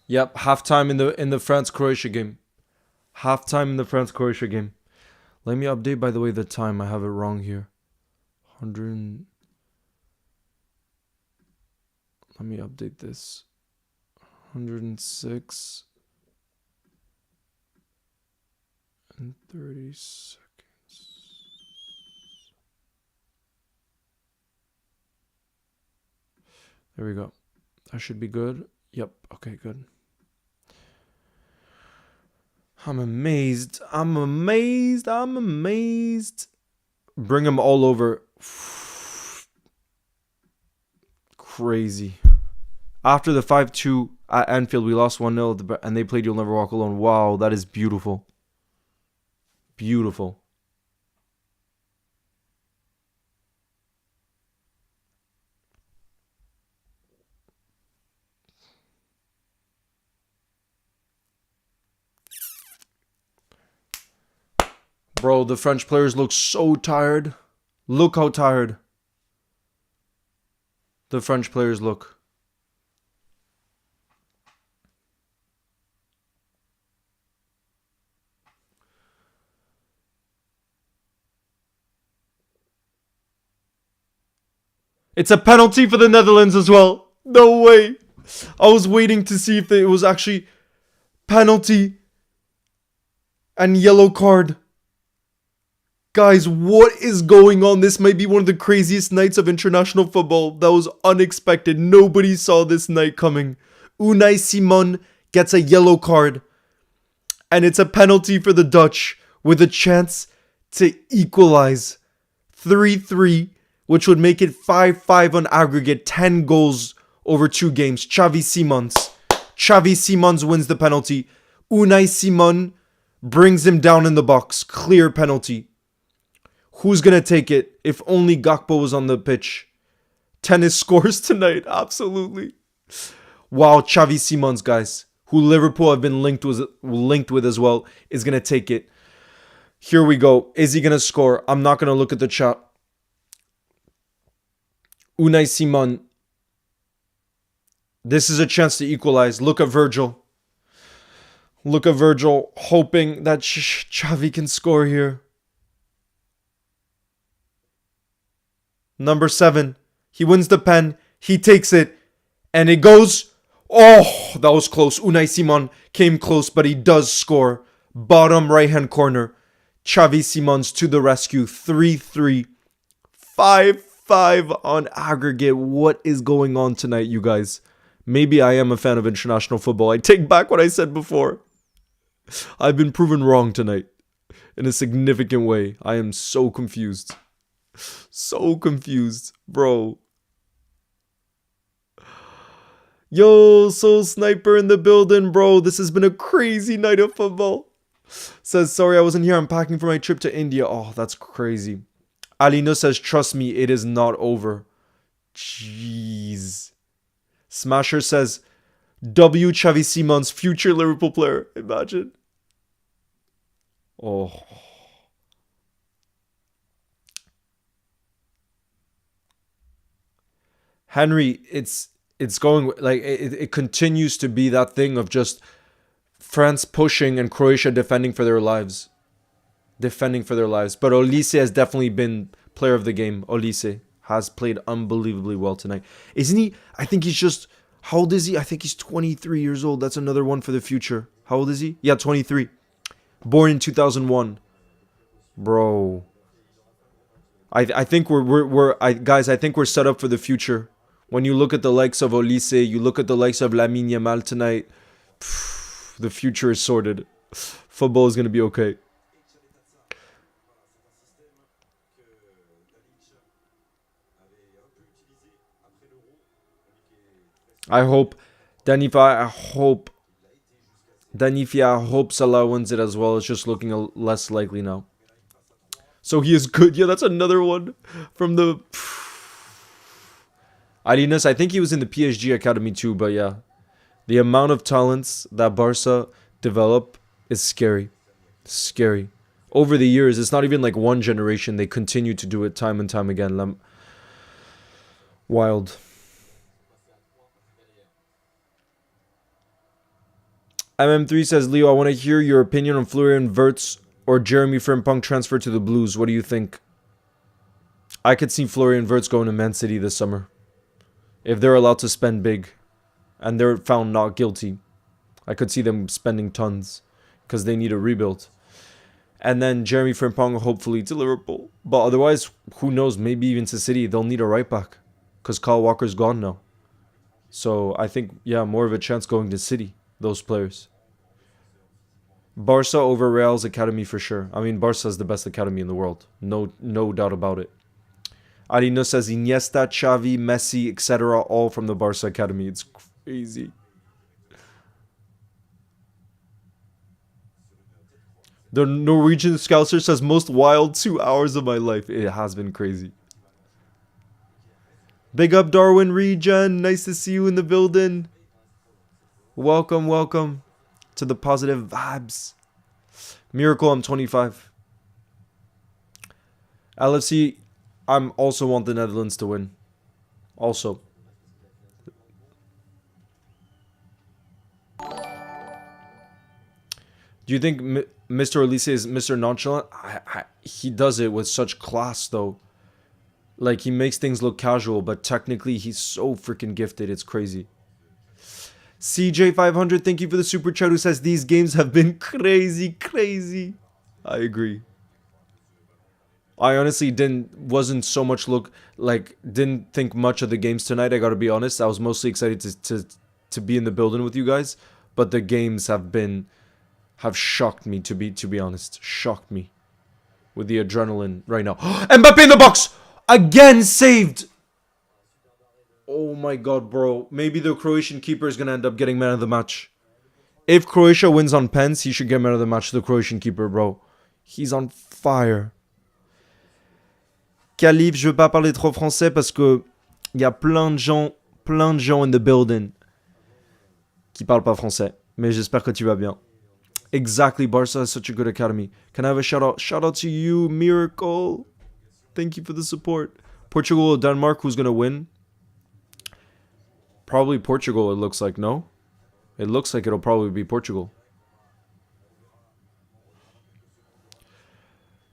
Yep, halftime in the France-Croatia game. Halftime in the France-Croatia game. Let me update, by the way, the time. I have it wrong here. 100. Let me update this. 106 and 30 seconds. There we go. That should be good. Yep. Okay, good. I'm amazed. Bring them all over. Crazy. After the 5-2 at Anfield, we lost 1-0 and they played You'll Never Walk Alone. Wow, that is beautiful. Beautiful. Bro, the French players look so tired. Look how tired the French players look. It's a penalty for the Netherlands as well. No way. I was waiting to see if it was actually penalty and yellow card. Guys, what is going on? This might be one of the craziest nights of international football. That was unexpected. Nobody saw this night coming. Unai Simon gets a yellow card. And it's a penalty for the Dutch with a chance to equalize 3-3, which would make it 5-5 on aggregate, 10 goals over 2 games. Xavi Simons wins the penalty. Unai Simon brings him down in the box. Clear penalty. Who's going to take it? If only Gakpo was on the pitch. Tennis scores tonight. Absolutely. Wow, Xavi Simons, guys, who Liverpool have been linked with as well, is going to take it. Here we go. Is he going to score? I'm not going to look at the chat. Unai Simon. This is a chance to equalize. Look at Virgil. Hoping that Xavi can score here. Number 7. He wins the pen. He takes it. And it goes. Oh, that was close. Unai Simon came close, but he does score. Bottom right-hand corner. Xavi Simons to the rescue. 3-3. 5-5 on aggregate. What is going on tonight, you guys? Maybe I am a fan of international football. I take back what I said before. I've been proven wrong tonight in a significant way. I am so confused. So confused, bro. Yo, Soul Sniper in the building, bro. This has been a crazy night of football. Says, sorry I wasn't here. I'm packing for my trip to India. Oh, that's crazy. Alino says, trust me, it is not over. Jeez. Smasher says, W. Xavi Simons, future Liverpool player. Imagine. Oh. Henry, it's going like it continues to be that thing of just France pushing and Croatia defending for their lives. Defending for their lives. But Olise has definitely been player of the game. Olise has played unbelievably well tonight. Isn't he? I think he's just... How old is he? I think he's 23 years old. That's another one for the future. How old is he? Yeah, 23. Born in 2001. Bro. I think guys, I think we're set up for the future. When you look at the likes of Olise, you look at the likes of Lamine Yamal tonight, the future is sorted. Football is going to be okay. I hope Danifia Salah wins it as well. It's just looking less likely now. So he is good. Yeah, that's another one from the... Arenas, I think he was in the PSG academy too, but yeah. The amount of talents that Barca develop is scary. Scary. Over the years, it's not even like one generation. They continue to do it time and time again. Wild. MM3 says, Leo, I want to hear your opinion on Florian Wirtz or Jeremy Frimpong transfer to the Blues. What do you think? I could see Florian Wirtz going to Man City this summer. If they're allowed to spend big and they're found not guilty, I could see them spending tons because they need a rebuild. And then Jeremy Frimpong hopefully to Liverpool. But otherwise, who knows, maybe even to City. They'll need a right back because Kyle Walker's gone now. So I think, yeah, more of a chance going to City, those players. Barca over Real's academy for sure. I mean, Barca is the best academy in the world. No doubt about it. Arino says Iniesta, Xavi, Messi, etc. all from the Barca academy. It's crazy. The Norwegian Scouser says most wild 2 hours of my life. It has been crazy. Big up Darwin Regen. Nice to see you in the building. Welcome, welcome to the positive vibes. Miracle, I'm 25. LFC, I'm also want the Netherlands to win. Also. Do you think Mr. Olise is Mr. Nonchalant? He does it with such class, though. Like, he makes things look casual, but technically, he's so freaking gifted. It's crazy. CJ500, thank you for the super chat, who says these games have been crazy. I agree. I honestly didn't think much of the games tonight. I gotta be honest. I was mostly excited to be in the building with you guys, but the games have shocked me to be honest. Shocked me with the adrenaline right now. Mbappe in the box again, saved. Oh my god, bro. Maybe the Croatian keeper is gonna end up getting man of the match. If Croatia wins on pens, he should get man of the match. The Croatian keeper, bro. He's on fire. Calif, je veux pas parler trop français parce que y a plein de gens in the building qui parlent pas français. Mais j'espère que tu vas bien. Exactly, Barca has such a good academy. Can I have a shout out? Shout out to you, Miracle. Thank you for the support. Portugal or Denmark, who's gonna win? Probably Portugal, it looks like, no? It looks like it'll probably be Portugal.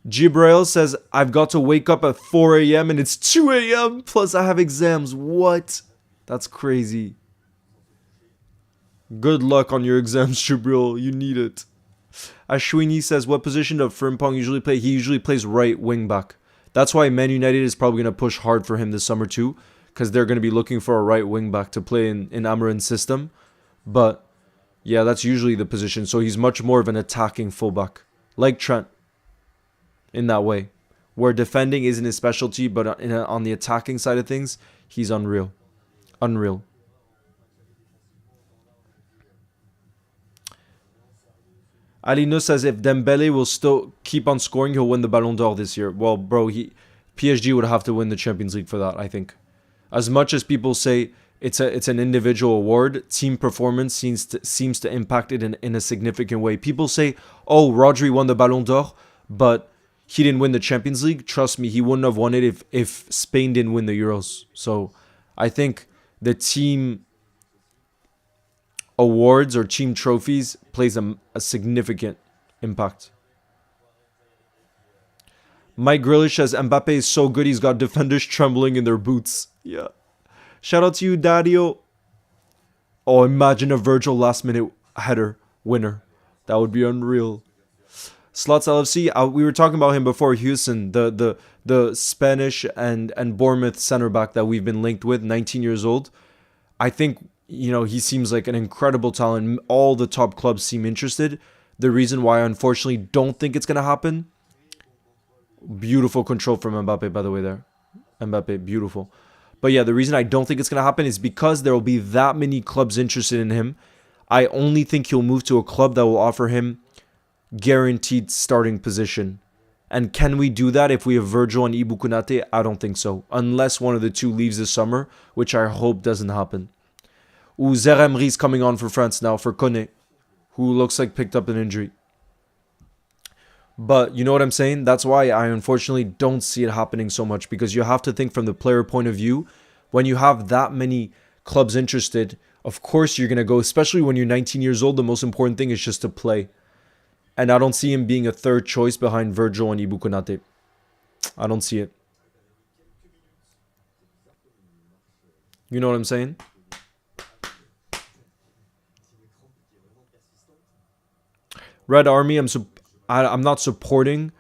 Gibrail says, I've got to wake up at 4 a.m. and it's 2 a.m. Plus I have exams. What? That's crazy. Good luck on your exams, Gibrail. You need it. Ashwini says, what position does Frimpong usually play? He usually plays right wing back. That's why Man United is probably going to push hard for him this summer too. because they're going to be looking for a right wing back to play in Amarin's system. But yeah, that's usually the position. So he's much more of an attacking fullback, like Trent, in that way, where defending isn't his specialty, but on the attacking side of things, he's unreal. Unreal. Alino says if Dembele will still keep on scoring, he'll win the Ballon d'Or this year. Well, bro, PSG would have to win the Champions League for that, I think. As much as people say it's an individual award, team performance seems to impact it in a significant way. People say, oh, Rodri won the Ballon d'Or, but he didn't win the Champions League. Trust me, he wouldn't have won it if Spain didn't win the Euros. So I think the team awards or team trophies plays a significant impact. Mike Grealish says Mbappe is so good he's got defenders trembling in their boots. Yeah. Shout out to you, Dario. Oh, imagine a Virgil last minute header winner. That would be unreal. Slots LFC, we were talking about him before, Houston, the Spanish and Bournemouth center back that we've been linked with, 19 years old. I think, he seems like an incredible talent. All the top clubs seem interested. The reason why I unfortunately don't think it's going to happen, beautiful control from Mbappe, by the way, there. Mbappe, beautiful. But yeah, the reason I don't think it's going to happen is because there will be that many clubs interested in him. I only think he'll move to a club that will offer him guaranteed starting position. And can we do that if we have Virgil and Ibu Konate? I don't think so. Unless one of the two leaves this summer, which I hope doesn't happen. Ooh, Zeremri's coming on for France now, for Kone, who looks like picked up an injury. But you know what I'm saying? That's why I unfortunately don't see it happening so much, because you have to think from the player point of view. When you have that many clubs interested, of course you're going to go, especially when you're 19 years old. The most important thing is just to play. And I don't see him being a third choice behind Virgil and Ibu Konate. I don't see it. You know what I'm saying? Red Army, I'm not supporting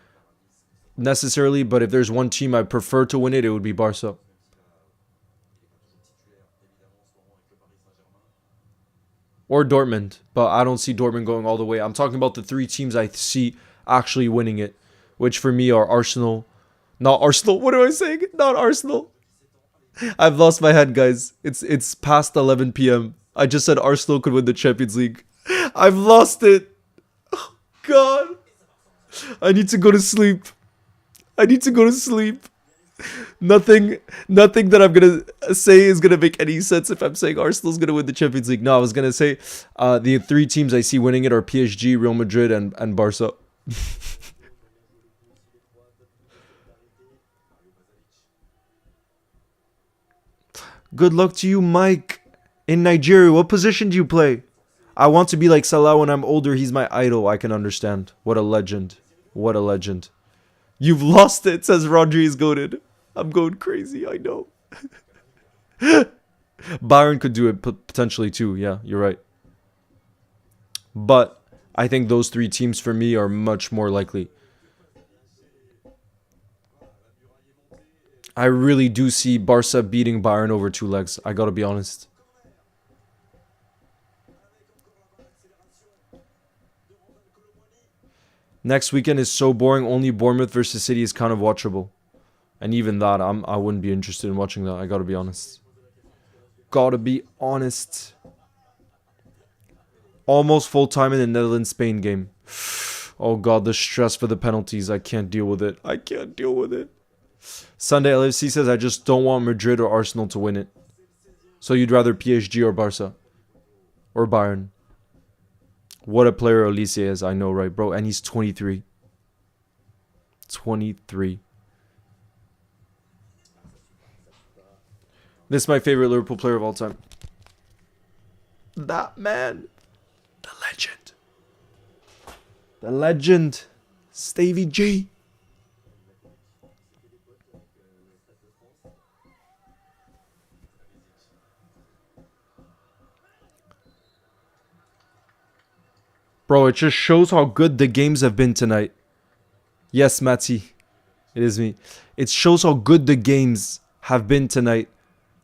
necessarily, but if there's one team I prefer to win it, it would be Barca. Or Dortmund, but I don't see Dortmund going all the way. I'm talking about the three teams I see actually winning it, which for me are Arsenal. Not Arsenal. What am I saying? Not Arsenal. I've lost my head, guys. It's past 11 p.m. I just said Arsenal could win the Champions League. I've lost it. Oh, God. I need to go to sleep. Nothing that I'm going to say is going to make any sense if I'm saying Arsenal's going to win the Champions League. No, I was going to say the three teams I see winning it are PSG, Real Madrid, and Barca. Good luck to you, Mike. In Nigeria, what position do you play? I want to be like Salah when I'm older. He's my idol. I can understand. What a legend. What a legend. You've lost it, says Rodri is goated. I'm going crazy, I know. Bayern could do it potentially too. Yeah, you're right. But I think those three teams for me are much more likely. I really do see Barca beating Bayern over two legs. I gotta be honest. Next weekend is so boring. Only Bournemouth versus City is kind of watchable. And even that, I wouldn't be interested in watching that. I gotta be honest. Gotta be honest. Almost full time in the Netherlands-Spain game. Oh God, the stress for the penalties. I can't deal with it. Sunday LFC says, I just don't want Madrid or Arsenal to win it. So you'd rather PSG or Barca? Or Bayern? What a player Olise is. I know, right, bro? And he's 23. 23. This is my favorite Liverpool player of all time. That man. The legend. The legend. Stevie G. Bro, it just shows how good the games have been tonight. Yes, Matty. It is me. It shows how good the games have been tonight.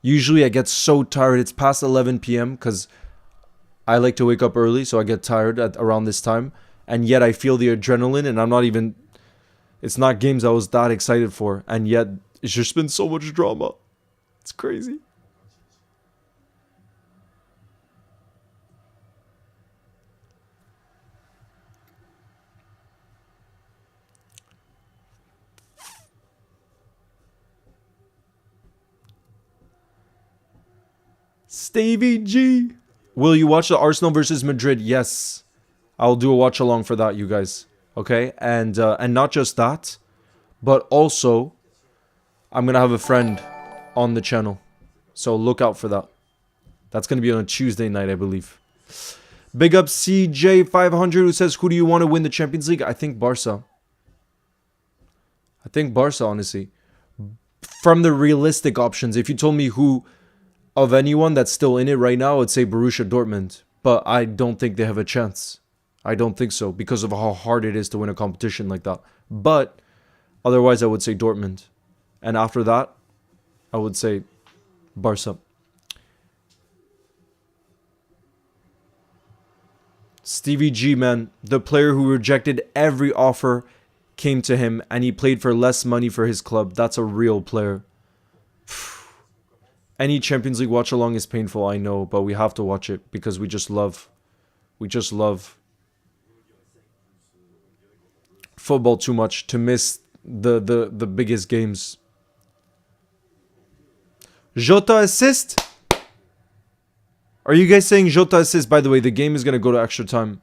Usually I get so tired. It's past 11 p.m. because I like to wake up early, so I get tired at around this time. And yet I feel the adrenaline, and I'm not even... It's not games I was that excited for. And yet it's just been so much drama. It's crazy. Stevie G. Will you watch the Arsenal versus Madrid? Yes. I'll do a watch along for that, you guys. Okay? And not just that, but also I'm going to have a friend on the channel. So look out for that. That's going to be on a Tuesday night, I believe. Big up CJ500 who says, who do you want to win the Champions League? I think Barca. I think Barca, honestly. From the realistic options, if you told me who of anyone that's still in it right now, I would say Borussia Dortmund. But I don't think they have a chance. I don't think so because of how hard it is to win a competition like that. But otherwise, I would say Dortmund. And after that, I would say Barca. Stevie G, man, the player who rejected every offer came to him and he played for less money for his club. That's a real player. Any Champions League watch along is painful, I know, but we have to watch it because we just love football too much to miss the biggest games. Jota assist? Are you guys saying Jota assist? By the way, the game is going to go to extra time.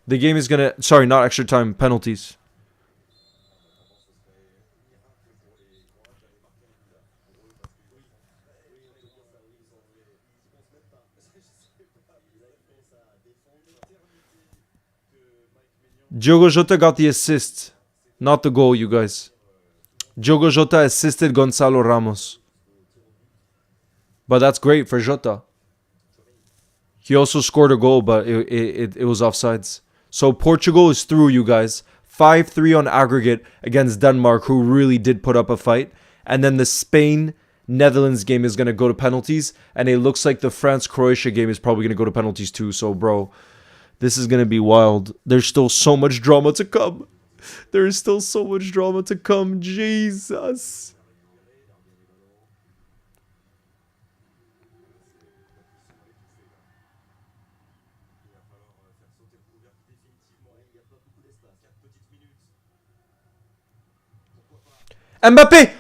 The game is going to... Sorry, not extra time. Penalties. Diogo Jota got the assist. Not the goal, you guys. Diogo Jota assisted Gonzalo Ramos. But that's great for Jota. He also scored a goal, but it was offsides. So Portugal is through, you guys. 5-3 on aggregate against Denmark, who really did put up a fight. And then the Spain-Netherlands game is going to go to penalties. And it looks like the France-Croatia game is probably going to go to penalties too. So, bro, this is going to be wild. There's still so much drama to come. There is still so much drama to come. Jesus. Mbappe!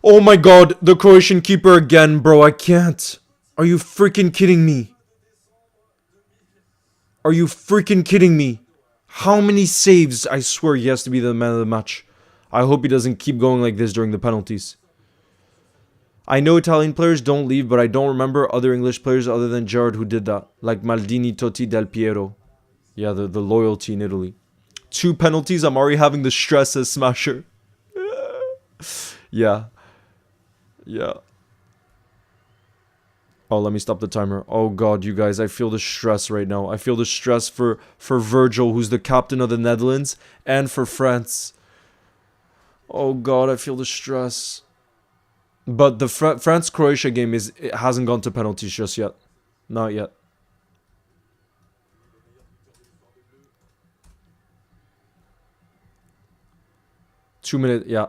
Oh my god, the Croatian keeper again, bro. I can't. Are you freaking kidding me? Are you freaking kidding me? How many saves? I swear he has to be the man of the match. I hope he doesn't keep going like this during the penalties. I know Italian players don't leave, but I don't remember other English players other than Gerrard who did that. Like Maldini, Totti, Del Piero. Yeah, the loyalty in Italy. 2 penalties, I'm already having the stress as Smasher. Yeah. Yeah. Oh, let me stop the timer. Oh god, you guys, I feel the stress right now. I feel the stress for Virgil, who's the captain of the Netherlands, and for France. Oh god, I feel the stress. But the France-Croatia game it hasn't gone to penalties just yet. Not yet. Two-minute, yeah.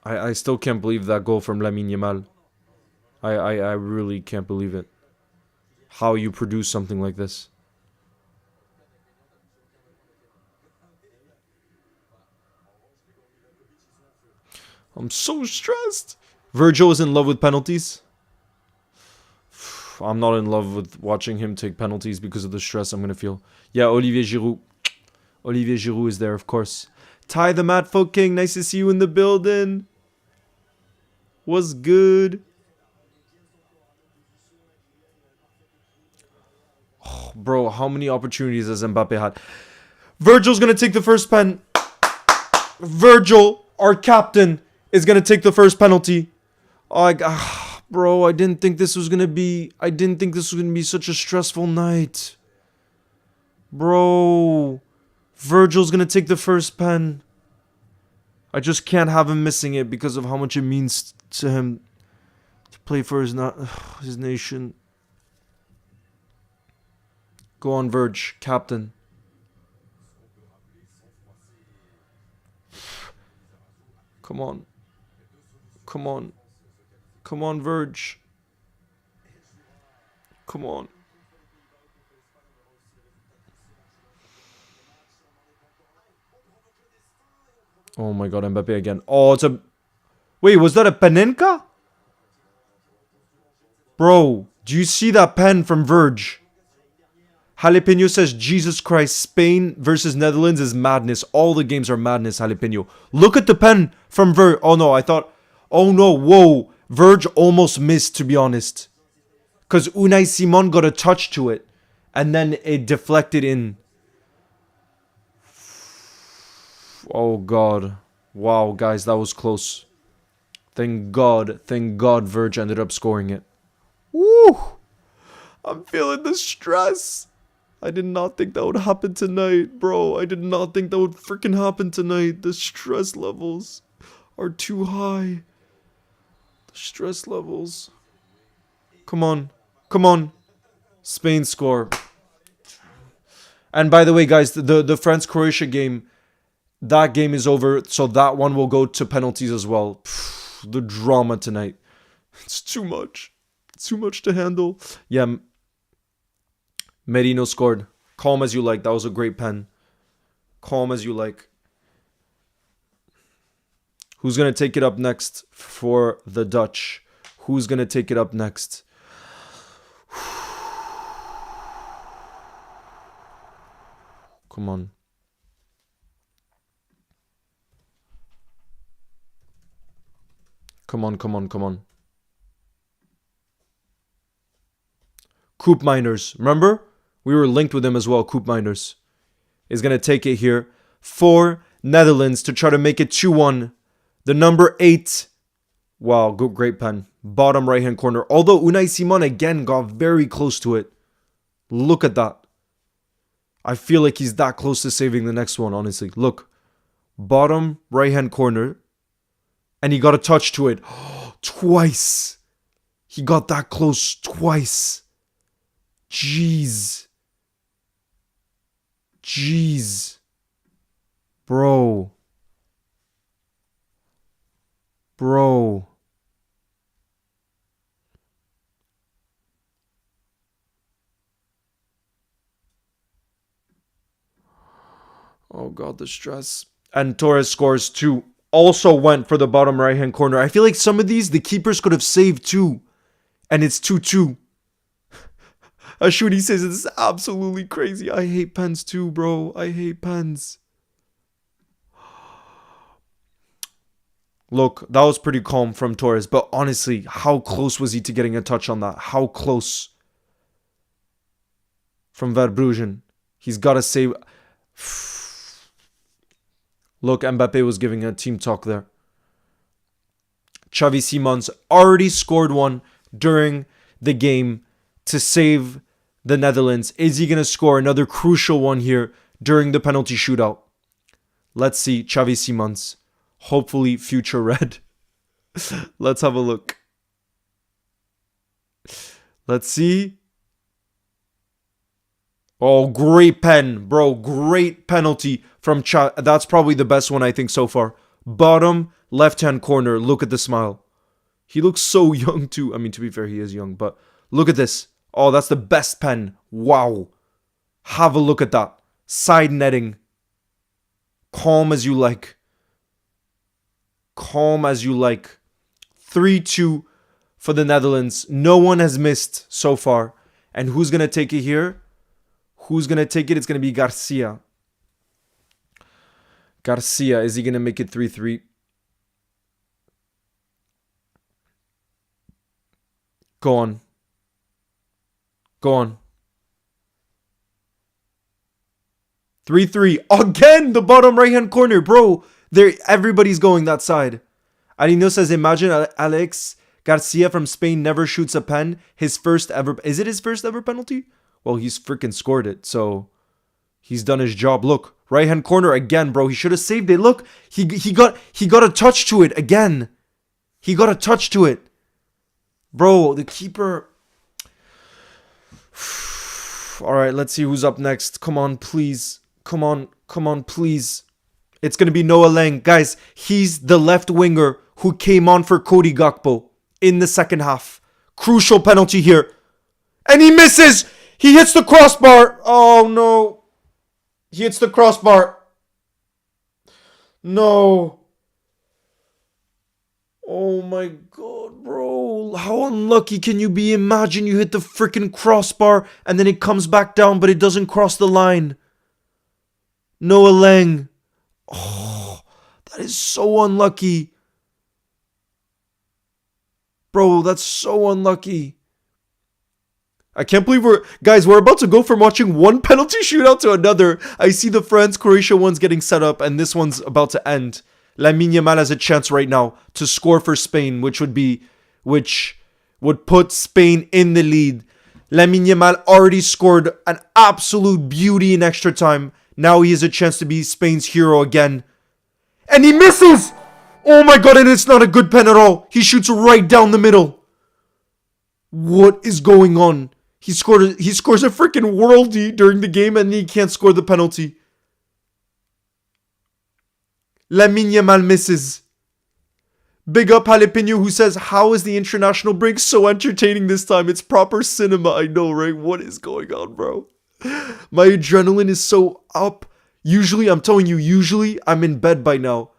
I still can't believe that goal from Lamine Yamal. I really can't believe it. How you produce something like this. I'm so stressed. Virgil is in love with penalties. I'm not in love with watching him take penalties because of the stress I'm going to feel. Yeah, Olivier Giroud. Olivier Giroud is there, of course. Ty the Matt Folk King, nice to see you in the building. What's good? Oh, bro, how many opportunities has Mbappe had? Virgil's going to take the first pen. Virgil, our captain, is going to take the first penalty. Bro, I didn't think this was going to be such a stressful night. Bro. Virgil's gonna take the first pen. I just can't have him missing it because of how much it means to him to play for his nation. Go on, Verge, captain. Come on. Come on. Come on, Verge. Come on. Oh my god, Mbappe again. Oh, it's a... Wait, was that a Panenka? Bro, do you see that pen from Verge? Jalapeno says, Jesus Christ, Spain versus Netherlands is madness. All the games are madness, Jalapeno. Look at the pen from Verge. Oh no, I thought... Oh no, whoa. Verge almost missed, to be honest. Because Unai Simon got a touch to it. And then it deflected in. Oh god. Wow, guys, that was close. Thank God Verge ended up scoring it. Woo! I'm feeling the stress. I did not think that would happen tonight, bro. I did not think that would freaking happen tonight. The stress levels are too high. The stress levels. Come on. Come on. Spain score. And by the way, guys, the France-Croatia game, that game is over. So that one will go to penalties as well. Pff, the drama tonight. It's too much. It's too much to handle. Yeah. Merino scored. Calm as you like. That was a great pen. Calm as you like. Who's going to take it up next for the Dutch? Who's going to take it up next? Come on. Come on, come on, come on. Coop Miners. Remember? We were linked with him as well. Coop Miners is going to take it here for Netherlands to try to make it 2-1. The number 8. Wow, great pen. Bottom right-hand corner. Although Unai Simon again got very close to it. Look at that. I feel like he's that close to saving the next one, honestly. Look. Bottom right-hand corner. And he got a touch to it. Twice. He got that close twice. Jeez. Jeez. Bro. Bro. Oh god, the stress. And Torres scores too. Also went for the bottom right hand corner. I feel like some of these the keepers could have saved too. And it's 2-2. Ashudi says it's absolutely crazy. I hate pens too, bro. I hate pens. Look, that was pretty calm from Torres. But honestly, how close was he to getting a touch on that? How close? From Verbrugen. He's got to save. Look, Mbappe was giving a team talk there. Xavi Simons already scored one during the game to save the Netherlands. Is he going to score another crucial one here during the penalty shootout? Let's see. Xavi Simons. Hopefully future red. Let's have a look. Let's see. Oh, great pen, bro. Great penalty from Xavi. That's probably the best one I think so far. Bottom left-hand corner. Look at the smile. He looks so young too. I mean, to be fair, he is young. But look at this. Oh, that's the best pen. Wow. Have a look at that. Side netting. Calm as you like. Calm as you like. 3-2 for the Netherlands. No one has missed so far. And who's going to take it here? Who's going to take it? It's going to be Garcia. Garcia. Is he going to make it 3-3? Go on. Go on. 3-3. Again, the bottom right-hand corner, bro. There, everybody's going that side. Arino says, imagine Alex Garcia from Spain never shoots a pen. His first ever... Is it his first ever penalty? Well, he's freaking scored it, so... He's done his job. Look, right hand corner again, bro. He should have saved it. Look, he got a touch to it again. He got a touch to it. Bro, the keeper. All right, let's see who's up next. Come on, please. Come on, please. It's going to be Noah Lang. Guys, he's the left winger who came on for Cody Gakpo in the second half. Crucial penalty here. And he misses. He hits the crossbar. Oh, no. He hits the crossbar. No. Oh, my God, bro. How unlucky can you be? Imagine you hit the freaking crossbar and then it comes back down, but it doesn't cross the line. Noah Lang. Oh, that is so unlucky. Bro, that's so unlucky. I can't believe we're about to go from watching one penalty shootout to another. I see the France-Croatia one's getting set up and this one's about to end. Lamine Yamal has a chance right now to score for Spain, which would put Spain in the lead. Lamine Yamal already scored an absolute beauty in extra time. Now he has a chance to be Spain's hero again. And he misses! Oh my God, and it's not a good pen at all. He shoots right down the middle. What is going on? He scores a freaking worldie during the game and he can't score the penalty. Lamine Yamal misses. Big up Jalapeno who says, how is the international break so entertaining this time? It's proper cinema. I know, right? What is going on, bro? My adrenaline is so up. Usually, I'm telling you, I'm in bed by now.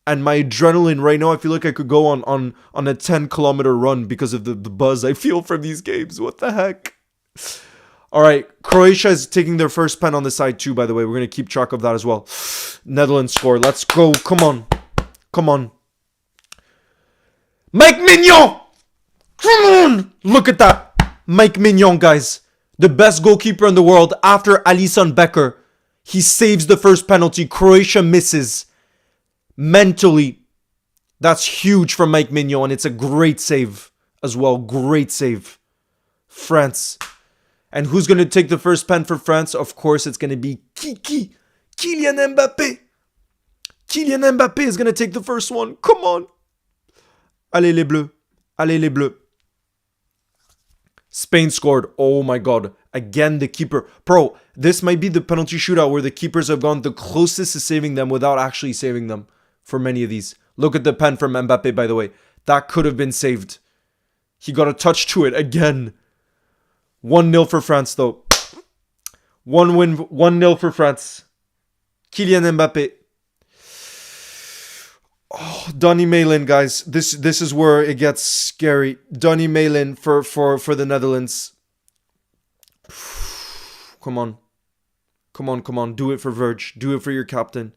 And my adrenaline right now, I feel like I could go on a 10-kilometer run because of the buzz I feel from these games. What the heck? All right, Croatia is taking their first pen on the side too, by the way. We're going to keep track of that as well. Netherlands score. Let's go. Come on. Come on. Mike Mignon! Come on! Look at that. Mike Mignon, guys. The best goalkeeper in the world after Alisson Becker. He saves the first penalty. Croatia misses. Mentally, that's huge from Mike Mignon, and it's a great save as well. Great save. France. And who's going to take the first pen for France? Of course, it's going to be Kylian Mbappe. Kylian Mbappe is going to take the first one. Come on. Allez les Bleus. Allez les Bleus. Spain scored. Oh my God. Again, the keeper. Bro, this might be the penalty shootout where the keepers have gone the closest to saving them without actually saving them for many of these. Look at the pen from Mbappe, by the way. That could have been saved. He got a touch to it again. 1-0 for France, though. 1-0 for France. Kylian Mbappe. Oh, Donny Malin, guys. This is where it gets scary. Donny Malin for the Netherlands. Come on. Come on, come on. Do it for Verge. Do it for your captain.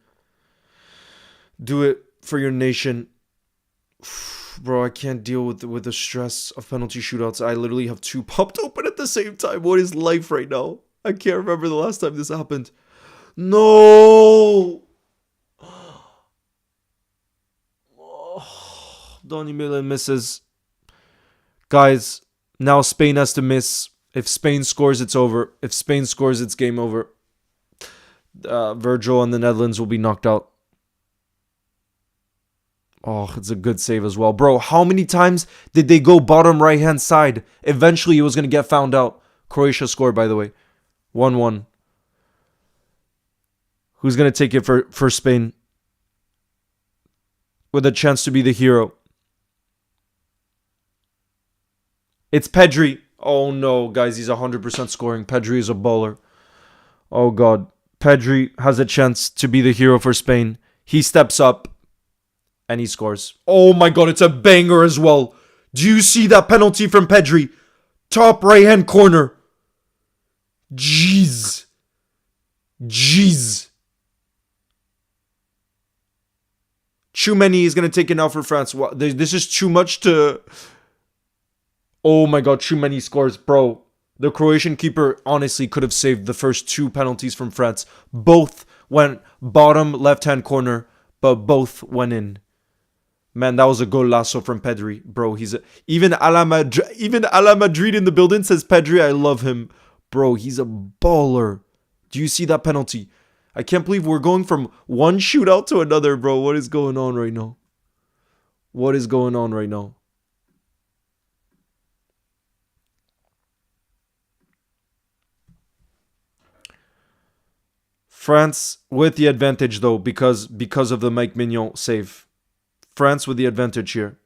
Do it for your nation. Bro, I can't deal with the stress of penalty shootouts. I literally have two popped open at the same time. What is life right now? I can't remember the last time this happened. No! Oh, Donny Malin misses. Guys, now Spain has to miss. If Spain scores, it's over. If Spain scores, it's game over. Virgil and the Netherlands will be knocked out. Oh, it's a good save as well. Bro, how many times did they go bottom right-hand side? Eventually, it was going to get found out. Croatia scored, by the way. 1-1. Who's going to take it for Spain? With a chance to be the hero. It's Pedri. Oh, no, guys. He's 100% scoring. Pedri is a baller. Oh, God. Pedri has a chance to be the hero for Spain. He steps up. And he scores. Oh my God, it's a banger as well. Do you see that penalty from Pedri? Top right-hand corner. Jeez. Jeez. Tchouameni is going to take it now for France. This is too much to... Oh my God, Tchouameni scores. Bro, the Croatian keeper honestly could have saved the first two penalties from France. Both went bottom left-hand corner, but both went in. Man, that was a golazo from Pedri. Bro, even Ala Madrid in the building says Pedri, I love him. Bro, he's a baller. Do you see that penalty? I can't believe we're going from one shootout to another, bro. What is going on right now? What is going on right now? France with the advantage, though, because of the Mike Mignon save. France with the advantage here.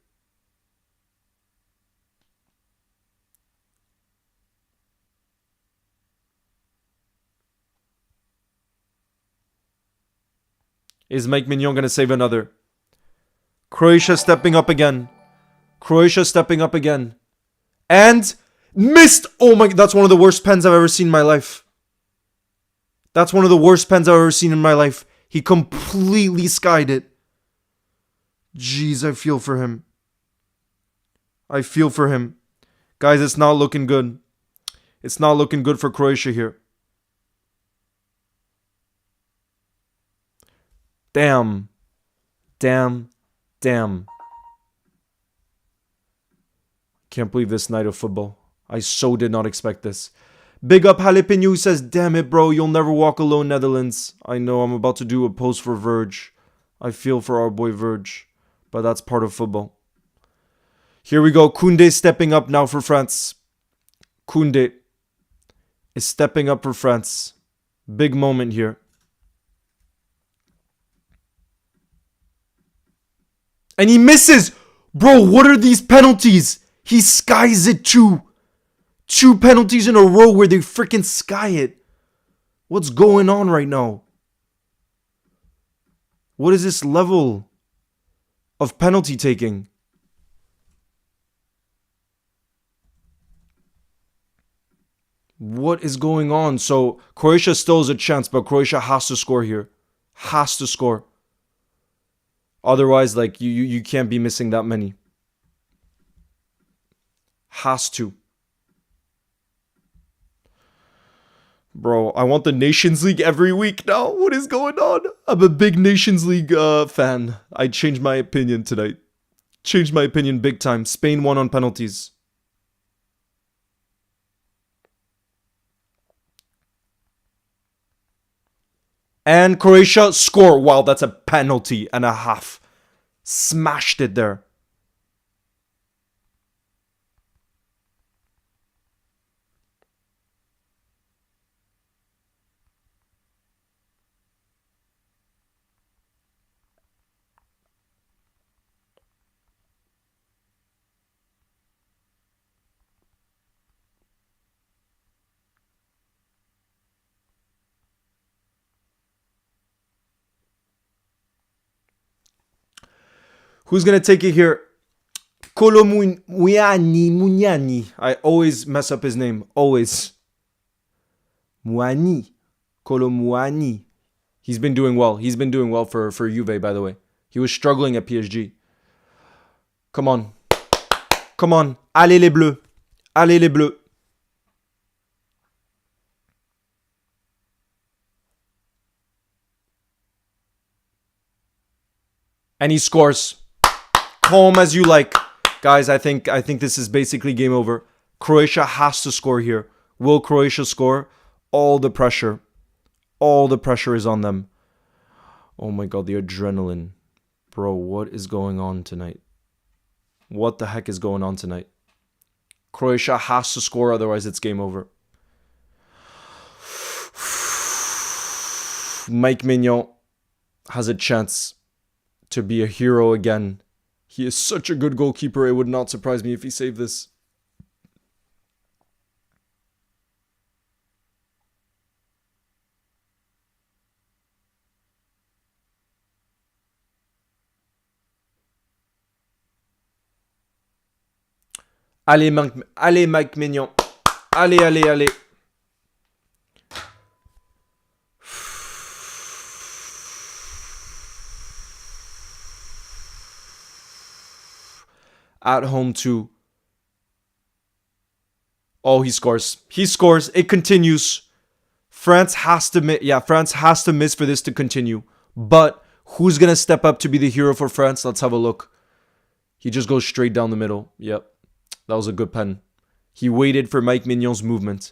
Is Mike Mignon going to save another? Croatia stepping up again. Croatia stepping up again. And missed! Oh my, that's one of the worst pens I've ever seen in my life. That's one of the worst pens I've ever seen in my life. He completely skied it. Jeez, I feel for him. I feel for him. Guys, it's not looking good. It's not looking good for Croatia here. Damn. Damn. Damn. Can't believe this night of football. I so did not expect this. Big up Jalapeno says, damn it, bro. You'll never walk alone, Netherlands. I know I'm about to do a post for Verge. I feel for our boy Verge. But that's part of football. Here we go. Koundé stepping up now for France. Koundé is stepping up for France. Big moment here. And he misses. Bro, what are these penalties? He skies it too. 2 penalties in a row where they freaking sky it. What's going on right now? What is this level of penalty taking? What is going on? So Croatia still has a chance, but Croatia has to score here. Has to score. Otherwise, like, you can't be missing that many. Has to. Bro, I want the Nations League every week now. What is going on? I'm a big Nations League fan. I changed my opinion tonight. Changed my opinion big time. Spain won on penalties. And Croatia score. Wow, that's a penalty and a half. Smashed it there. Who's going to take it here? Muani. I always mess up his name. Always. Muani. Muani. He's been doing well. He's been doing well for Juve, by the way. He was struggling at PSG. Come on. Come on. Allez les bleus. Allez les bleus. And he scores. Calm as you like. Guys, I think this is basically game over. Croatia has to score here. Will Croatia score? All the pressure is on them. Oh my god, the adrenaline. Bro, what is going on tonight? What the heck is going on tonight? Croatia has to score, otherwise it's game over. Mike Mignon has a chance to be a hero again. He is such a good goalkeeper. It would not surprise me if he saved this. Allez, Mike Mignon. Allez, allez, allez. At home too. Oh, he scores. He scores. It continues. France has to miss. Yeah, France has to miss for this to continue. But who's going to step up to be the hero for France? Let's have a look. He just goes straight down the middle. Yep. That was a good pen. He waited for Mike Mignon's movement.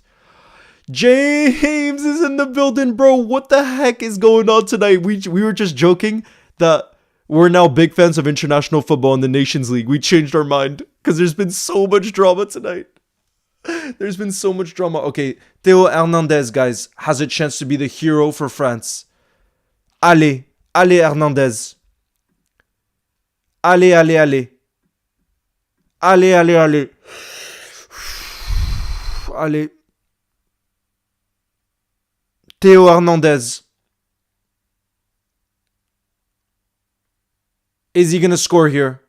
James is in the building, bro. What the heck is going on tonight? We were just joking that we're now big fans of international football in the Nations League. We changed our mind because there's been so much drama tonight. There's been so much drama. Okay, Theo Hernandez, guys, has a chance to be the hero for France. Allez, allez Hernandez. Allez, allez, allez. Allez, allez, allez. Allez. Theo Hernandez. Is he going to score here?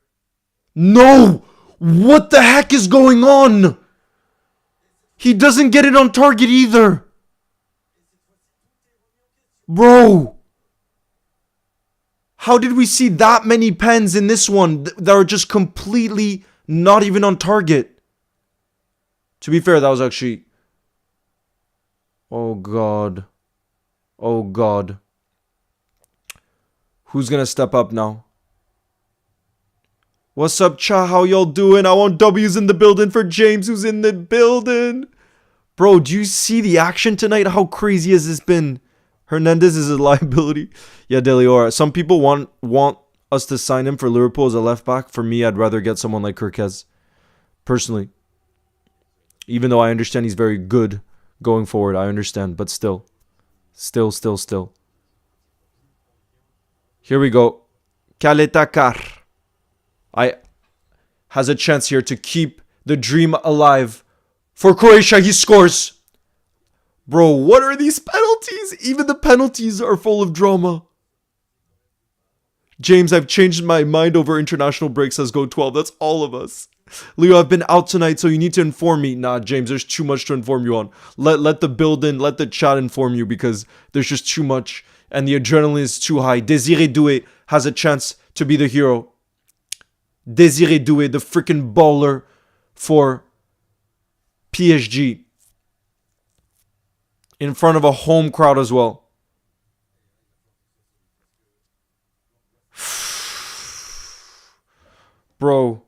No! What the heck is going on? He doesn't get it on target either. Bro. How did we see that many pens in this one that are just completely not even on target? To be fair, that was actually... Oh, God. Oh, God. Who's going to step up now? What's up, cha? How y'all doing? I want W's in the building for James, who's in the building. Bro, do you see the action tonight? How crazy has this been? Hernandez is a liability. Yeah, De Leora. Some people want us to sign him for Liverpool as a left back. For me, I'd rather get someone like Kirkez. Personally. Even though I understand he's very good going forward. I understand. But still. Still. Here we go. Kaletakar. Has a chance here to keep the dream alive. For Croatia, he scores. Bro, what are these penalties? Even the penalties are full of drama. James, I've changed my mind over international break, says Go 12. That's all of us. Leo, I've been out tonight, so you need to inform me. Nah, James, there's too much to inform you on. Let the building, let the chat inform you because there's just too much and the adrenaline is too high. Desiré Doué has a chance to be the hero. Desiré Doué, the freaking baller for PSG. In front of a home crowd as well. Bro,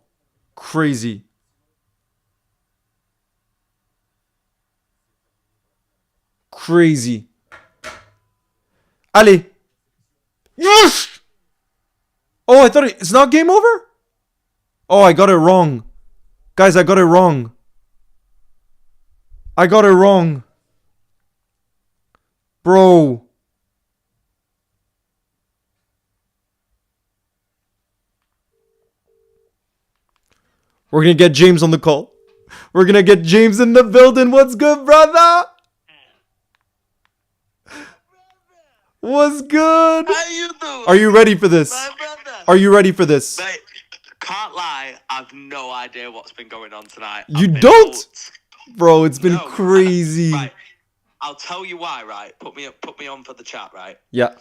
crazy. Crazy. Allez. Yes! Oh, I thought it's not game over? Oh, I got it wrong. Guys, I got it wrong. I got it wrong. Bro. We're going to get James on the call. We're going to get James in the building. What's good, brother? What's good? How you doing? Are you ready for this? Are you ready for this? Mate, can't lie, I've no idea what's been going on tonight. You don't? Bro, it's been crazy. Right. I'll tell you why, right? Put me on for the chat, right? Yeah.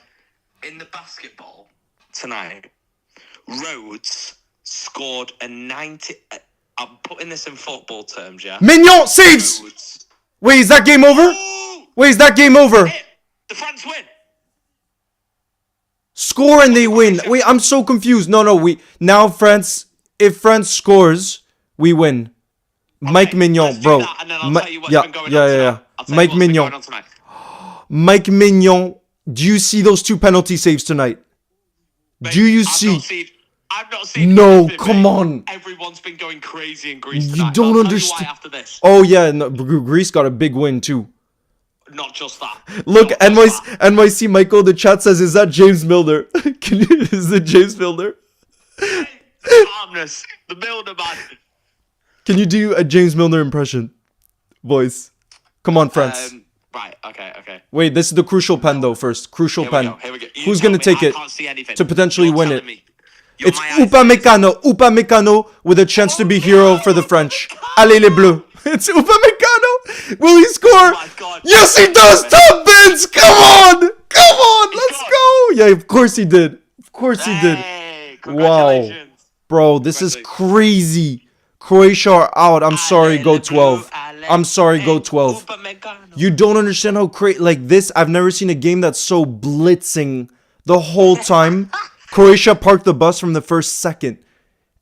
In the basketball tonight, Rhodes scored a 90... I'm putting this in football terms, yeah? Mignon saves! Rhodes. Wait, is that game over? Ooh! Wait, is that game over? The France win! Score and they win. Wait, I'm so confused. No, now France... If France scores, we win. Okay, Mike Mignon, bro. And then I'll tell you what's been going on tonight. Mike Mignon. Mike Mignon. Do you see those two penalty saves tonight? Mate, do you see? I've not seen. No, anything, come mate. on. Everyone's been going crazy in Greece tonight. You don't understand. After this. Oh yeah, no, Greece got a big win too. Not just that. Look, NYC Michael, the chat says, is that James Milner? Is it James Milner? Calmness. The builder, man. Can you do a James Milner impression? Voice. Come on, France. Right, okay. Wait, this is the crucial pen though first. Crucial pen. Here we go. Who's going to take it to potentially win it? You're It's Upamecano with a chance to be hero for the French. Allez les Bleus. It's Upamecano. Will he score? Oh my God. Yes, he does. Top bins. Come on. Let's go. Yeah, of course he did. Hey, Wow. Bro, this is crazy. Croatia are out. I'm sorry, Go 12. I'm sorry, Go 12. You don't understand how crazy... Like this, I've never seen a game that's so blitzing the whole time. Croatia parked the bus from the first second.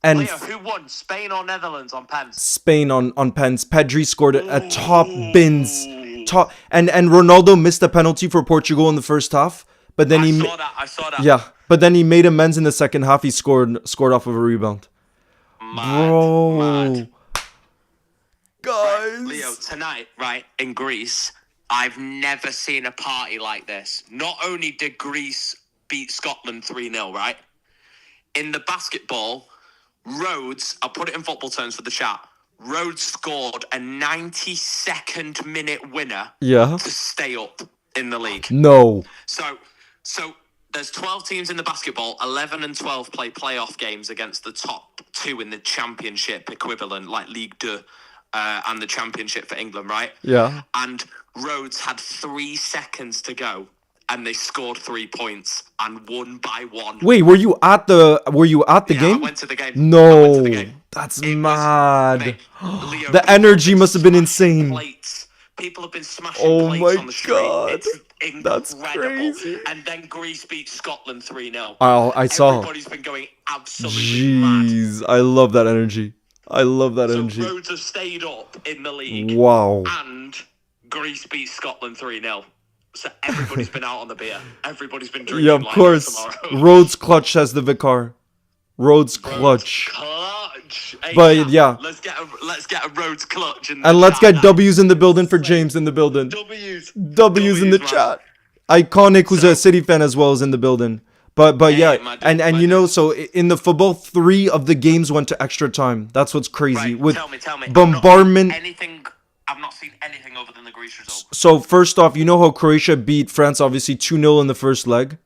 And Leo, who won? Spain or Netherlands on pens? Spain on pens. Pedri scored a top bins. top, and Ronaldo missed a penalty for Portugal in the first half, but then I saw that. yeah, but then he made amends in the second half. He scored off of a rebound. Bro. Guys. Right, Leo, tonight, right, in Greece, I've never seen a party like this. Not only did Greece beat Scotland 3-0, right? In the basketball, Rhodes, I'll put it in football terms for the chat, Rhodes scored a 92nd minute winner Yeah. to stay up in the league. No. So there's 12 teams in the basketball. 11 and 12 play playoff games against the top two in the championship equivalent, like Ligue 2 and the championship for England, right? Yeah. And Rhodes had 3 seconds to go, and they scored 3 points and won by 1. Wait, were you at the game? I went to the game. No. I went to the game. That's It was- mad. mate, Leo, The people energy have must have been smashing insane. Plates. People have been smashing Oh plates my on the street. God. It's incredible. That's crazy. And then Greece beat Scotland 3-0. Oh, I saw. Everybody's been going absolutely mad. Jeez, I love that energy. I love that So energy. Rhodes have stayed up in the league. Wow. And Greece beat Scotland 3-0. So everybody's been out on the beer. Everybody's been drinking Yeah, of like course. tomorrow. Rhodes clutch, says the Vicar. Rhodes clutch. Clutch. Hey, But, chat, yeah. let's get a Rhodes clutch in the And let's chat. get W's in the building for James in the building. W's. W's in the man. chat. Iconic, who's a City fan as well, is in the building. But Hey, yeah, my dude, and my you know, so in the football, 3 of the games went to extra time. That's what's crazy. Right, With tell me. bombardment. I've not seen anything other than the Greece result. So first off, you know how Croatia beat France obviously 2-0 in the first leg?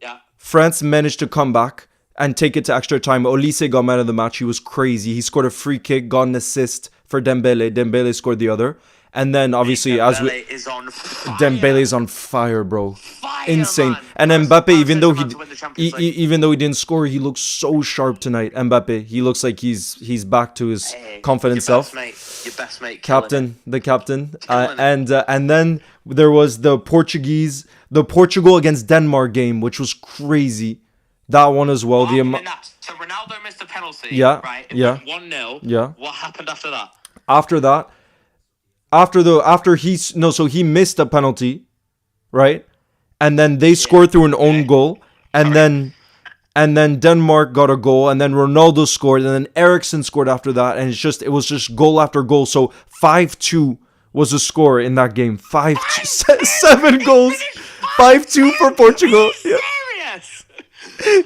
Yeah. France managed to come back and take it to extra time. Olise got man of the match. He was crazy. He scored a free kick, got an assist for Dembele. Dembele scored the other. And then obviously Dembele is on fire. Dembele's on fire, bro. Fire, Insane. man. And First Mbappe, even though man to win the Champions League. even though he didn't score, he looks so sharp tonight. Mbappe, he looks like he's back to his confident self. Your best mate. The captain. Killing And then there was the Portugal against Denmark game, which was crazy. That one as well. So Ronaldo missed a penalty. Yeah, Right. It yeah. was 1-0. Yeah. What happened after that? After that, so he missed a penalty, right? And then they scored through an own goal, and then Denmark got a goal, and then Ronaldo scored, and then Eriksen scored after that, and it was just goal after goal. So 5-2 was the score in that game. 5-2, 7 goals, 5-2 for Portugal. Yeah, Serious?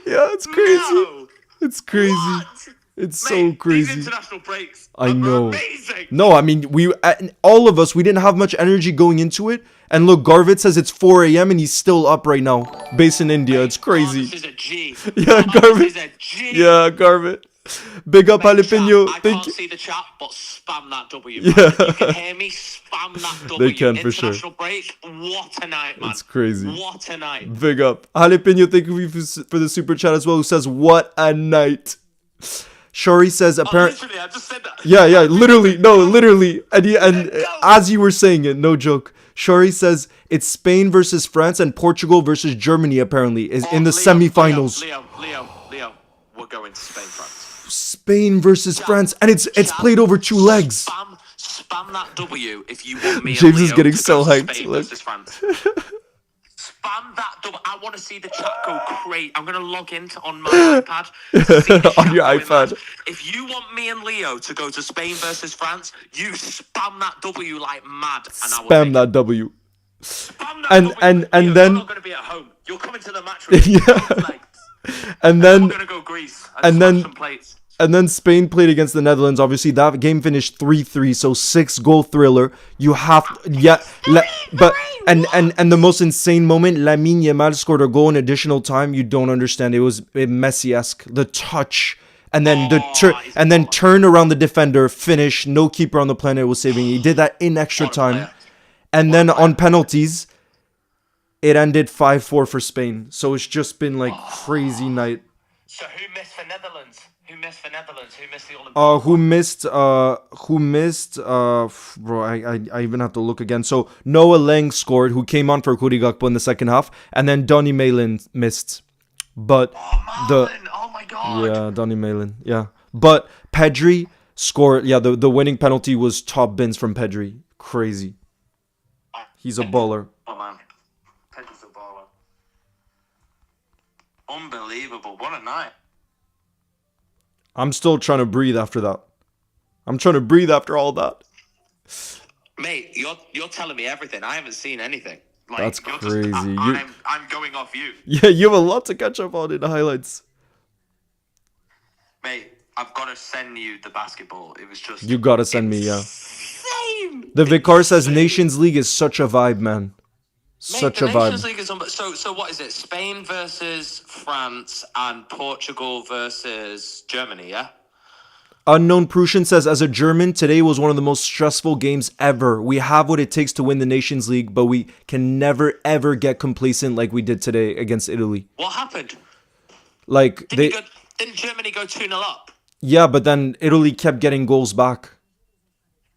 yeah, it's crazy. No. It's crazy. What? It's Mate, so These crazy. international breaks I are know. amazing. No, I mean, all of us, we didn't have much energy going into it. And look, Garvit says it's 4 a.m. and he's still up right now, based in India. It's crazy. This is a G. Yeah, This Garvit. is a G. Yeah, Garvit. Big up Jalapeno. Chat, I Thank can't you. see the chat, but spam that W. Yeah. Man. If you can hear me, spam that W. They can, for sure. International break. What a night, man. It's crazy. What a night. Big up. Jalapeno, thank you for the super chat as well, who says, what a night. Shori says, apparently. Literally, I just said that. Yeah, literally. No, literally. And as you were saying it, no joke. Shori says it's Spain versus France and Portugal versus Germany, apparently, is in the semifinals. Leo, we're going to Spain, France. Spain versus France, and it's played over 2 legs. Spam that W if you want me and James Leo is getting to so go to hyped, Spain look. versus France. Spam that W. I want to see the chat go crazy. I'm going to log into on my iPad. To see the On chat your going iPad. mad. If you want me and Leo to go to Spain versus France, you spam that W like mad. And I will Spam take that W. Spam that And- W. and Leo, then- you're not going to be at home. You're coming to the match room. Yeah. And We're then going to go Greece and and then- smash some plates. and then Spain played against the Netherlands. Obviously, that game finished 3-3, so 6-goal thriller. You have and the most insane moment, Lamine Yamal scored a goal in additional time. You don't understand. It was Messi-esque. The touch. And then turn around the defender, finish, no keeper on the planet was saving. He did that in extra What a time. player. And then on penalties, it ended 5-4 for Spain. So it's just been like crazy night. So who missed for Netherlands? Who missed for Netherlands? Who missed the Olympics? Who missed bro, I even have to look again. So Noah Lang scored, who came on for FOOTY Gakpo in the second half, and then Donny Malin missed. But Oh my god. yeah, Donny Malin, yeah. But Pedri scored, yeah, the winning penalty was top bins from Pedri. Crazy. He's a baller. Oh, man. Pedro's a baller. Unbelievable. What a night. I'm still trying to breathe after that. I'm trying to breathe after all that. Mate, you're telling me everything. I haven't seen anything. Like, That's you're crazy. I'm going off you. Yeah, you have a lot to catch up on in the highlights. Mate, I've got to send you the basketball. It was just... You gotta send me, yeah. Insane! The Vicar says Nations League is such a vibe, man. Such Mate, a the Nations vibe. League is on... So what is it? Spain versus France and Portugal versus Germany, yeah? Unknown Prussian says, as a German, today was one of the most stressful games ever. We have what it takes to win the Nations League, but we can never, ever get complacent like we did today against Italy. What happened? Like, Didn't Germany go 2-0 up? Yeah, but then Italy kept getting goals back.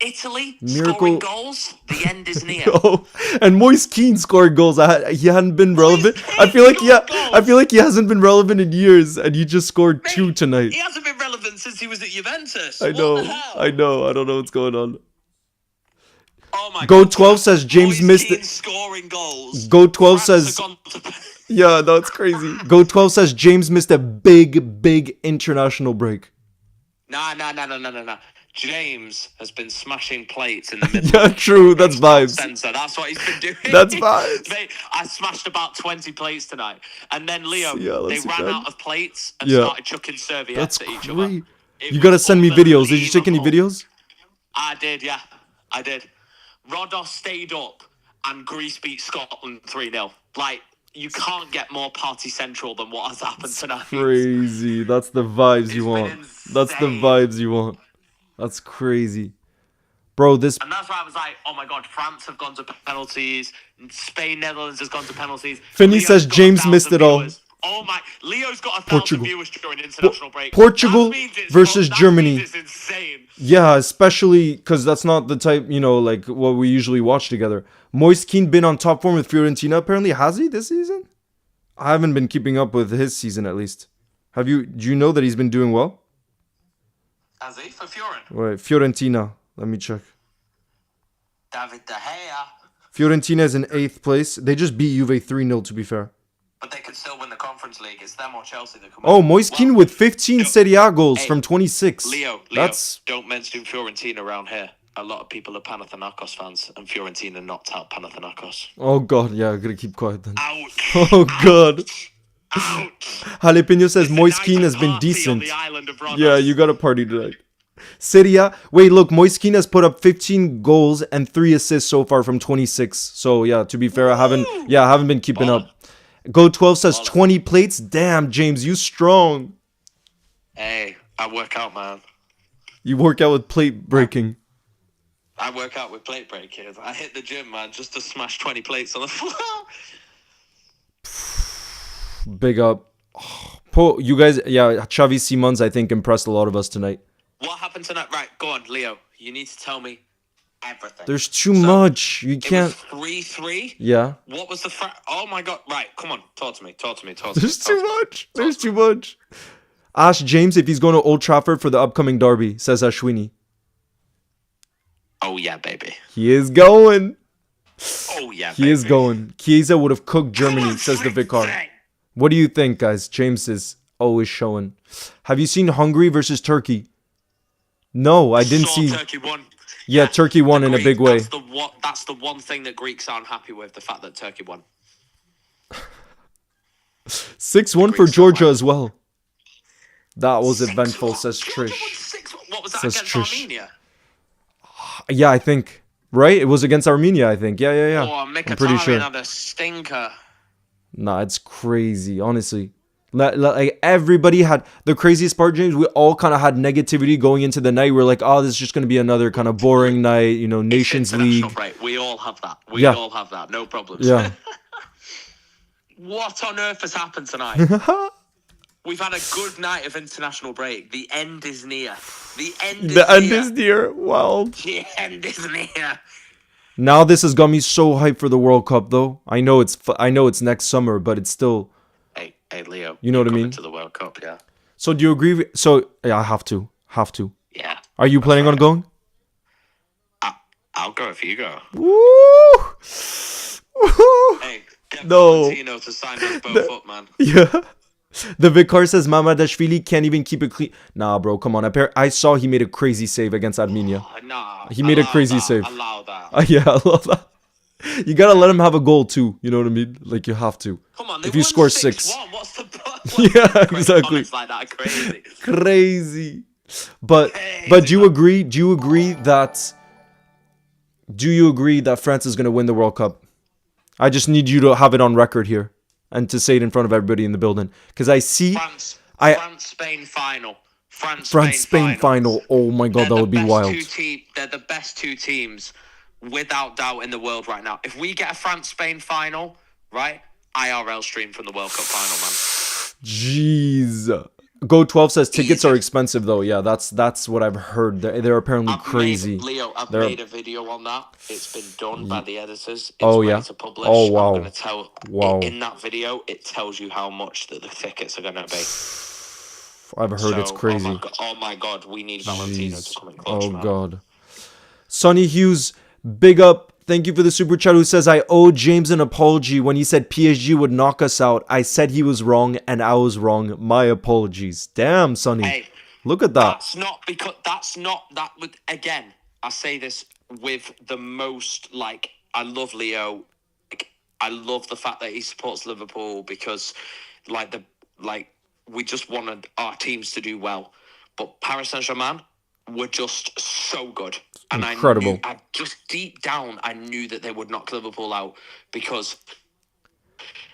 Italy Miracle. scoring goals? The end is near. Oh, and Moise Kean scored goals. He hadn't been relevant. I feel like he hasn't been relevant in years, and he just scored 2 tonight. He hasn't been relevant since he was at Juventus. I know. What the hell? I know. I don't know what's going on. Oh my Go God. 12 says James Moise missed Kean it. scoring goals. Go 12 France says. have gone to- Yeah, that's crazy. Go 12 says James missed a big international break. Nah. James has been smashing plates in the middle. Yeah, true. That's vibes. Center. That's what he's been doing. That's vibes. Mate, I smashed about 20 plates tonight. And then, Leo, Yeah, they ran out of plates and Yeah. started chucking serviettes That's at each great. other. It You gotta was send me videos. Did you take any unbelievable. videos? I did, yeah. I did. Rodos stayed up and Greece beat Scotland 3-0. Like, you can't get more party central than what has happened tonight. Crazy. That's the vibes It's you been want. That's the insane. vibes you want. That's crazy. Bro, this... And that's why I was like, oh my God, France have gone to penalties. Spain, Netherlands has gone to penalties. Finney Leo's says got James 1,000 missed it all. viewers. Oh my, Leo's got 1,000 Portugal. viewers during international break. Portugal That means versus that Germany. means it's insane. Yeah, especially because that's not the type, like what we usually watch together. Moise Kean been on top form with Fiorentina, apparently. Has he this season? I haven't been keeping up with his season, at least. Do you know that he's been doing well? Has he? For Fioren? Wait, Fiorentina. Let me check. David De Gea. Fiorentina is in 8th place. They just beat Juve 3-0, to be fair. But they could still win the Conference League. It's them or Chelsea that come Oh, in. Moise Kean with 15 Serie A goals Hey, from 26. Leo, That's... don't mention Fiorentina around here. A lot of people are Panathinaikos fans, and Fiorentina knocked out Panathinaikos. Oh, God. Yeah, I'm going to keep quiet then. Ouch. Oh, God. Ouch. Jalapeno says Moise Kean has been decent. Yeah, you got a party tonight. Serie A. Wait, look, Moise Kean has put up 15 goals and 3 assists so far from 26. So, yeah, to be fair, I haven't been keeping up. Go 12 says 20 plates. Damn, James, you strong. Hey, I work out, man. You work out with plate breaking. I work out with plate breakers. I hit the gym, man, just to smash 20 plates on the floor. Big up. You guys, yeah, Xavi Simons, I think, impressed a lot of us tonight. What happened tonight? Right, go on, Leo. You need to tell me everything. There's too much. You can't. It was 3-3. Yeah. What was the Oh my God! Right, come on, talk to me. There's too much. There's too much. Ask James if he's going to Old Trafford for the upcoming derby, says Ashwini. Oh yeah, baby. He is going. Oh yeah, He is going. Chiesa would have cooked Germany, says the Vicar. What do you think, guys? James is always showing. Have you seen Hungary versus Turkey? No, I didn't see. Turkey won. Yeah, Turkey won in a big way. That's the one thing that Greeks aren't happy with, the fact that Turkey won. 6-1 for Georgia as well. That was eventful, says Trish. What was that Says against Trish. Armenia? Yeah, I think. Right? It was against Armenia, I think. Yeah. Oh, I'm pretty sure. had a stinker. Nah, it's crazy, honestly. Like everybody had the craziest part, James. We all kind of had negativity going into the night. We're like, oh, this is just going to be another kind of boring night, Nations League. Right, we all have that. We all have that. No problems. Yeah. What on earth has happened tonight? We've had a good night of international break. The end is near. The end is near. Wow. The end is near. Now this has got me so hyped for the World Cup, though. I know it's next summer, but it's still. Hey, Leo. You know what I mean? To the World Cup, yeah. So do you agree? Yeah, I have to. Yeah. Are you planning on going? I I'll go if you go. Woo! Hey, get No. Valentino to sign us both up, man. Yeah. The Vicar says Mamadashvili can't even keep it clean. Nah, bro, come on. I saw he made a crazy save against Armenia. Nah, He made a crazy save. Allow that. Yeah, I love that. You gotta let him have a goal too. You know what I mean? Like, you have to. Come on, they if you won score 6-1. 6. What's the Yeah, exactly. Comments like that are crazy. Crazy. But do you agree? Do you agree that France is gonna win the World Cup? I just need you to have it on record here and to say it in front of everybody in the building, because I see France-Spain final. France-Spain final. Oh my god, that would be wild. They're the best two teams, without doubt, in the world right now. If we get a France-Spain final, right, IRL stream from the World Cup final, man. Jeez. Go12 says tickets are expensive though. Yeah, that's what I've heard. They're apparently crazy. I've made a video on that. It's been done by the editors. It's ready to publish. Oh wow. I'm gonna tell in that video it tells you how much that the tickets are gonna be. I've heard it's crazy. Oh my god, we need Valentino to come in clutch, Oh man. god. Sonny Hughes, big up. Thank you for the super chat, who says, I owe James an apology. When he said PSG would knock us out, I said he was wrong and I was wrong. My apologies. Damn, Sonny. Hey, look at that. That would, again, I say this with the most, like, I love Leo. Like, I love the fact that he supports Liverpool because, we just wanted our teams to do well. But Paris Saint-Germain were just so good. And incredible. I just deep down, I knew that they would knock Liverpool out, because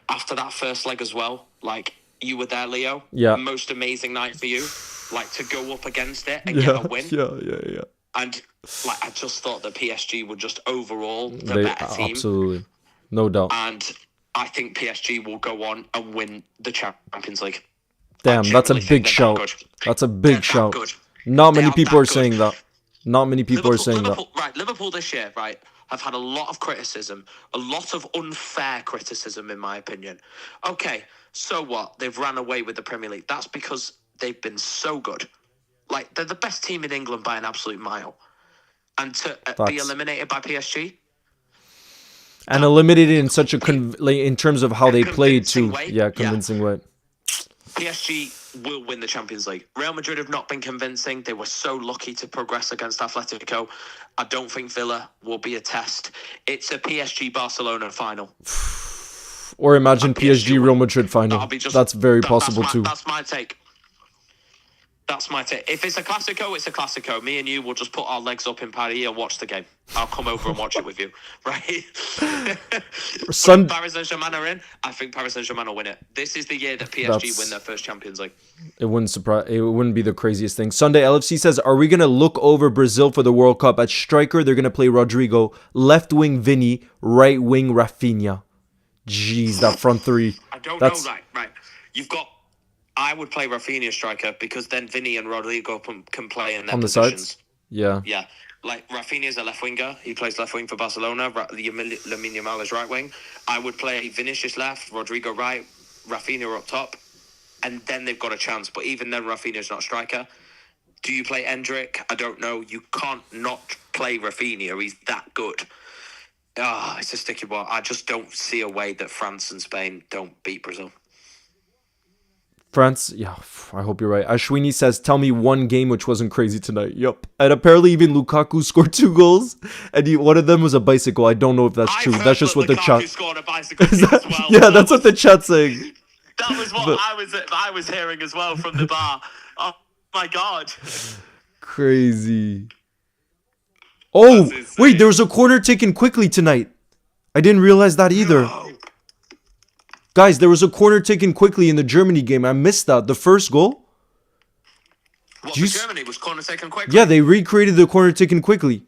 after that first leg as well, like, you were there, Leo. Yeah. Most amazing night for you. Like, to go up against it and get a win. Yeah. And, like, I just thought that PSG were just overall the better team. Absolutely. No doubt. And I think PSG will go on and win the Champions League. Damn, that's a big shout. That's a big shout. Not many people are saying that. Not many people are saying that. Right, Liverpool this year, right, have had a lot of criticism, a lot of unfair criticism, in my opinion. Okay, so what? They've ran away with the Premier League. That's because they've been so good. Like, they're the best team in England by an absolute mile. And to be eliminated by PSG. And eliminated in such a, in terms of how they played too. Yeah, convincing way. PSG will win the Champions League. Real Madrid have not been convincing. They were so lucky to progress against Atletico. I don't think Villa will be a test. It's a PSG-Barcelona final. Or imagine PSG-Real Madrid final. That's very possible too. That's my take. That's my take. If it's a Classico, it's a Classico. Me and you will just put our legs up in Paris and watch the game. I'll come over and watch it with you, right? Paris Saint-Germain are in. I think Paris Saint-Germain will win it. This is the year that PSG win their first Champions League. It wouldn't be the craziest thing. Sunday LFC says, are we going to look over Brazil for the World Cup? At striker, they're going to play Rodrigo. Left wing, Vini. Right wing, Rafinha. Jeez, that front three. I don't know that. Right. You've got... I would play Rafinha striker, because then Vini and Rodrigo can play in their positions. Sides? Yeah. Yeah. Like, Rafinha's a left winger. He plays left wing for Barcelona. Lamine Yamal is right wing. I would play Vinicius left, Rodrigo right, Rafinha up top, and then they've got a chance. But even then, Rafinha's not striker. Do you play Endrick? I don't know. You can't not play Rafinha. He's that good. It's a sticky one. I just don't see a way that France and Spain don't beat Brazil. France, yeah, I hope you're right. Ashwini says, tell me one game which wasn't crazy tonight. Yup. And apparently even Lukaku scored 2 goals. And one of them was a bicycle. I don't know if that's true. That's just what the chat... scored a bicycle as well. Yeah, that's what the chat's saying. That was what I was hearing as well from the bar. Oh my god. Crazy. Oh, wait, there was a corner taken quickly tonight. I didn't realize that either. No. Guys, there was a corner taken quickly in the Germany game. I missed that. The first goal. What, for Germany was corner taken quickly? Yeah, they recreated the corner taken quickly.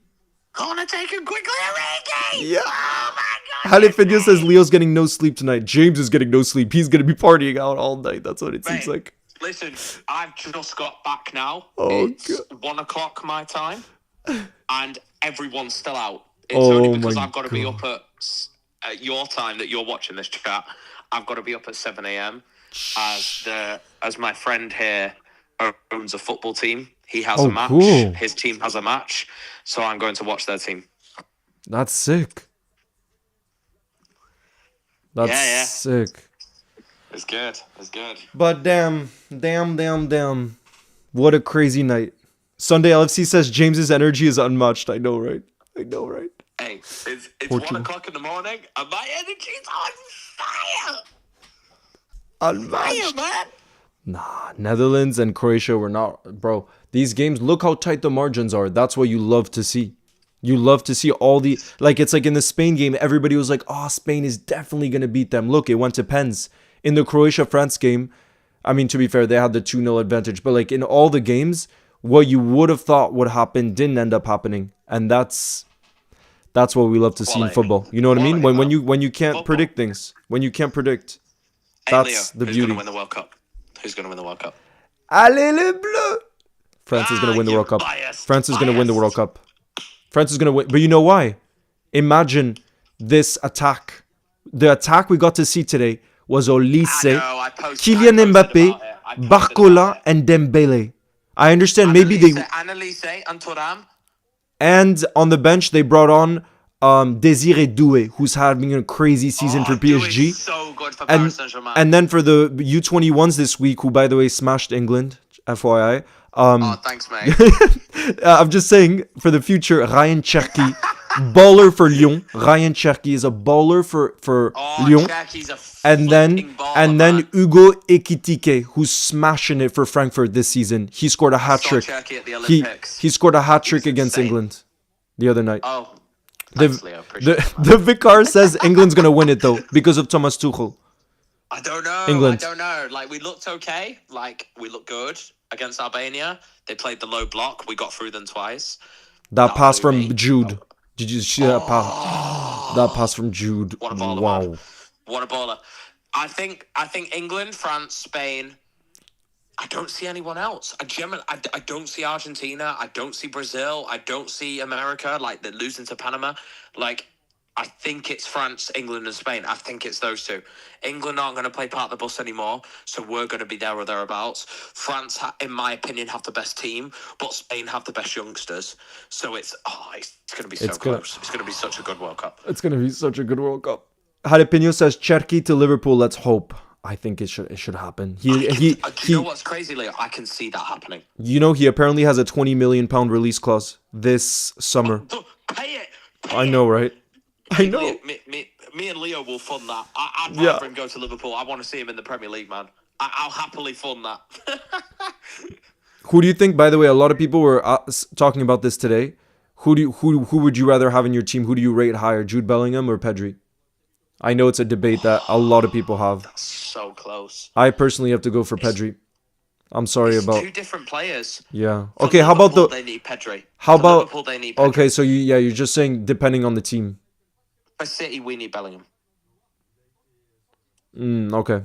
Corner taken quickly already? Yeah. Oh my god. Halifinho says Leo's getting no sleep tonight. James is getting no sleep. He's going to be partying out all night. That's what it seems like. Listen, I've just got back now. Oh, it's God. 1 o'clock my time. And everyone's still out. It's only only because I've got to be up at your time that you're watching this chat. I've got to be up at 7 a.m. As my friend here owns a football team. He has a match. Cool. His team has a match. So I'm going to watch their team. That's sick. That's Yeah. sick. It's good. It's good. But damn. What a crazy night. Sunday LFC says James's energy is unmatched. I know, right? Hey, it's Portugal. 1 o'clock in the morning and my energy's on fire. Unmatched. Fire, man. Nah, Netherlands and Croatia were not, bro. These games, look how tight the margins are. That's what you love to see. You love to see all the, like, it's like in the Spain game, everybody was like, oh, Spain is definitely going to beat them. Look, it went to pens. In the Croatia-France game, I mean, to be fair, they had the 2-0 advantage. But, like, in all the games, what you would have thought would happen didn't end up happening. And that's what we love to see in Quality. football. You know what I mean? Quality, When you can't Football. predict things. When you can't predict. Hey, Leo, That's the who's beauty. going to win the World Cup? Who's going to win the World Cup? Allez les bleus! France is going to win the you're World Cup. biased, France is going to win the biased. World Cup. France is going to win. But you know why? Imagine this attack. The attack we got to see today was Olise, I Kylian posted about Mbappe, it. I posted Barcola, about it. and Dembele. I understand maybe they... Annalise and Thuram. And on the bench, they brought on Désiré Doué, who's having a crazy season for PSG. So good for Paris Saint-Germain. And then for the U21s this week, who, by the way, smashed England, FYI. Thanks, mate. I'm just saying, for the future, Ryan Cherki, baller for Lyon. Ryan Cherki is a baller for Lyon. Cherki's a And flipping baller, then man. Hugo Ekitike, who's smashing it for Frankfurt this season. He scored a hat trick. Cherki at the He Olympics. scored a hat trick He's against insane. England the other night. Oh, thanks, Leo. Appreciate it, man. The Vicar says England's gonna win it though because of Thomas Tuchel. I don't know. England. I don't know. Like, we looked okay. Like, we looked good against Albania. They played the low block. We got through them twice. That pass blew from me. Jude. Did you see that pass? That pass from Jude. What a baller, Wow. man. What a baller. I think England, France, Spain. I don't see anyone else. I don't see Argentina. I don't see Brazil. I don't see America. Like, they're losing to Panama. Like, I think it's France, England, and Spain. I think it's those two. England aren't going to play part of the bus anymore, so we're going to be there or thereabouts. France, in my opinion, have the best team, but Spain have the best youngsters. So it's going to be so close. It's going to be such a good World Cup. It's gonna be such a good World Cup. Jalapeno says Cherki to Liverpool. Let's hope. I think it should happen. Do you know what's crazy, Leo? I can see that happening. You know, he apparently has a £20 million release clause this summer. Pay it. I know, right? I know. Me and Leo will fund that. I'd rather him go to Liverpool. I want to see him in the Premier League, man. I'll happily fund that. Who do you think? By the way, a lot of people were talking about this today. Who would you rather have in your team? Who do you rate higher, Jude Bellingham or Pedri? I know it's a debate that a lot of people have. That's so close. I personally have to go for Pedri. I'm sorry about two different players. Yeah. For Okay. How about Liverpool, the? They need Pedri. How For about? Liverpool, they need Pedri. Okay, so you're just saying depending on the team. For City, we need Bellingham. Okay.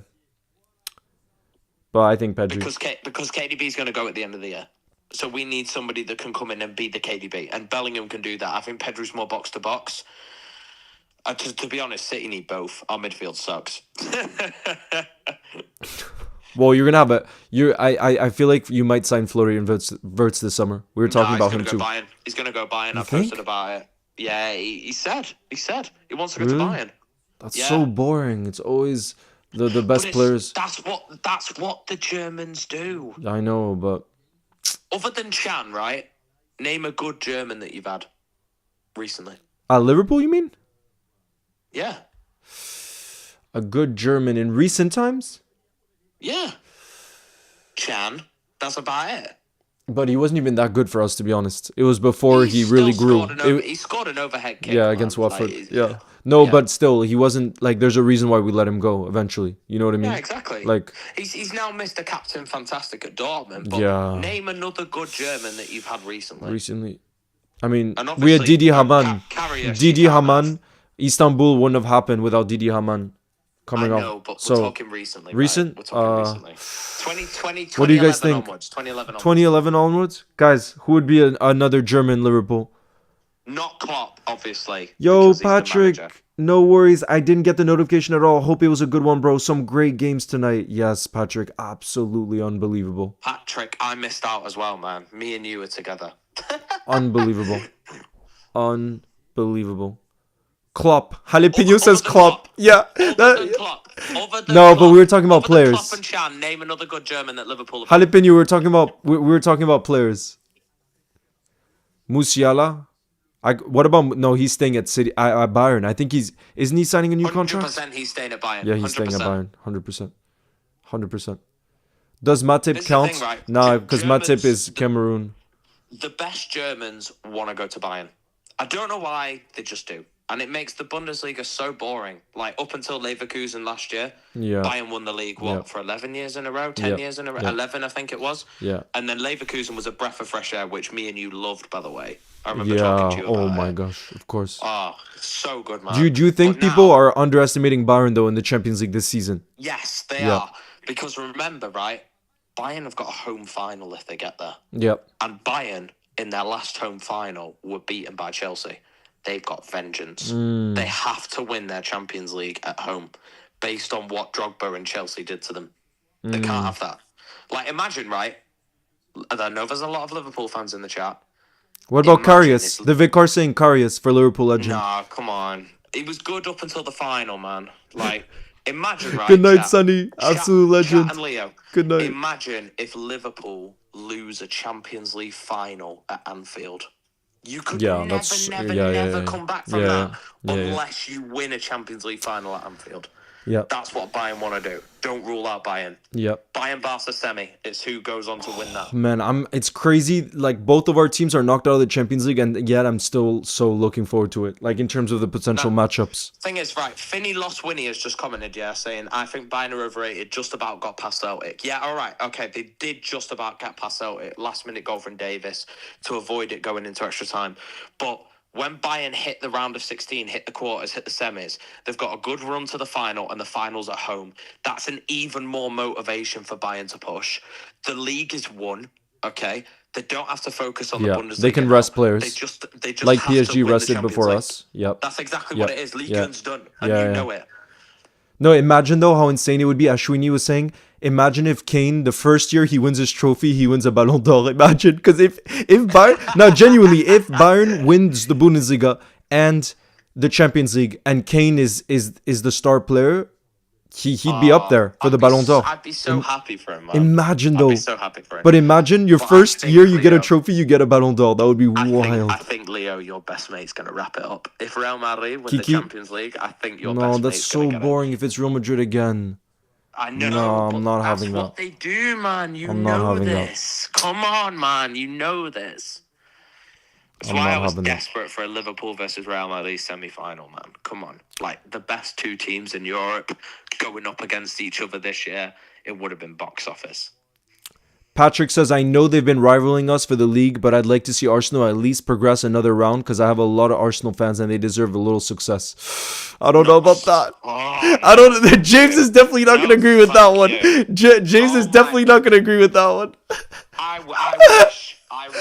But I think Pedri. Because KDB is going to go at the end of the year. So we need somebody that can come in and be the KDB. And Bellingham can do that. I think Pedri's more box to box. To be honest, City need both. Our midfield sucks. Well, you're gonna have a. I feel like you might sign Florian Wirtz this summer. We were talking about him too. He's going to go Bayern. I think? posted about it. Yeah, he said he wants to go to Really? Bayern. That's Yeah. so boring. It's always the best But players. That's what the Germans do. I know, but Other than Chan, right? Name a good German that you've had recently. Liverpool, you mean? Yeah. A good German in recent times? Yeah. Chan. That's about it. But he wasn't even that good for us, to be honest. It was before he really grew. He scored an overhead kick. Yeah, man. against Watford. Like, Yeah. No, yeah. but still, he wasn't like. There's a reason why we let him go eventually. You know what I mean? Yeah, exactly. Like, he's now Mr. Captain Fantastic at Dortmund. But Yeah. name another good German that you've had recently. I mean, And we had obviously, Didi Hamann. Karius, Didi you can't Hamann. have. Istanbul wouldn't have happened without Didi Hamann coming I off. know, but So, we're talking recently. recent? Right? We're talking recently. 2020, What do you guys 2011 think? Onwards, 2011 onwards. 2011 onwards, guys, who would be another German Liverpool? Not Klopp, obviously. Yo, because he's the Patrick, manager. no worries. I didn't get the notification at all. Hope it was a good one, bro. Some great games tonight. Yes, Patrick, absolutely unbelievable. Patrick, I missed out as well, man. Me and you were together. Unbelievable. Unbelievable. Klopp. Jalapeno Other says than Klopp. Yeah. Other than Klopp. Other than No, Klopp. but we were talking about Other than Klopp players. and Chan, name another good German that Liverpool have. Jalapeno, we were talking about players. Musiala. What about no? He's staying at City at Bayern. I think isn't he signing a new contract? 100% he's staying at Bayern. Yeah, he's 100%. staying at Bayern. 100%. 100%. Does Matip This is the thing, count? right? Nah, because Matip Germans, is Cameroon. the best Germans want to go to Bayern. I don't know why, they just do. And it makes the Bundesliga so boring. Like, up until Leverkusen last year, Yeah. Bayern won the league, for 11 years in a row? 10 years in a row? Yeah. 11, I think it was. Yeah. And then Leverkusen was a breath of fresh air, which me and you loved, by the way. I remember talking to Yeah. you Oh about my it. gosh. Of course. Oh, so good, man. Do you think But people now- are underestimating Bayern though in the Champions League this season? Yes, they Yeah. are. Because remember, right? Bayern have got a home final if they get there. Yep. And Bayern, in their last home final, were beaten by Chelsea. They've got vengeance. They have to win their Champions League at home based on what Drogba and Chelsea did to them. They can't have that. Like, imagine, right? I know there's a lot of Liverpool fans in the chat. What about Imagine Karius? if- The Vicar saying Karius for Liverpool legend. Nah, come on. It was good up until the final, man. Like, imagine, right? Good night, chat, Sonny. Absolute legend. Chat and Leo. Good night. Imagine if Liverpool lose a Champions League final at Anfield. You could Yeah, never yeah. come back from Yeah, that yeah. unless you win a Champions League final at Anfield. Yep. That's what Bayern want to do. Don't rule out Bayern. Yep. Bayern Barca semi. It's who goes on to win that. Man, it's crazy. Like both of our teams are knocked out of the Champions League, and yet I'm still so looking forward to it. Like in terms of the potential matchups. Thing is, right, Finny Lost Winnie has just commented, saying, I think Bayern are overrated, just about got past Celtic. Yeah, all right, okay, they did just about get past Celtic. Last minute goal from Davis to avoid it going into extra time. But when Bayern hit the round of 16, hit the quarters, hit the semis, they've got a good run to the final, and the final's at home. That's an even more motivation for Bayern to push. The league is won, okay? They don't have to focus on the Bundesliga. They can now. rest players. They just like have PSG to win rested the Champions before League. us. Yep. That's exactly what it is. League One's done, and you know it. No, imagine though how insane it would be. Ashwini was saying, imagine if Kane, the first year he wins his trophy, he wins a Ballon d'Or. Imagine, because if Bayern, now genuinely, if Bayern wins the Bundesliga and the Champions League, and Kane is the star player, he'd be up there for the Ballon d'Or. I'd be so happy for him, man. Imagine though. I'd be so happy for him. But imagine your But I first think, year you get a Leo, trophy, you get a Ballon d'Or. That would be wild. I think Leo, your best mate's going to wrap it up. If Real Madrid win Kiki? the Champions League, I think your No, best that's mate's so going to get boring if it's Real Madrid again. I know. No, I'm but not that's having what that. they do, man. You I'm not know having that. this. Come on, man. You know this. That's I'm why not I was having that. desperate for a Liverpool versus Real Madrid semi-final, man. Come on. Like, the best two teams in Europe going up against each other this year, it would have been box office. Patrick says, I know they've been rivaling us for the league, but I'd like to see Arsenal at least progress another round because I have a lot of Arsenal fans and they deserve a little success. I don't know about that. Oh, I don't. James is definitely not going to agree with that one. James is definitely not going to agree with that one. I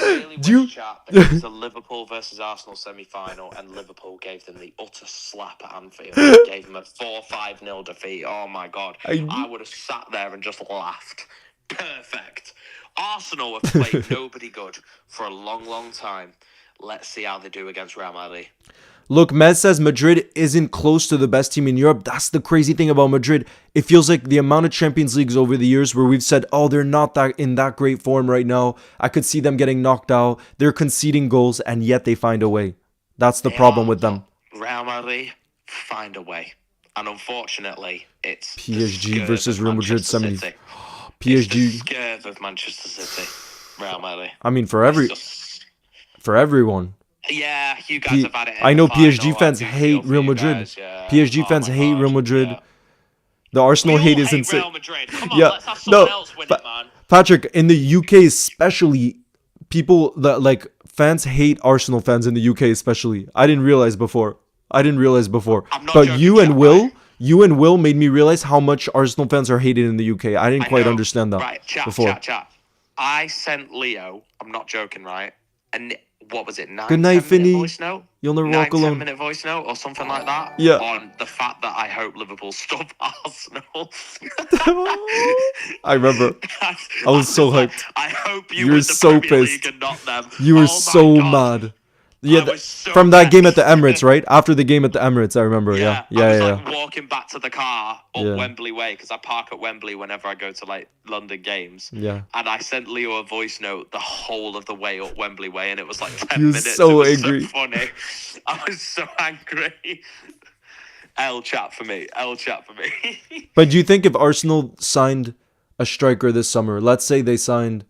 really Do you- wish, chat, that it was a Liverpool versus Arsenal semi-final and Liverpool gave them the utter slap at Anfield. Gave them a 4-5-0 defeat. Oh, my God. I would have sat there and just laughed. Perfect. Arsenal have played nobody good for a long, long time. Let's see how they do against Real Madrid. Look, Mez says Madrid isn't close to the best team in Europe. That's the crazy thing about Madrid. It feels like the amount of Champions Leagues over the years where we've said, oh, they're not that in that great form right now. I could see them getting knocked out. They're conceding goals, and yet they find a way. That's the problem with them. Real Madrid find a way. And unfortunately, it's the PSG scurv versus of Real Madrid Manchester semi. City. It's the PSG. scurv of Manchester City. Real Madrid. I mean, for everyone. Yeah, you guys have had it. I know PSG fans hate Real Madrid. PSG fans hate Real Madrid. Yeah. The Arsenal hate is Real insane. Madrid. Come on, Yeah, let's have someone else win it, man. Patrick, in the UK especially, people that like fans hate Arsenal fans in the UK especially. I didn't realize before. I'm not But joking, you and Will made me realize how much Arsenal fans are hated in the UK. I didn't quite understand that Right, before. chat. I sent Leo, I'm not joking, right? And what was it, 9, Good night, 10-minute Finny. voice note? You'll never walk alone. 10-minute voice note or something like that? Yeah. On the fact that I hope Liverpool stop Arsenal. I remember. I was so hyped. I hope You you were win the so Premier pissed. League and not them. You were Oh my so God. mad. Yeah, I was so from that game at the vexed. Emirates, right? After the game at the Emirates, I remember. Yeah, I was yeah, like walking back to the car up Yeah. Wembley Way because I park at Wembley whenever I go to like London games. yeah. And I sent Leo a voice note the whole of the way up Wembley Way, and it was like 10 He was minutes. so It was angry. so funny. I was so angry. L chat for me. L chat for me. But do you think if Arsenal signed a striker this summer, let's say they signed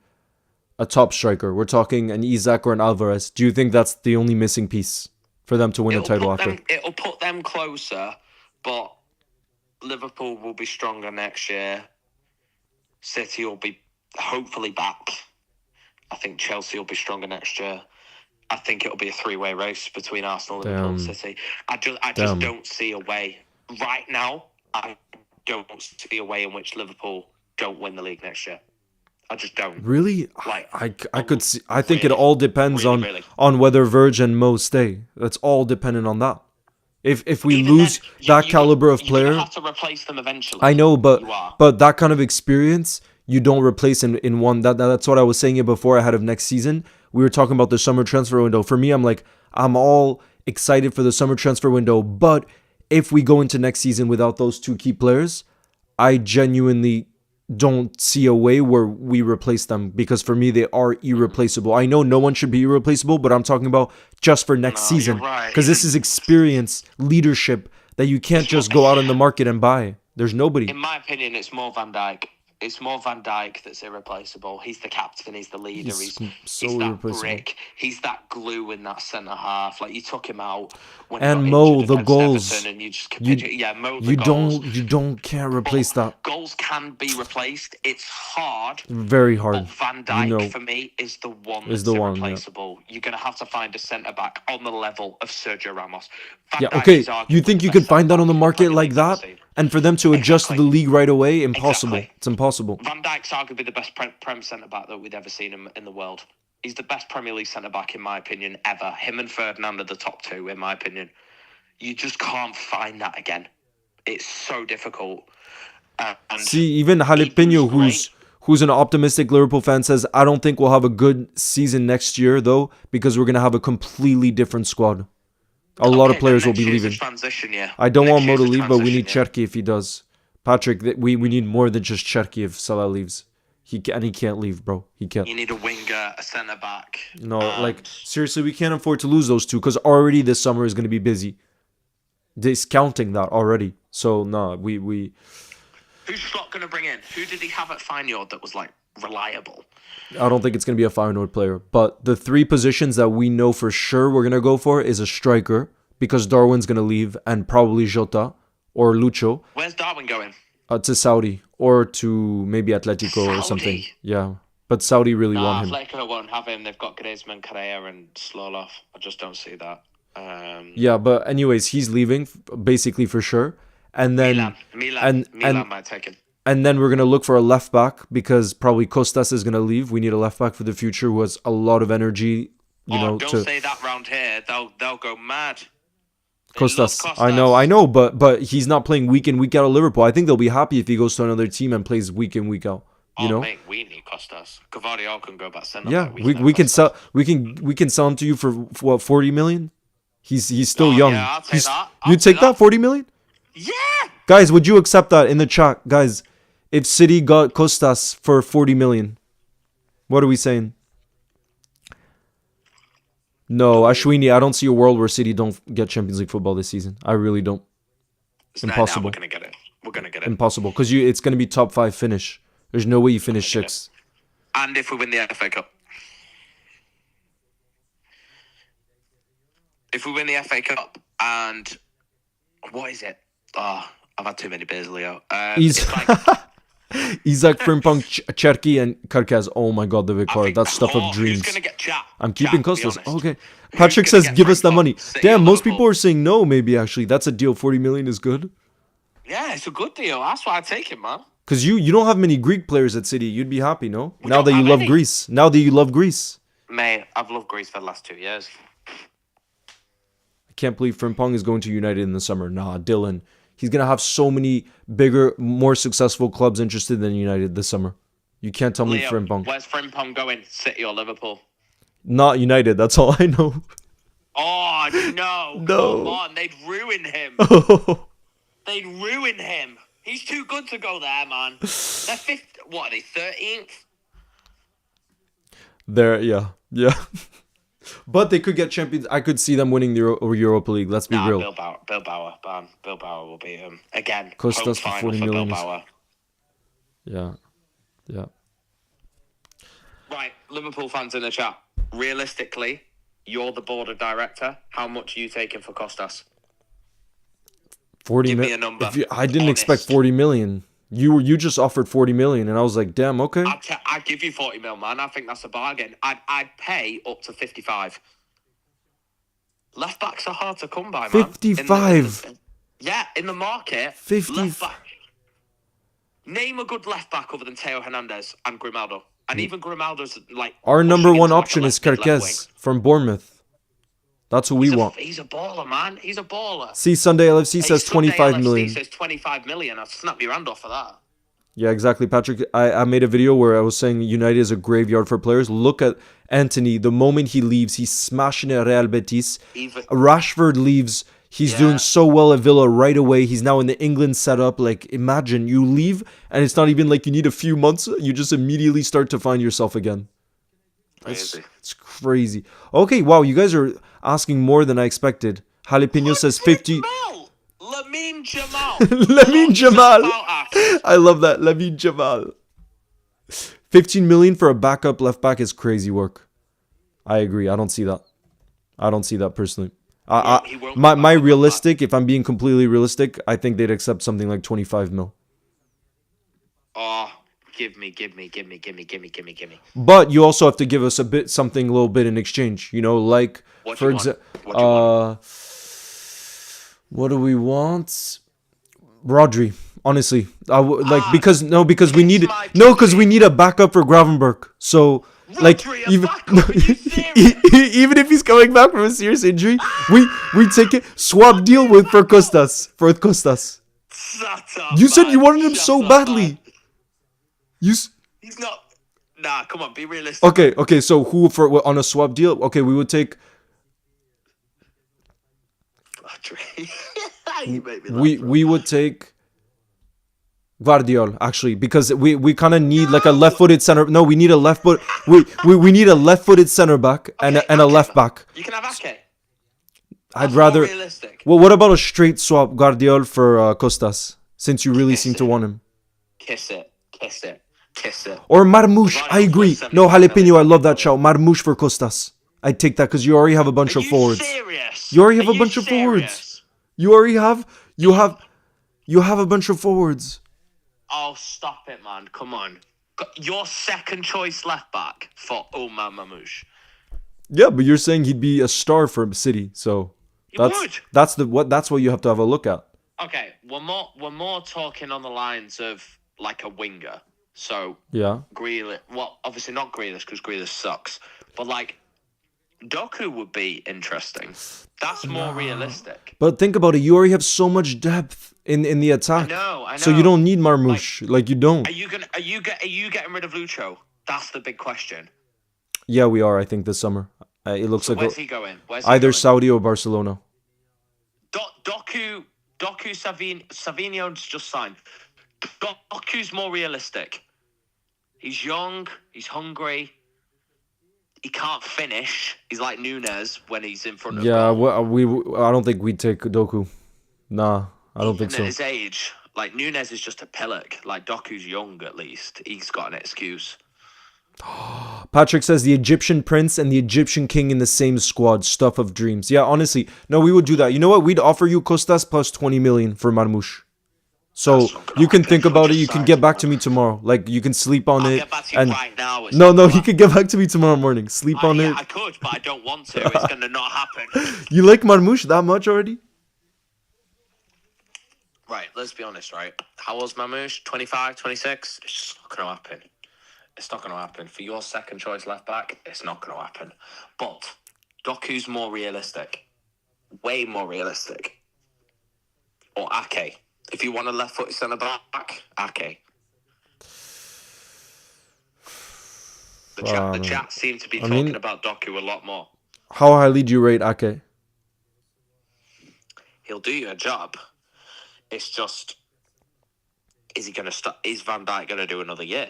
a top striker, we're talking an Isak or an Alvarez, do you think that's the only missing piece for them to win a title after? It'll put them closer, but Liverpool will be stronger next year. City will be hopefully back. I think Chelsea will be stronger next year. I think it'll be a three-way race between Arsenal, Liverpool, and City. I just don't see a way right now. I don't see a way in which Liverpool don't win the league next year. I just don't. Really? Like, I could see. I think it really, all depends really. on whether Verge and Mo stay. That's all dependent on that. If we Even lose then, that caliber of player, you have to replace them eventually. I know, You are. but that kind of experience you don't replace in one. That's what I was saying it before ahead of next season. We were talking about the summer transfer window. For me, I'm like I'm all excited for the summer transfer window, but if we go into next season without those two key players, I genuinely don't see a way where we replace them because for me they are irreplaceable. I know no one should be irreplaceable, but I'm talking about just for next season because this is experience, leadership that you can't just go out in the market and buy. There's nobody. In my opinion, it's more Van Dijk. It's more Van Dijk that's irreplaceable. He's the captain. He's the leader. He's that irreplaceable. brick. He's that glue in that centre half. Like you took him out when And he got Mo, injured the against goals. Everton, and you just Mo, the You goals. can't replace that. Goals can be replaced. It's hard. Very hard. But Van Dijk for me is the one that's irreplaceable. You're gonna have to find a centre back on the level of Sergio Ramos. Van Dijk okay. is arguably You think the you best could find that on the centre-back market in like Premier that? League. And for them to adjust to the league right away, impossible. Exactly. It's impossible. Van Dijk's arguably the best Prem centre-back that we've ever seen in the world. He's the best Premier League centre-back, in my opinion, ever. Him and Ferdinand are the top two, in my opinion. You just can't find that again. It's so difficult. And See, even Jalapeno, who's an optimistic Liverpool fan, says, I don't think we'll have a good season next year, though, because we're going to have a completely different squad. A lot of players will be leaving. Transition, yeah. I don't want Mo to leave, but we need Cherki if he does. Patrick, we need more than just Cherki if Salah leaves. He can't leave, bro. He can't. You need a winger, a centre back. No, seriously, we can't afford to lose those two because already this summer is going to be busy. Discounting that already. So we. Who's Slot going to bring in? Who did he have at Feyenoord that was like reliable? I don't think it's going to be a Feyenoord player. But the three positions that we know for sure we're going to go for is a striker because Darwin's going to leave and probably Jota or Lucho. Where's Darwin going? To Saudi or to maybe Atletico or something. Yeah. But Saudi really want him. Atletico won't have him. They've got Griezmann, Correa and Sloloff. I just don't see that. Yeah, but anyways, he's leaving basically for sure. And then Milan might take him. And then we're going to look for a left back because probably Costas is going to leave. We need a left back for the future who has a lot of energy. Don't say that round here. They'll go mad. Costas. I know, but he's not playing week in, week out of Liverpool. I think they'll be happy if he goes to another team and plays week in, week out. You know? Mate, we need Costas. Cavario can go back centre. Yeah, we can sell him to you for what, 40 million? He's still young. Yeah, I'll take that. You take that 40 million? Yeah. Guys, would you accept that in the chat? Guys, if City got Costas for 40 million, what are we saying? No, Ashwini, I don't see a world where City don't get Champions League football this season. I really don't. Impossible. We're gonna get it. Impossible, because it's gonna be top 5 finish. There's no way you finish 6th. And if we win the FA Cup. If we win the FA Cup and what is it? Oh, I've had too many beers, Leo. Isaac, Frimpong, Cherki, and Karkaz. Oh my god, the Vicar. That's stuff of dreams. Who's gonna get chat? I'm keeping Costas. Okay. Patrick says, give us that money. Damn, most people are saying no, maybe, actually. That's a deal. 40 million is good. Yeah, it's a good deal. That's why I take it, man. Because you don't have many Greek players at City. You'd be happy, no? Now that you love Greece. Now that you love Greece. Mate, I've loved Greece for the last 2 years. I can't believe Frimpong is going to United in the summer. Nah, Dylan. He's going to have so many bigger, more successful clubs interested than United this summer. You can't tell me Frimpong. Where's Frimpong going? City or Liverpool? Not United. That's all I know. Oh, no. Come No. on. They'd ruin him. Oh. They'd ruin him. He's too good to go there, man. They're fifth. What are they? 13th. Yeah. But they could get champions. I could see them winning the Europa League. Let's be real. Bill Bauer will beat him again. Cost Home us for final 40 for Bill million. Bauer. Yeah. Right, Liverpool fans in the chat. Realistically, you're the board of director. How much are you taking for Costas? 40 Give me million. a number. I didn't expect 40 million. You just offered 40 million, and I was like, damn, okay. I'd give you 40 mil, man. I think that's a bargain. I'd pay up to 55. Left backs are hard to come by, man. 55. In the market. 50. Left back. Name a good left back other than Teo Hernandez and Grimaldo. And even Grimaldo's like... Our number one like option is Kerkez from Bournemouth. That's who we want. He's a baller, man. He's a baller. See, Sunday LFC says 25 million. says 25 million. I'll snap your hand off of that. Yeah, exactly, Patrick. I made a video where I was saying United is a graveyard for players. Look at Anthony. The moment he leaves, he's smashing at Real Betis. Rashford leaves. He's doing so well at Villa right away. He's now in the England setup. Like, imagine you leave, and it's not even like you need a few months. You just immediately start to find yourself again. It's crazy. Okay, wow, you guys are asking more than I expected. Jalapeno says 50. Lamine Jamal. Lamine Jamal. I love that. Lamine Jamal. 15 million for a backup left back is crazy work. I agree. I don't see that. I don't see that personally. My realistic, if I'm being completely realistic, I think they'd accept something like 25 mil. Oh, give me. But you also have to give us a little bit in exchange. You know, like, for example, what do we want? Rodri, honestly, because we need a backup for Gravenberch. So like even if he's coming back from a serious injury, we take it swap deal for Costas. You said you wanted him so badly. He's not. Nah, come on, be realistic. Okay. So who on a swap deal? Okay, we would take. We would take Guardiol actually, because we kind of need like a left-footed center. No, we need a left foot. We need a left-footed center back and a left back. You can have Ake. I'd rather. Well, what about a straight swap Guardiol for Costas? Since you really seem to want him. Kiss it. Or Marmoush. I agree. No, Jalapeno. I love that shout. Marmoush for Costas. I'd take that because you already have a bunch of forwards. Serious? You already have a bunch of forwards. You have a bunch of forwards. Oh, stop it, man. Come on. Your second choice left back for Omar Mamouche. Yeah, but you're saying he'd be a star for City, so that's what you have to have a look at. Okay, we're more talking on the lines of like a winger. So Grealish, well, obviously not Grealish because Grealish sucks, but like Doku would be interesting. That's more realistic. But think about it. You already have so much depth in the attack. I know. So you don't need Marmoush. Like you don't. Are you getting rid of Lucho? That's the big question. Yeah, we are. I think this summer. It looks like where's he going? Either Saudi or Barcelona. Doku Savino's just signed. Doku's more realistic. He's young. He's hungry. He can't finish. He's like Nunes when he's in front of goal. I don't think we'd take Doku. Nah, I don't think so. At his age, like Nunes is just a pillock. Like Doku's young at least. He's got an excuse. Patrick says the Egyptian prince and the Egyptian king in the same squad. Stuff of dreams. Yeah, honestly, no, we would do that. You know what? We'd offer you Costas plus 20 million for Marmoush. So you can think about it. You can get back to me tomorrow. Like you can sleep on it. Get back to you right now. No, you can get back to me tomorrow morning. Sleep on it. I could, but I don't want to. It's gonna not happen. You like Marmoush that much already? Right, let's be honest, right? How old's Marmoush? 25, 26? It's just not gonna happen. It's not gonna happen. For your second choice left back, it's not gonna happen. But Doku's more realistic. Way more realistic. Or Ake. If you want a left-footed centre-back, Ake. The chat seem to be talking about Doku a lot more. How highly do you rate Ake? He'll do you a job. It's just, is he going to start? Is Van Dijk going to do another year?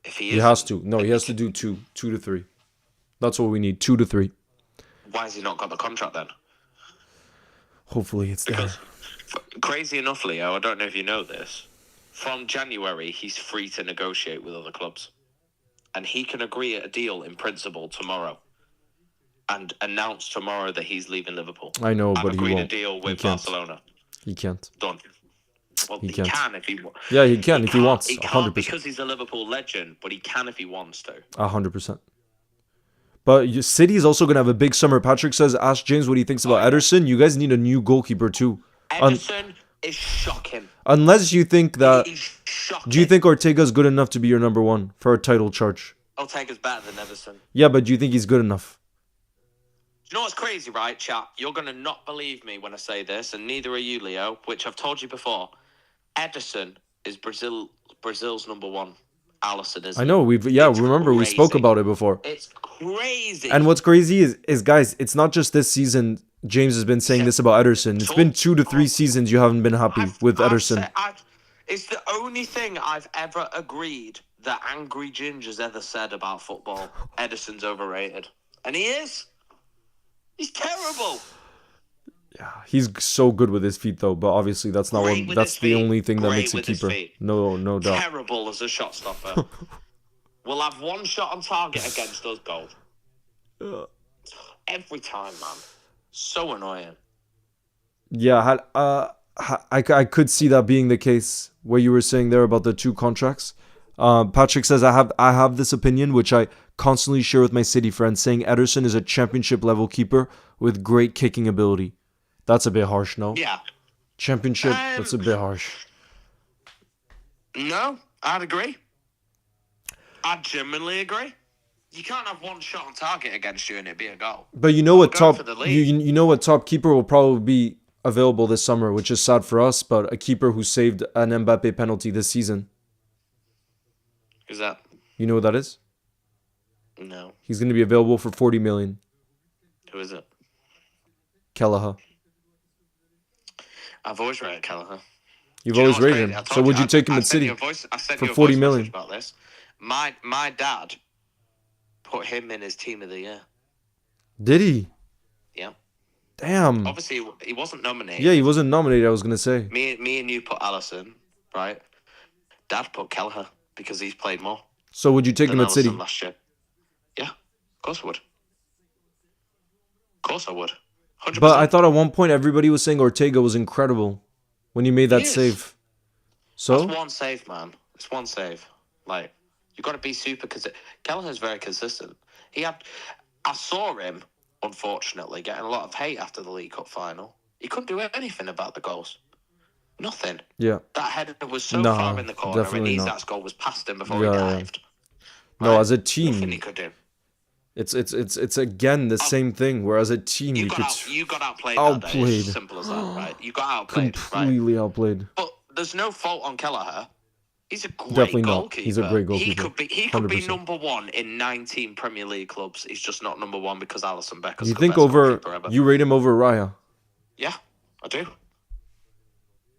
If he has isn't, to. No, he has to do 2 to 3. That's what we need. 2 to 3. why has he not got the contract then? Hopefully it's there. Because, crazy enough, Leo, I don't know if you know this, from January, he's free to negotiate with other clubs. And he can agree a deal in principle tomorrow and announce tomorrow that he's leaving Liverpool. I know, I've but he agreed a won't. deal with He can't. Barcelona. He can't. Done. Well, He he can't. can if he wants. Yeah, he can if he wants. He can't 100%. because he's a Liverpool legend, but he can if he wants to. 100%. But City is also going to have a big summer. Patrick says, ask James what he thinks about Ederson. You guys need a new goalkeeper too. Ederson is shocking. Unless you think that... He's shocking. Do you think Ortega's good enough to be your number one for a title charge? Ortega's better than Ederson. Yeah, but do you think he's good enough? Do you know what's crazy, right, chat? You're going to not believe me when I say this, and neither are you, Leo, which I've told you before. Ederson is Brazil's number one. Alisson is. I know, remember we spoke about it before. It's crazy. And what's crazy is guys, it's not just this season. James has been saying this about Ederson. It's been 2 to 3 seasons you haven't been happy with Ederson. It's the only thing I've ever agreed that Angry Ginger's ever said about football. Ederson's overrated. And he is. He's terrible. Yeah, he's so good with his feet though, but obviously that's not that's the only thing that makes a keeper. No doubt. Terrible as a shot stopper. We'll have one shot on target against us, goal. Every time, man. So annoying. Yeah, I could see that being the case. What you were saying there about the 2 contracts. Patrick says I have this opinion which I constantly share with my City friends, saying Ederson is a championship level keeper with great kicking ability. That's a bit harsh, no? Yeah. Championship, that's a bit harsh. No, I'd agree. I genuinely agree. You can't have one shot on target against you and it be a goal. But you know what you know what top keeper will probably be available this summer, which is sad for us, but a keeper who saved an Mbappe penalty this season. Who's that? You know what that is? No. He's going to be available for 40 million. Who is it? Kelleher. I've always rated Kelleher. You've always rated him. So would you take him at City for 40 million? About this. My dad put him in his team of the year. Did he? Yeah. Damn. Obviously, he wasn't nominated. Yeah, he wasn't nominated, I was going to say. Me and you put Alisson, right? Dad put Kelleher because he's played more. So would you take him at City? Last year. Yeah, of course I would. Of course I would. 100%. But I thought at one point everybody was saying Ortega was incredible when he made that save. So? That's one save, man. It's one save. Like, you got to be super consistent. Kelleher's very consistent. I saw him, unfortunately, getting a lot of hate after the League Cup final. He couldn't do anything about the goals. Nothing. Yeah. That header was so far in the corner, and Isak's goal was past him before he dived. Yeah. No, as a team, nothing he could do. It's again the same thing. Where as a team, you got outplayed. That day. It's as simple as that, right? You got outplayed. Completely outplayed. But there's no fault on Kelleher. He's a great Definitely goalkeeper. Not. He's a great goalkeeper. He could be number one in 19 Premier League clubs. He's just not number one because Alisson Becker's you think you rate him over Raya? Yeah, I do.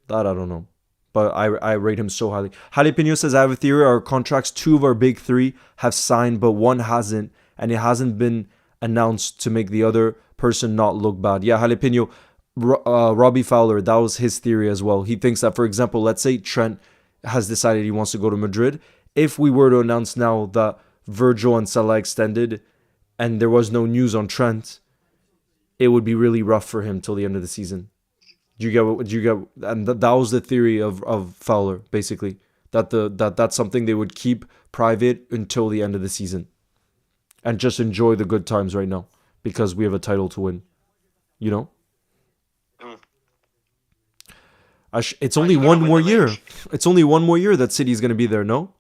That I don't know. But I rate him so highly. Jalapeno says, I have a theory. Our contracts, 2 of our big 3 have signed, but 1 hasn't. And it hasn't been announced to make the other person not look bad. Yeah, Jalapeno, Robbie Fowler, that was his theory as well. He thinks that, for example, let's say Trent has decided he wants to go to Madrid. If we were to announce now that Virgil and Salah extended and there was no news on Trent, it would be really rough for him till the end of the season. Do you get? And that was the theory of Fowler, basically. That's something they would keep private until the end of the season. And just enjoy the good times right now. Because we have a title to win. You know? It's only one more year. It's only one more year that City's going to be there, no?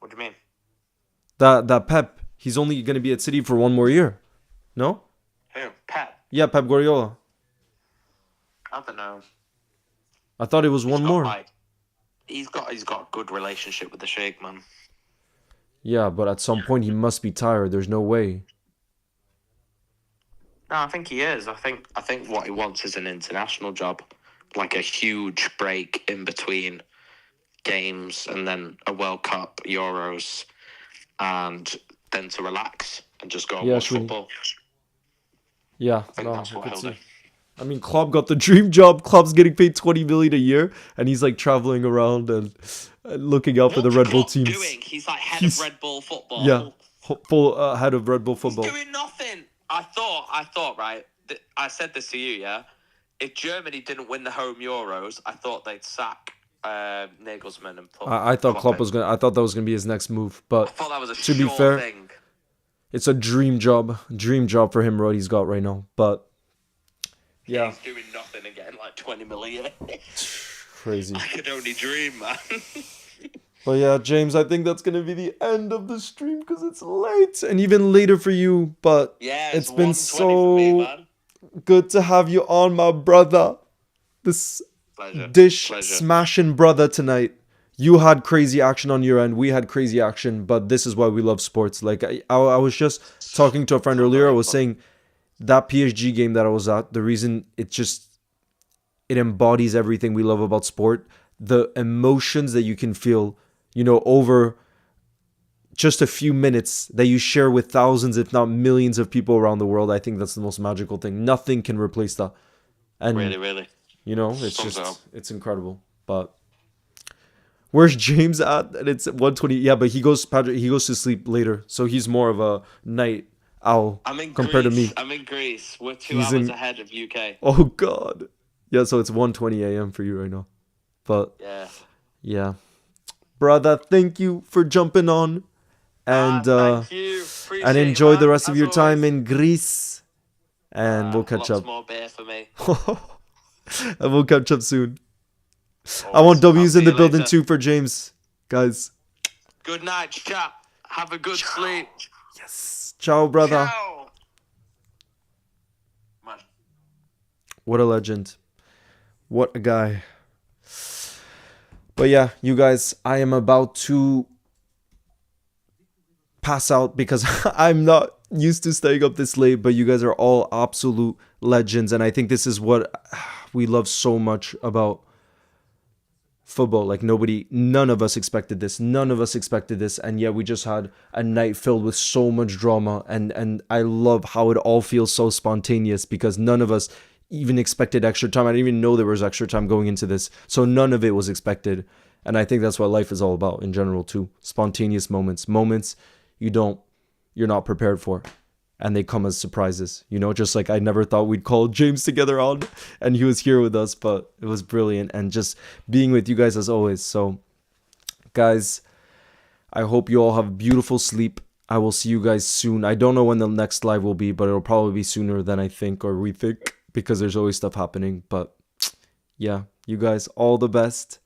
What do you mean? That Pep, he's only going to be at City for one more year. No? Who? Pep? Yeah, Pep Guardiola. I don't know. I thought it was one more. He's got a good relationship with the Sheikh, man. Yeah, but at some point he must be tired. There's no way. No, I think he is. I think what he wants is an international job, like a huge break in between games, and then a World Cup, Euros, and then to relax and just go and Yeah, watch Sweeney. football. Yeah, I think no, that's I what could he'll do. see. I mean, Klopp got the dream job. Klopp's getting paid 20 million a year, and he's like traveling around and looking out for the What's Red Bull Klopp teams. doing? He's like head of He's Red Bull football. yeah, full head of Red Bull He's football. doing nothing. I thought, right. I said this to you, yeah. If Germany didn't win the home Euros, I thought they'd sack Nagelsmann and put. I thought Klopp in. was gonna. I thought that was gonna be his next move. I But thought that was a to be sure fair, thing. it's a dream job for him. What he's got right now. But yeah, He's doing nothing again, like 20 million. crazy. I could only dream, man. But yeah, James, I think that's gonna be the end of the stream because it's late and even later for you. But Yeah, it's been 1:20 for me, so man. good to have you on, my brother. This Pleasure. dish smashing brother tonight. You had crazy action on your end. We had crazy action, but this is why we love sports. Like I was just talking to a friend earlier. I was saying that PSG game that I was at. The reason it embodies everything we love about sport. The emotions that you can feel, over just a few minutes that you share with thousands, if not millions of people around the world. I think that's the most magical thing. Nothing can replace that. And Really. it's incredible. But where's James at? And it's 1:20. Yeah, but he goes to sleep later. So he's more of a night owl compared to me. I'm in Greece. We're 2 He's hours in- ahead of UK. Oh god. Yeah, so it's 1:20 a.m. for you right now. But yeah. Brother, thank you for jumping on. And thank you. Appreciate and it, enjoy the man, rest of as your time always. in Greece. And we'll catch Lots up. more beer for me. And we'll catch up soon. I want W's in the building too for James. Guys. Good night, chap. Have a good sleep. Yes. Ciao, brother. Ciao. Man. What a legend. What a guy. But yeah, you guys, I am about to pass out because I'm not used to staying up this late, but you guys are all absolute legends. And I think this is what we love so much about football. Like none of us expected this. None of us expected this. And yet we just had a night filled with so much drama. And I love how it all feels so spontaneous because none of us even expected extra time. I didn't even know there was extra time going into this. So none of it was expected. And I think that's what life is all about in general too. Spontaneous moments you're not prepared for. And they come as surprises, just like I never thought we'd call James together on and he was here with us, but it was brilliant and just being with you guys as always. So guys, I hope you all have beautiful sleep. I will see you guys soon. I don't know when the next live will be, but it'll probably be sooner than I think or we think because there's always stuff happening. But yeah, you guys, all the best